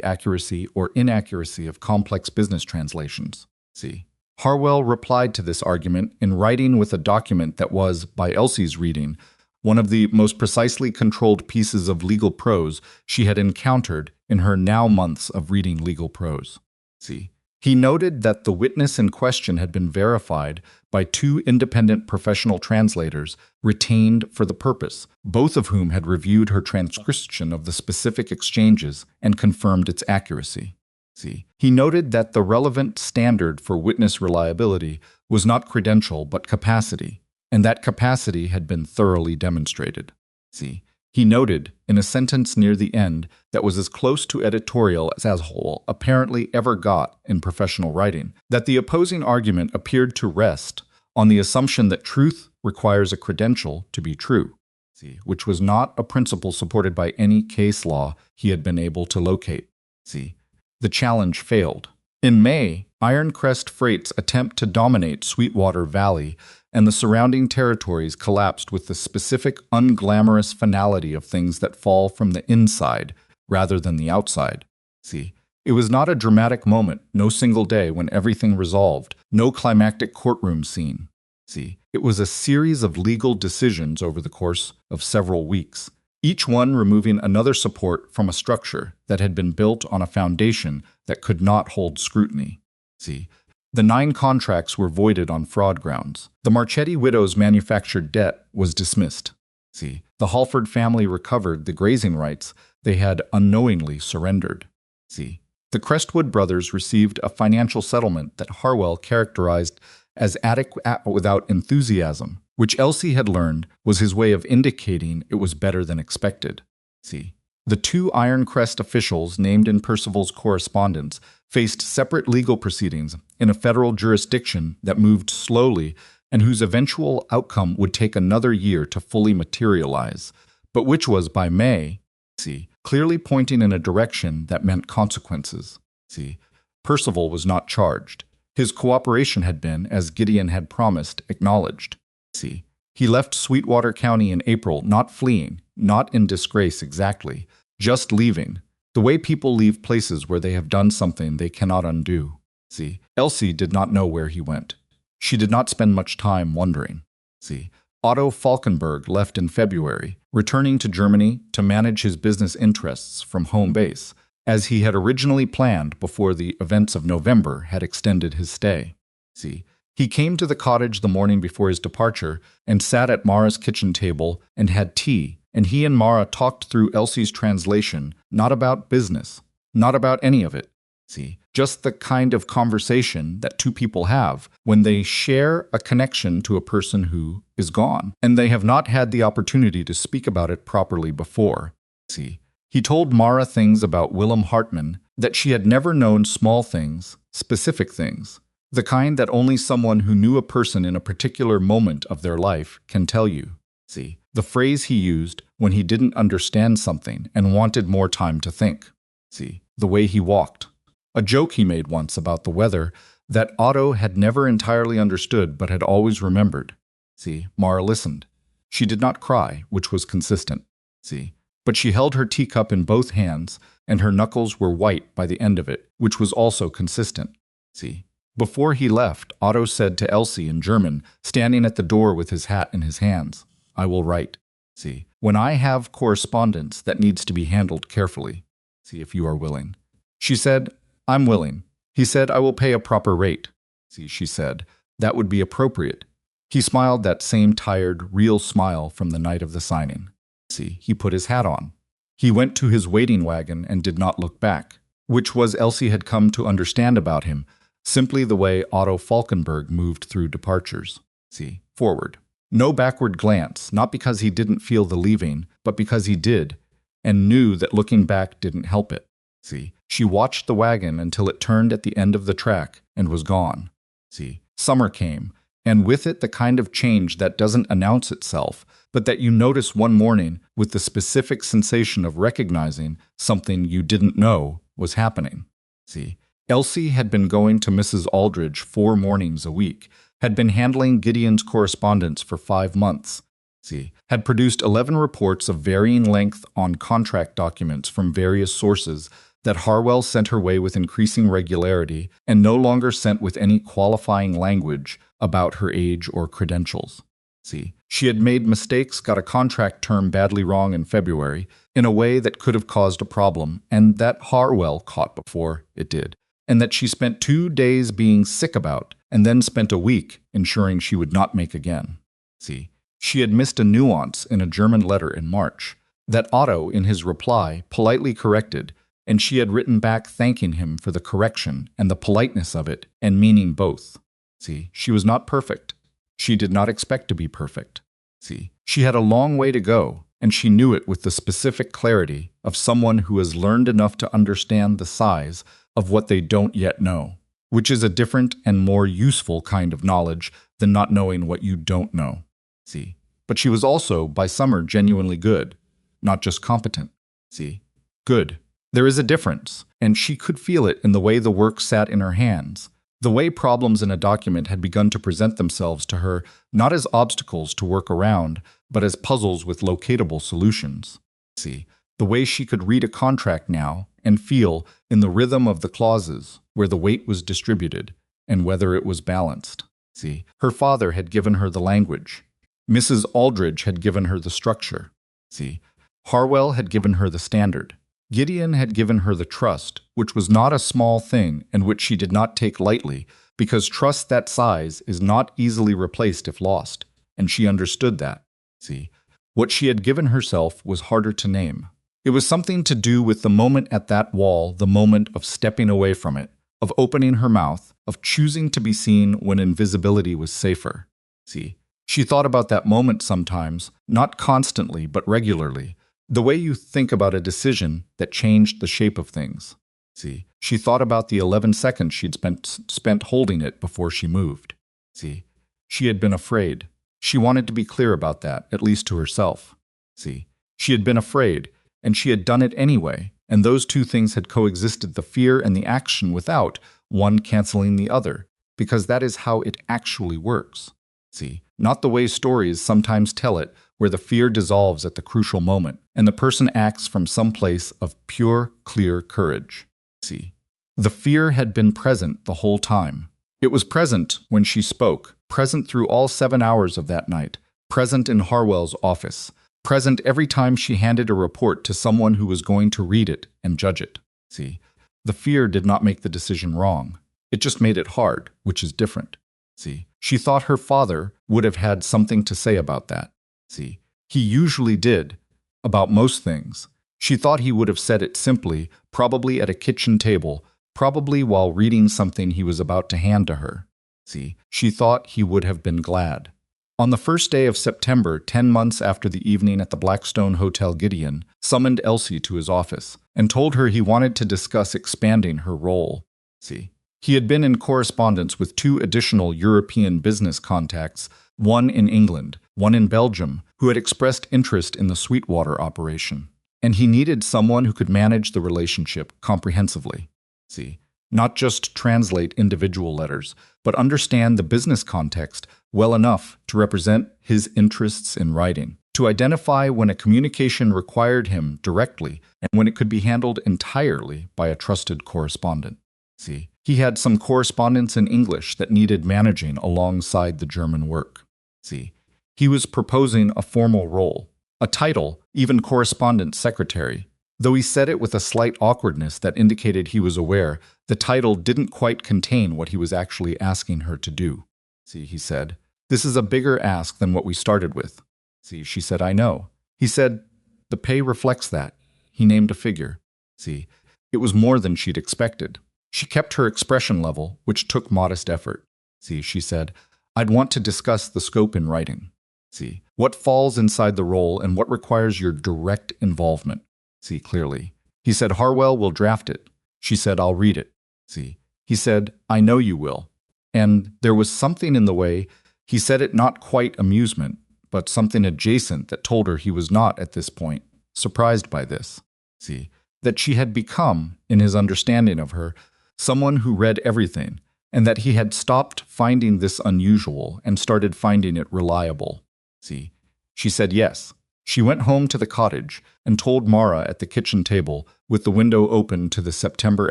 accuracy or inaccuracy of complex business translations. See, Harwell replied to this argument in writing with a document that was, by Elsie's reading, one of the most precisely controlled pieces of legal prose she had encountered in her now months of reading legal prose. See, he noted that the witness in question had been verified by two independent professional translators retained for the purpose, both of whom had reviewed her transcription of the specific exchanges and confirmed its accuracy. See, he noted that the relevant standard for witness reliability was not credential but capacity, and that capacity had been thoroughly demonstrated. See, he noted, in a sentence near the end that was as close to editorial as Harwell apparently ever got in professional writing, that the opposing argument appeared to rest on the assumption that truth requires a credential to be true, see, which was not a principle supported by any case law he had been able to locate. See, the challenge failed. In May, Ironcrest Freight's attempt to dominate Sweetwater Valley and the surrounding territories collapsed with the specific unglamorous finality of things that fall from the inside rather than the outside. See, it was not a dramatic moment, no single day when everything resolved, no climactic courtroom scene. See, it was a series of legal decisions over the course of several weeks, each one removing another support from a structure that had been built on a foundation that could not hold scrutiny. See, the 9 contracts were voided on fraud grounds. The Marchetti widows' manufactured debt was dismissed. See, the Halford family recovered the grazing rights they had unknowingly surrendered. See, the Crestwood brothers received a financial settlement that Harwell characterized as adequate without enthusiasm, which Elsie had learned was his way of indicating it was better than expected. See, the 2 Ironcrest officials named in Percival's correspondence faced separate legal proceedings in a federal jurisdiction that moved slowly and whose eventual outcome would take another year to fully materialize, but which was, by May, see, clearly pointing in a direction that meant consequences. See, Percival was not charged. His cooperation had been, as Gideon had promised, acknowledged. See, he left Sweetwater County in April, not fleeing, not in disgrace exactly, just leaving, the way people leave places where they have done something they cannot undo. See, Elsie did not know where he went. She did not spend much time wondering. See, Otto Falkenberg left in February, returning to Germany to manage his business interests from home base, as he had originally planned before the events of November had extended his stay. See, he came to the cottage the morning before his departure and sat at Mara's kitchen table and had tea, and he and Mara talked through Elsie's translation, not about business, not about any of it. See, just the kind of conversation that 2 people have when they share a connection to a person who is gone, and they have not had the opportunity to speak about it properly before. See, he told Mara things about Willem Hartman that she had never known, small things, specific things, The kind that only someone who knew a person in a particular moment of their life can tell you. See, the phrase he used when he didn't understand something and wanted more time to think. See, the way he walked. A joke he made once about the weather that Otto had never entirely understood but had always remembered. See, Mara listened. She did not cry, which was consistent. See, but she held her teacup in both hands, and her knuckles were white by the end of it, which was also consistent. See, before he left, Otto said to Elsie in German, standing at the door with his hat in his hands, "I will write. See, when I have correspondence that needs to be handled carefully. See if you are willing." She said, "I'm willing." He said, "I will pay a proper rate." See, she said, "That would be appropriate." He smiled that same tired, real smile from the night of the signing. See, he put his hat on. He went to his waiting wagon and did not look back, which was Elsie had come to understand about him, simply the way Otto Falkenberg moved through departures. See, forward. No backward glance, not because he didn't feel the leaving, but because he did, and knew that looking back didn't help it. See, she watched the wagon until it turned at the end of the track and was gone. See, summer came, and with it the kind of change that doesn't announce itself, but that you notice one morning with the specific sensation of recognizing something you didn't know was happening. See, Elsie had been going to Mrs. Aldridge 4 mornings a week, had been handling Gideon's correspondence for 5 months. See, had produced 11 reports of varying length on contract documents from various sources that Harwell sent her way with increasing regularity and no longer sent with any qualifying language about her age or credentials. See, she had made mistakes, got a contract term badly wrong in February in a way that could have caused a problem, and that Harwell caught before it did, and that she spent 2 days being sick about, and then spent a week ensuring she would not make again. See, she had missed a nuance in a German letter in March that Otto, in his reply, politely corrected, and she had written back thanking him for the correction and the politeness of it, and meaning both. See, she was not perfect. She did not expect to be perfect. See, she had a long way to go, and she knew it with the specific clarity of someone who has learned enough to understand the size of what they don't yet know, which is a different and more useful kind of knowledge than not knowing what you don't know. See, but she was also, by summer, genuinely good, not just competent. See, good. There is a difference, and she could feel it in the way the work sat in her hands, the way problems in a document had begun to present themselves to her not as obstacles to work around, but as puzzles with locatable solutions. See, the way she could read a contract now and feel in the rhythm of the clauses where the weight was distributed and whether it was balanced. See, her father had given her the language. Mrs. Aldridge had given her the structure. See, Harwell had given her the standard. Gideon had given her the trust, which was not a small thing and which she did not take lightly, because trust that size is not easily replaced if lost, and she understood that. See, what she had given herself was harder to name. It was something to do with the moment at that wall, the moment of stepping away from it, of opening her mouth, of choosing to be seen when invisibility was safer. See, she thought about that moment sometimes, not constantly but regularly, the way you think about a decision that changed the shape of things. See, she thought about the 11 seconds she'd spent holding it before she moved. See, she had been afraid. She wanted to be clear about that, at least to herself. See, she had been afraid, and she had done it anyway, and those two things had coexisted, the fear and the action, without one canceling the other, because that is how it actually works. See, not the way stories sometimes tell it, where the fear dissolves at the crucial moment, and the person acts from some place of pure, clear courage. See, the fear had been present the whole time. It was present when she spoke, present through all 7 hours of that night, present in Harwell's office, present every time she handed a report to someone who was going to read it and judge it. See, the fear did not make the decision wrong. It just made it hard, which is different. See, she thought her father would have had something to say about that. See, he usually did, about most things. She thought he would have said it simply, probably at a kitchen table, probably while reading something he was about to hand to her. See, she thought he would have been glad. On the first day of September, 10 months after the evening at the Blackstone Hotel, Gideon summoned Elsie to his office and told her he wanted to discuss expanding her role. See, He had been in correspondence with 2 additional European business contacts, one in England, one in Belgium, who had expressed interest in the Sweetwater operation. And he needed someone who could manage the relationship comprehensively. See, not just translate individual letters, but understand the business context well enough to represent his interests in writing, to identify when a communication required him directly and when it could be handled entirely by a trusted correspondent. See, he had some correspondence in English that needed managing alongside the German work. See, he was proposing a formal role, a title, even correspondent secretary. Though he said it with a slight awkwardness that indicated he was aware, the title didn't quite contain what he was actually asking her to do. See, he said, "This is a bigger ask than what we started with." See, she said, "I know." He said, "The pay reflects that." He named a figure. See, it was more than she'd expected. She kept her expression level, which took modest effort. See, she said, "I'd want to discuss the scope in writing. See, what falls inside the role and what requires your direct involvement. See, clearly." He said, "Harwell will draft it." She said, "I'll read it." See, he said, "I know you will." And there was something in the way he said it, not quite amusement, but something adjacent that told her he was not, at this point, surprised by this. See, that she had become, in his understanding of her, someone who read everything, and that he had stopped finding this unusual and started finding it reliable. See, she said yes. She went home to the cottage and told Mara at the kitchen table, with the window open to the September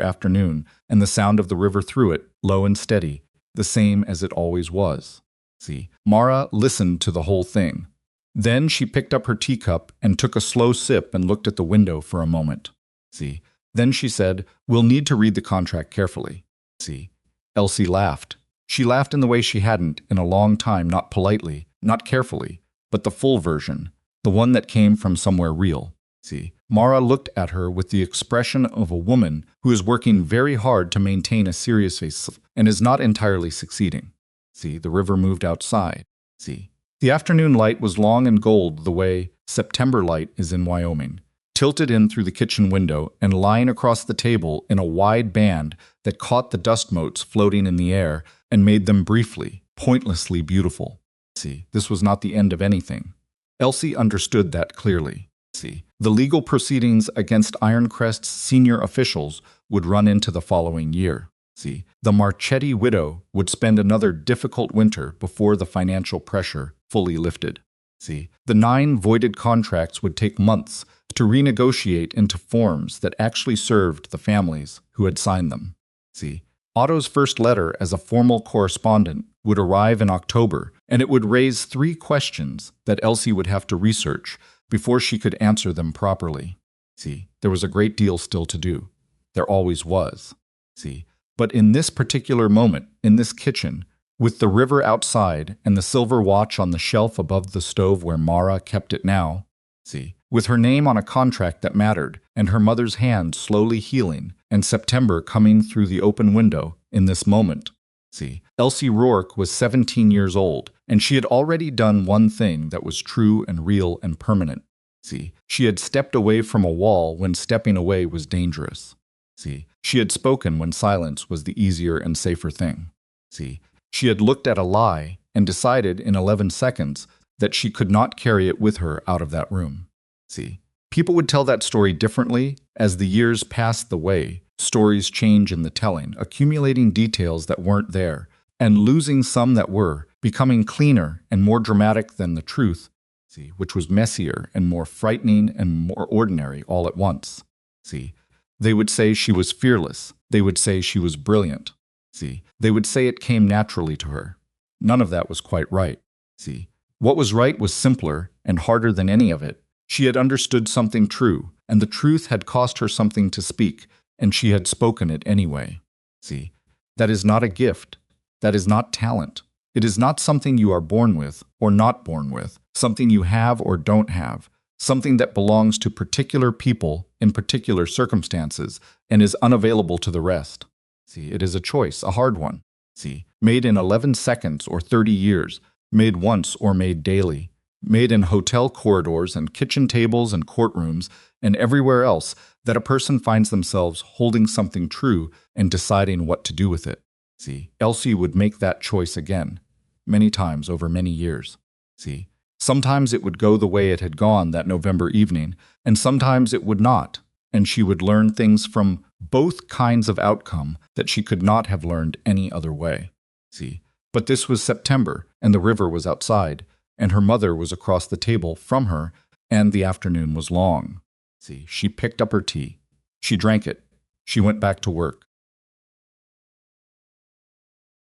afternoon and the sound of the river through it, low and steady, the same as it always was. See, Mara listened to the whole thing. Then she picked up her teacup and took a slow sip and looked at the window for a moment. See, then she said, "We'll need to read the contract carefully." See, Elsie laughed. She laughed in the way she hadn't in a long time, not politely, not carefully, but the full version, the one that came from somewhere real. See, Mara looked at her with the expression of a woman who is working very hard to maintain a serious face and is not entirely succeeding. See, the river moved outside. See, the afternoon light was long and gold the way September light is in Wyoming, tilted in through the kitchen window and lying across the table in a wide band that caught the dust motes floating in the air and made them briefly, pointlessly beautiful. See, this was not the end of anything. Elsie understood that clearly. See, the legal proceedings against Ironcrest's senior officials would run into the following year. See, the Marchetti widow would spend another difficult winter before the financial pressure fully lifted. See, the 9 voided contracts would take months to renegotiate into forms that actually served the families who had signed them. See, Otto's first letter as a formal correspondent would arrive in October, and it would raise 3 questions that Elsie would have to research before she could answer them properly. See, there was a great deal still to do. There always was. See, but in this particular moment, in this kitchen, with the river outside and the silver watch on the shelf above the stove where Mara kept it now, see, with her name on a contract that mattered, and her mother's hand slowly healing, and September coming through the open window in this moment. See, Elsie Rourke was 17 years old, and she had already done one thing that was true and real and permanent. See, she had stepped away from a wall when stepping away was dangerous. See, she had spoken when silence was the easier and safer thing. See, she had looked at a lie and decided in 11 seconds that she could not carry it with her out of that room. See, people would tell that story differently as the years passed the way. Stories change in the telling, accumulating details that weren't there, and losing some that were, becoming cleaner and more dramatic than the truth, see, which was messier and more frightening and more ordinary all at once. See, they would say she was fearless. They would say she was brilliant. See, they would say it came naturally to her. None of that was quite right. See, what was right was simpler and harder than any of it. She had understood something true, and the truth had cost her something to speak, and she had spoken it anyway. See, that is not a gift. That is not talent. It is not something you are born with or not born with, something you have or don't have, something that belongs to particular people in particular circumstances and is unavailable to the rest. See, it is a choice, a hard one. See, made in 11 seconds or 30 years, made once or made daily, made in hotel corridors and kitchen tables and courtrooms and everywhere else, that a person finds themselves holding something true and deciding what to do with it. See, Elsie would make that choice again, many times over many years. See, sometimes it would go the way it had gone that November evening, and sometimes it would not, and she would learn things from both kinds of outcome that she could not have learned any other way. See, but this was September, and the river was outside, and her mother was across the table from her, and the afternoon was long. See, she picked up her tea. She drank it. She went back to work.